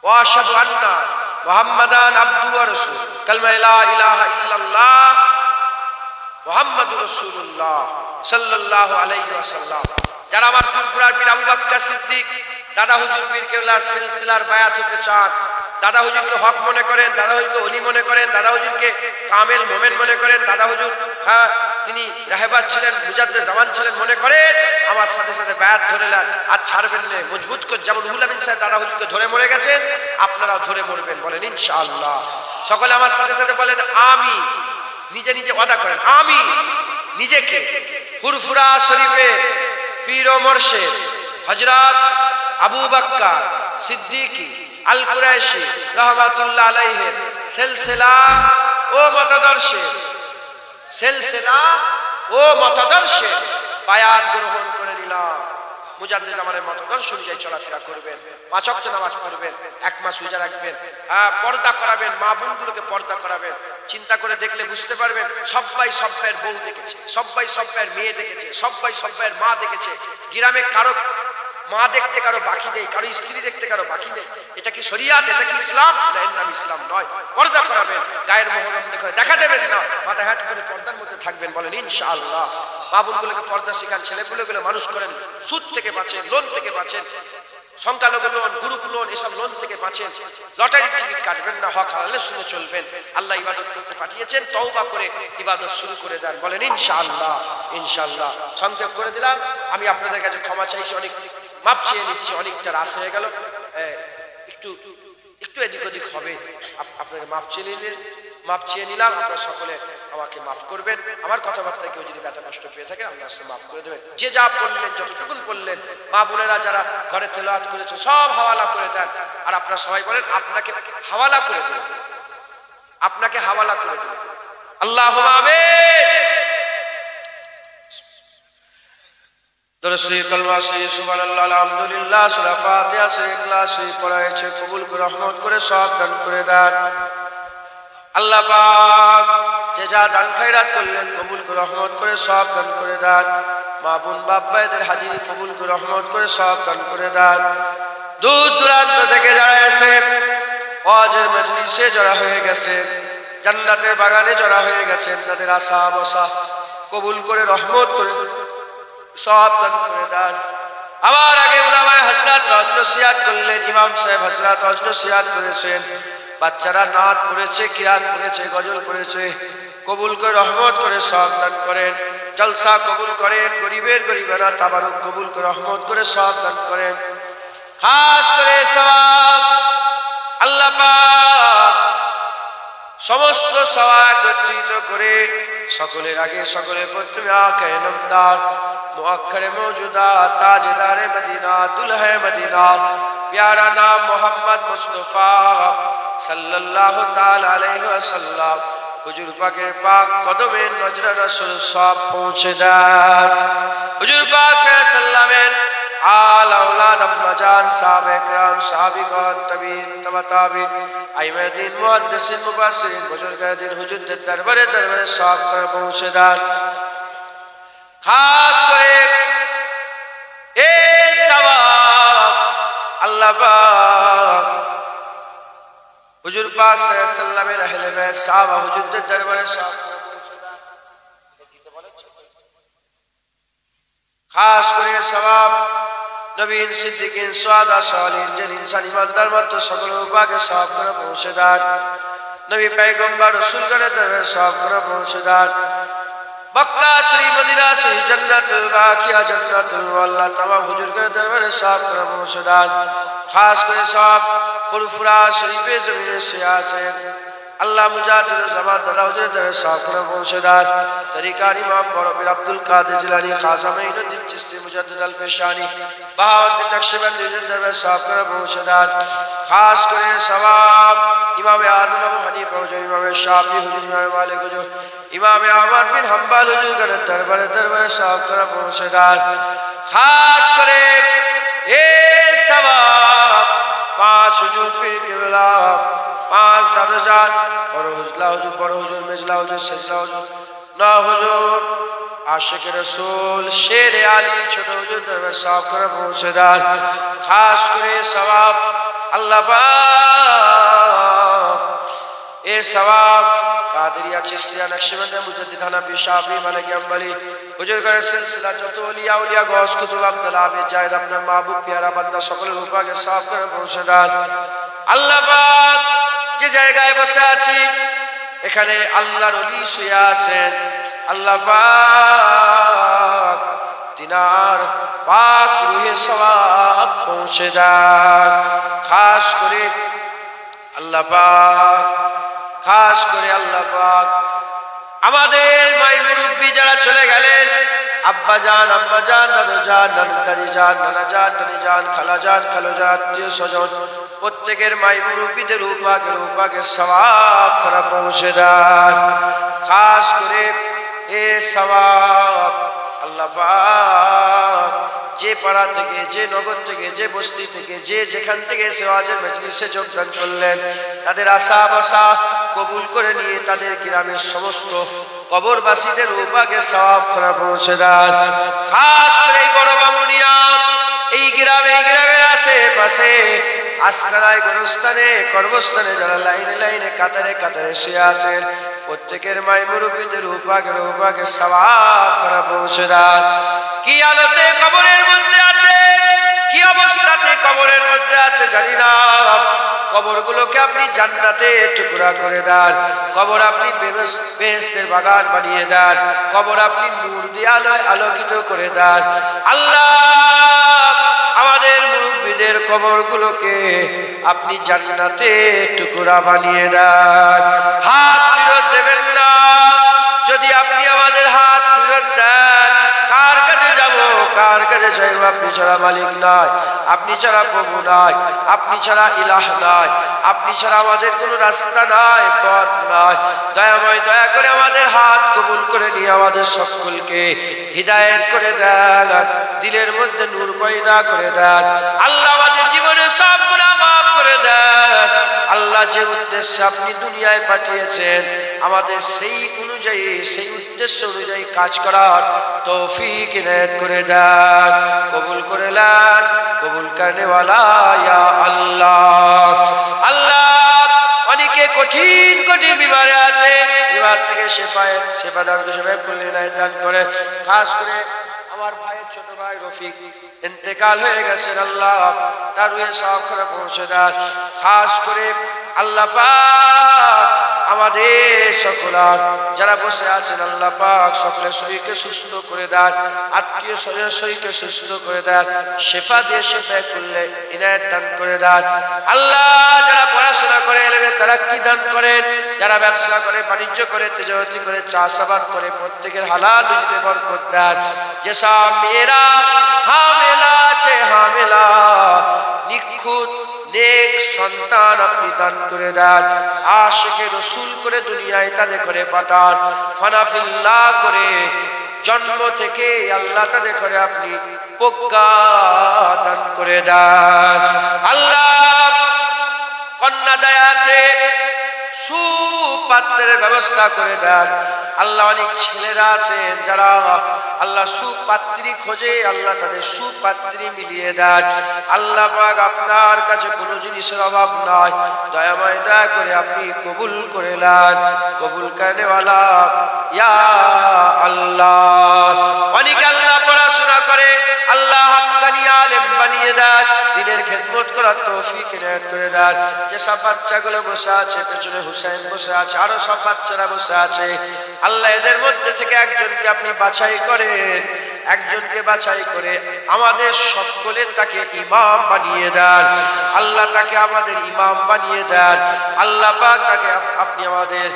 ওয়া আশহাদু আন্না মুহাম্মাদান আবদুহু ওয়া রাসূলুহু। কালমা লা ইলাহা ইল্লাল্লাহ মুহাম্মাদুর রাসূলুল্লাহ সাল্লাল্লাহু আলাইহি ওয়াসাল্লাম। যারা আমার ফুরফুরার পীর আবু বকর সিদ্দিক দাদা হুজুর পীর কেবলার সিলসিলার বায়াত হতে চান, দাদা হুজুরকে হক মনে করেন, দাদা হুজুরকে ওলি মনে করেন, দাদা হুজুরকে কামেল মোমেন মনে করেন, দাদা হুজুর তিনি রাহেবাত ছিলেন, মুজাদ্দিদ জামান ছিলেন মনে করেন, আমার সাথে সাথে বায়াত ধরে নেন আর ছাড়বেন না। মজবুত করে, যেমন রুহুল আমিন সাহেব দাদা হুজুরকে ধরে মরে গেছেন, আপনারাও ধরে মরবেন। বলেন ইনশাআল্লাহ। সকলে আমার সাথে সাথে বলেন আমি। নিজে নিজে ওয়াদা করেন। আমি নিজেকে ফুরফুরা শরীফে পীর ও মুর্শিদ হযরত আবু বকর সিদ্দিকী আল কুরাইশি রাহমাতুল্লাহ আলাইহির সিলসিলা ও মতাদর্শে বায়াত গ্রহণ করে নিলাম। মুজাদ্দিদ জামানের মতাদর্শ অনুযায়ী চলাফেরা করবেন, 5 ওয়াক্ত নামাজ পড়বেন, 1 মাস রোজা রাখবেন, পর্দা করাবেন, মা বোনগুলোকে পর্দা করাবেন। চিন্তা করে দেখলে বুঝতে পারবেন, সবাই সব্বাইয়ের বউ দেখেছে, সবাই সব্বাইয়ের মেয়ে দেখেছে, সবাই সব্বাইয়ের মা দেখেছে। গ্রামে কারো মা দেখতে কারো বাকি নেই, কারো স্ত্রী দেখতে কারো বাকি নেই। এটা কি শরিয়াত? এটা কি ইসলাম? না, এর নাম ইসলাম নয়। পর্দা করাবেন, গায়ের মোহরম দেখা দেবেন না, মাথা হ্যাট করে পর্দার মধ্যে থাকবেন। বলেন ইনশাআল্লাহ। বাবুলগুলোকে পর্দা শেখান, ছেলেপুলেগুলো মানুষ করেন, সুদ থেকে বাঁচেন, লোন থেকে বাঁচেন, সংখ্যালঘু লোন, গ্রুপ লোন, এসব লোন থেকে বাঁচেন। লটারির টিকিট কাটবেন না, হক হালালে শুনে চলবেন। আল্লাহ ইবাদত করতে পাঠিয়েছেন, তওবা করে ইবাদত শুরু করে দেন। বলেন ইনশাআল্লাহ। ইনশাআল্লাহ। সংক্ষেপ করে দিলাম। আমি আপনাদের কাছে ক্ষমা চাইছি, অনেক মাপ চেয়ে নিচ্ছি, অনেকটা রাত হয়ে গেল, একটু এদিক ওদিক হবে, আপনাকে মাপ চেয়ে নিলাম। আপনারা সকলে আমাকে মাফ করবেন। আমার কথাবার্তায় কেউ যদি ব্যথা কষ্ট পেয়ে থাকে আল্লাহ মাফ করে দেবেন। যে যা পড়লেন, যতটুকুন পড়লেন, মা বোনেরা যারা ঘরে তেলাওয়াত করেছে সব হাওয়ালা করে দেন। আর আপনারা সবাই বলেন আপনাকে হাওয়ালা করে দেবেন, আপনাকে হাওয়ালা করে দেবেন। আল্লাহুম্মা আমিন। দরুদ কলমা সে সুবহানাল্লাহ আলহামদুলিল্লাহ সূরা ফাতিহা সূরা ইখলাস পড়াইছে, কবুল করে রহমত করে সব দান করে দেন। আল্লাহ পাক যে যা দান খায়রাত করলেন কবুল করে রহমত করে সব দান করে দেন। মা বোন বাপ ভাইদের হাজিরি কবুল করে রহমত করে সব দান করে দেন। দূর দূরান্ত থেকে যারা এসে ওয়াজের মজলিসে জড়া হয়ে গেছেন, জান্নাতের বাগানে জড়া হয়ে গেছেন, তাদের আশা বসা কবুল করে রহমত করে সওয়াব দান করে দেন। আবার আগে উলামায়ে হযরত ওয়াজ নসিহত করলেন, ইমাম সাহেব হযরত ওয়াজ নসিহত করেছেন, বাচ্চারা নাত পড়েছে, কিরাত পড়েছে, গজল পড়েছে, কবুল করে রহমত করে সওয়াব দান করেন। জলসা কবুল করেন, গরিবের গরিবেরা তাবারুক কবুল করে রহমত করে সওয়াব দান করেন। খাস করে সওয়াব আল্লাহ পাক সমস্ত সওয়াব একত্রিত করে সকলের আগে সকলের প্রথমে আকে নামদার মুআক্কারে মওজুদা তাজদারে মদিনা দুলহে মদিনা প্যারা নাম মোহাম্মদ মুস্তাফা সাল্লাল্লাহু তাআলা আলাইহি ওয়াসাল্লাম হুজুর পাকের পাক কদমে নজরে রাসূল সব পৌঁছে দেন। হুজুর পাক সাল্লাল্লাহু আলাইহি ওয়াসাল্লামের आल औलाद अम्माजान साहबे किराम साहबिगान तबीन तबा ताबीन आइमे दीन मुहद्दिसिन मुफस्सिरीन बुजुर्गाए दीन हुजूर दरबारे दरबारे साफ कर पहुंचे दान। खास करे ए सवाब अल्लाह पाक हुजूर पाक सल्लल्लाहु अलैहि वसल्लम रहले बैत साहब हुजूर दरबारे साफ कर पहुंचे दान। खास करे सवाब नबीन सिद्दीकीन सुहादा सालिहीन जिन इंसान ईमानदार मत সকল পাকে সাফ করে পৌঁছে দেন। নবী পয়গম্বর রাসূলগণের দরবারে সাফ করে পৌঁছে দেন। মক্কা শরীফ মদিনা শরীফ জান্নাতুল বাকিয়া জান্নাতুল আল্লাহ तमाम হুজুরগণের দরবারে সাফ করে পৌঁছে দেন। খাস করে সব ফুরফুরা শরীফে জমিনে সে আছেন আল্লাহ মুজাহিদুল জামান দাদা হুজুরের দরবারে সাফ করে পৌঁছে দেন। তরিকার ইমাম বড় পীর আব্দুল কাদের জিলানী খাজা মাইনুদ্দিন চিশতি মুজাদ্দিদ আল পেশানি বাহাউদ্দিন নকশবন্দির দরবারে সাফ করে পৌঁছে দেন। খাস করে সওয়াব ইমাম আযম আবু হানিফা হুজুর, ইমাম শাফি হুজুর, ইমাম মালিক হুজুর, ইমাম আহমদ বিন হাম্বল হুজুরগণের দরবারে সাফ করে পৌঁছে দেন। খাস করে এই সওয়াব পাঁচ হুজুর পীর কেবলা, পাঁচ দাদাজান, বড় হুজলা হুজুর, বড় হুজুর, মেজলা হুজুর, সেজলা হুজুর, না হুজুর, আশিক রাসূল, শের আলী, ছোট হুজুর দরবারে সাফ করে পৌঁছে দেন। খাস করে সওয়াব আল্লাহ পাক এ সওয়াব কাদেরিয়া, চিশতিয়া, নকশবন্দিয়া, মুজাদ্দিদ, হানাফি, শাফি, মালিকি, হাম্বলি হুজুরগণের সিলসিলা যত ওলিয়া উলিয়া গওস কুতুব আব্দুল আবিদ জায়েদ আপনার মাহবুব প্যারা বান্দা সকলের উপরে সাফ করে পৌঁছে দেন। আল্লাহ পাক যে জায়গায় বসে আছি এখানে আল্লাহর ওলি শুয়ে আছেন, আল্লাহ পাক তিনার পাক রুহে সওয়াব পৌঁছে দেন। খাস করে আল্লাহ পাক, খাস করে আল্লাহ পাক আমাদের মাই মুরব্বী যারা চলে গেলেন, আব্বা জান, আম্মা জান, দাদু জান, দাদি জান, নানা জান, নানি জান, খালা জান, খালো জান, আত্মীয় স্বজন প্রত্যেকের মাই মুরব্বীদের উপাকে সওয়াব করে পৌঁছে দেন। খাস করে এ সওয়াব আল্লাহ পাক যে পাড়া থেকে, যে নগর থেকে, যে বস্তি থেকে, যে যেখান থেকে ওয়াজের মজলিসে যোগদান করলেন তাদের আশা বাসা কবুল করে নিয়ে তাদের গ্রামের সমস্ত কবরবাসীদের উপাকে সওয়াব করে পৌঁছে দেন। খাস করে এই বড় বামুনিয়া এই গ্রামের আশেপাশে আস্তানায়, গোরস্থানে, কর্মস্থানে যারা লাইনে লাইনে কাতারে কাতারে শুয়ে আছেন প্রত্যেকের মাই মুরব্বীদের উপাকে সওয়াব করে পৌঁছে দেন। কি আলোতে কবরের মধ্যে আছে, কি অবস্থাতে কবরের মধ্যে আছে জানি না, কবরগুলোকে আপনি জান্নাতে টুকরা করে দেন, কবর আপনি বেহেশতের বাগান বানিয়ে দেন, কবর আপনি নূর দিয়ে আলোকিত করে দেন। আল্লাহ আমাদের মুরব্বীদের কবরগুলোকে আপনি জান্নাতে টুকরা বানিয়ে দেন। হাত ফেরত দেবেন না, যদি আপনি আমাদের হাত ফেরত দেন কার কাছে যাব, কার কাছে যাইব? আপনি ছাড়া মালিক নাই, আপনি ছাড়া প্রভু নাই, আপনি ছাড়া ইলাহ নাই, আপনি ছাড়া আমাদের কোনো রাস্তা নাই, পথ নাই। দয়াময় দয়া করে আমাদের হাত কবুল করে নিয়ে আমাদের সকলকে হিদায়াত করে দেন, দিলের মধ্যে নূর পয়দা করে দেন। আল্লাহ আমাদের জীবনে সব গুনাহ মাফ করে দেন। আল্লাহ যে উদ্দেশ্যে আপনি দুনিয়ায় পাঠিয়েছেন আমাদের সেই অনুযায়ী, সেই উদ্দেশ্য অনুযায়ী কাজ করার তৌফিক ইনায়াত করে দেন। কবুল করে নেন, কবুল করনে ওয়ালা ইয়া আল্লাহ। আল্লাহ কঠিন কঠিন বিমারে আছে, বিমার থেকে শেফা দান করলে ইনায়েত দান করে। খাস করে আমার ভাইয়ের ছোট ভাই রফিক ইন্তেকাল হয়ে গেছেন, আল্লাহ তার রুহে সওয়াব করে পৌঁছে দেন। খাস করে আল্লাহ পাক আমাদের সকলার যারা বসে আছেন, আল্লাহ পাক সকলের শরীরকে সুস্থ করে দেন, আত্মীয় স্বজনের শরীরকে সুস্থ করে দেন, শেফা দিয়ে শেফা করলে ইনায়েত দান করে দেন। আল্লাহ যারা পড়াশোনা করে এলেমে তারাক্কি দান করেন, যারা ব্যবসা করে বাণিজ্য করে তেজারতি করে চাষাবাদ করে প্রত্যেকের হালাল রুজিতে বরকত দেন। যেসব মেয়েরা হামেলা আছে, হামেলা নিখুঁত নেক সন্তান আপনি দান করে দেন, আশিকে রসুল করে দুনিয়ায় তাদের করে পাঠান, ফানাফিল্লাহ করে জন্ম থেকে আল্লাহ তাদের করে আপনি প্রজ্ঞা দান করে দেন। আল্লাহ কন্যা দেয় আছে, সুপাত্রের ব্যবস্থা করে দেন। আল্লাহ অনেক ছেলেরা আছেন যারা আল্লাহ সুপাত্রী খোঁজে, আল্লাহ তাদের সুপাত্রী মিলিয়ে দেন। আল্লাহ পাক আপনার কাছে কোনো জিনিসের অভাব নাই, দয়াময় দয়া করে আপনি কবুল করে নেন, কবুল করেনেওয়ালা ইয়া আল্লাহ। অনেক আল্লাহ পড়াশোনা করে, আল্লাহ হাক্কানি আলেম বানিয়ে দেন, দ্বীনের খেদমত করার তৌফিক ইনায়েত করে দেন। যেসব বাচ্চাগুলো বসে আছে, পেছনে হুসাইন বসে আছে, আরো সব বাচ্চারা বসে আছে, আল্লাহ এদের মধ্যে থেকে একজনকে আপনি বাছাই করেন, একজনকে বাছাই করে আমাদের সকলের তাকে ইমাম বানিয়ে দেন। আল্লাহ তাকে আমাদের ইমাম বানিয়ে দেন। আল্লাহ পাক তাকে আপনি আমাদের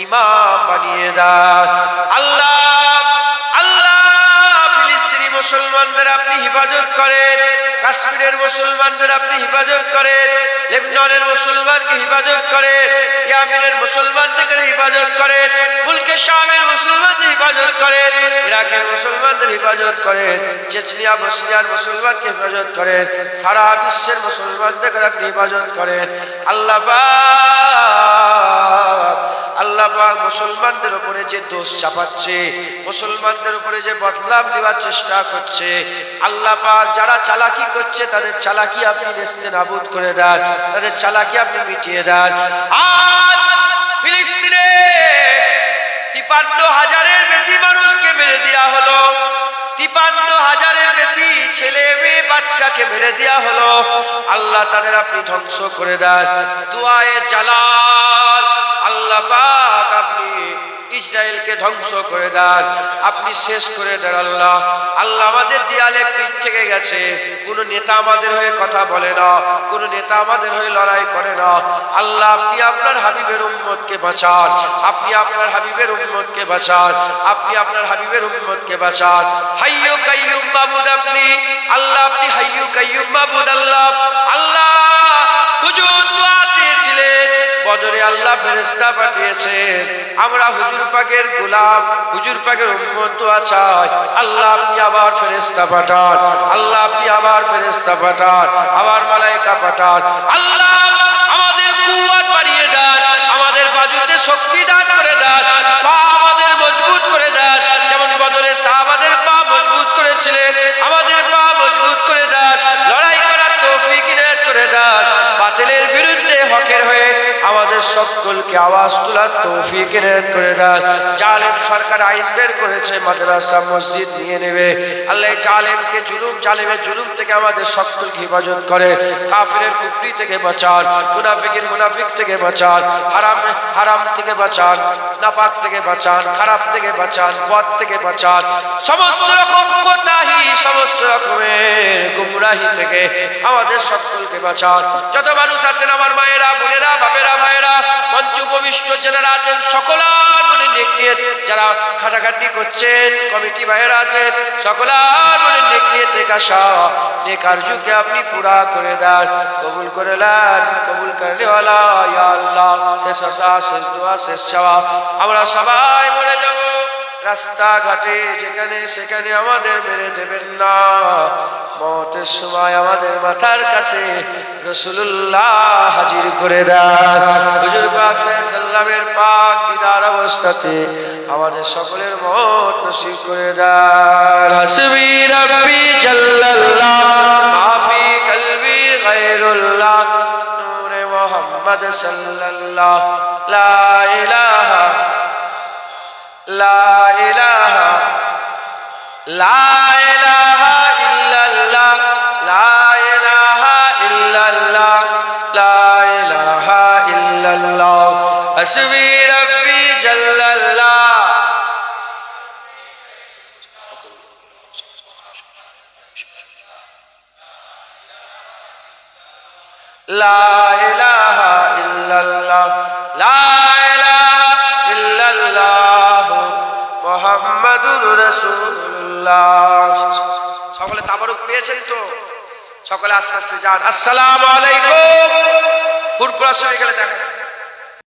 ইমাম বানিয়ে দেন। আল্লাহ আল্লাহ ফিলিস্তিনি মুসলমানদের আপনি হিফাজত করেন, কাশ্মীরের মুসলমানদের আপনি হিফাজত করেন, লেবননের মুসলমানকে হিফাজত করেন, ইয়ামেনের মুসলমানদের হিফাজত করেন, মুলকে শামের মুসলমানদের হিফাজত করেন, ইরাকের মুসলমানদের হিফাজত করেন, চেচনিয়া বসনিয়ার মুসলমানকে হিফাজত করেন, সারা বিশ্বের মুসলমানদের আপনি হিফাজত করেন। আল্লাহ পাক আল্লাহ পাক মুসলমানদের উপরে যে দোষ চাপাচ্ছে, মুসলমানদের উপরে যে বদলাম দেওয়ার চেষ্টা করছে, আল্লাহ পাক যারা চালাকি করছে তাদের চালাকি আপনি নেস্তেনাবুদ করে দেন, তাদের চালাকি আপনি মিটিয়ে দেন। আজ ফিলিস্তিনে 53,000-এর বেশি মানুষকে মেরে দেওয়া হলো, 53,000-এর বেশি ছেলে মেয়ে বাচ্চাকে মেরে দেওয়া হলো। আল্লাহ তাদের আপনি ধ্বংস করে দেন। দুআয়ে জালাল আল্লাহ পাক আপনি ইসরায়েলকে ধ্বংস করে দেন, আপনি শেষ করে দেন। আল্লাহ আল্লাহ আমাদের দেয়ালে পিঠ থেকে গেছে, কোন নেতা আমাদের হয়ে কথা বলে না, কোন নেতা আমাদের হয়ে লড়াই করে না। আল্লাহ আপনি আপনার হাবিবের উম্মতকে বাঁচান, আপনি আপনার হাবিবের উম্মতকে বাঁচান, আপনি আপনার হাবিবের উম্মতকে বাঁচান। হাইয়্যু কাইয়্যুম মাবুদ আপনি, আল্লাহ আপনি হাইয়্যু কাইয়্যুম মাবুদ। আল্লাহ আল্লাহ হুজুর দোয়া চেয়েছিলেন, বদরে আল্লাহ ফেরেশতা পাঠিয়েছেন, আমরা হুজুর পাকের গোলাম, হুজুর পাকের উম্মত দোয়া চাই। আল্লাহ আপনি আবার ফেরেশতা পাঠান, আল্লাহ আপনি আবার ফেরেশতা পাঠান, আবার মালায়েকা পাঠান। আল্লাহ আমাদের কুওয়াত বাড়িয়ে দেন, আমাদের বাজুতে শক্তি দান করে দেন, পা আমাদের মজবুত করে দেন, যেমন বদরে সাহাবাদের পা মজবুত করেছিলেন, আমাদের পা মজবুত করে দেন, লড়াই করার তৌফিক ইনায়েত করে দেন, বাতিলের বিরুদ্ধে হকের হয়ে আমাদের সকলকে আওয়াজ তোলার তৌফিক ইনায়েত করে দেন। জালেম সরকার আইন বের করেছে মাদ্রাসা মসজিদ নিয়ে নেবে, আল্লাহ জালেমকে জালেমের জুলুম থেকে আমাদের সকলকে হেফাজত করে, কাফিরের কুফরি থেকে বাঁচান, মুনাফিকের মুনাফিক থেকে বাঁচান, হারাম থেকে বাঁচান, নাপাক থেকে বাঁচান, খারাপ থেকে বাঁচান, পথ থেকে বাঁচান, সমস্ত রকম কোতাহি, সমস্ত রকমের গুমরাহি থেকে আমাদের সকলকে বাঁচান। যত মানুষ আছেন আমার মায়েরা, বোনেরা, বাপেরা, ভাইয়েরা, মঞ্চ উপবিষ্ট যারা আছেন, সকলার মনে নেক নিয়ত, যারা খাটাখাটি করছেন, কমিটি ভাইয়েরা আছেন, সকলার মনে নেক নিয়ত, নেক আশা, নেক আরজুকে আপনি পুরা করে দেন, কবুল করে নেন, কবুল করেনেওয়ালা ইয়া আল্লাহ। শেষ আশা, শেষ দোয়া, শেষ চাওয়া, আমরা সবাই মরে যাব, রাস্তাঘাটে যেখানে সেখানে আমাদের মেরে দেবেন না, মওতের সময় আমাদের মাথার কাছে রাসূলুল্লাহ হাজির করে দেন। হুজুর পাক সাল্লাল্লাহু পাক দিদার অবস্থাতে আমাদের সকলের মওত নসিব করে দেন। হাসবি রাব্বি জাল্লাল্লাহ মাফি কলবি গায়রুল্লাহ নূরে মুহাম্মদ সাল্লাল্লাহ লা ইলাহা লা ইলাহা লা ইলাহা ইল্লাল্লাহ লা ইলাহা ইল্লাল্লাহ লা ইলাহা ইল্লাল্লাহ হাসবি রাব্বি জাল্লাল্লাহ লা ইলাহা ইল্লাল্লাহ লা ইলাহা ইল্লাল্লাহ মুহাম্মাদুর রাসূলুল্লাহ। সকলে তাবারুক পেয়েছেন তো? সকলে আস্তে আস্তে যান। আসসালামু আলাইকুম। ফুরফুরা শুরু হয়ে গেলে দেখা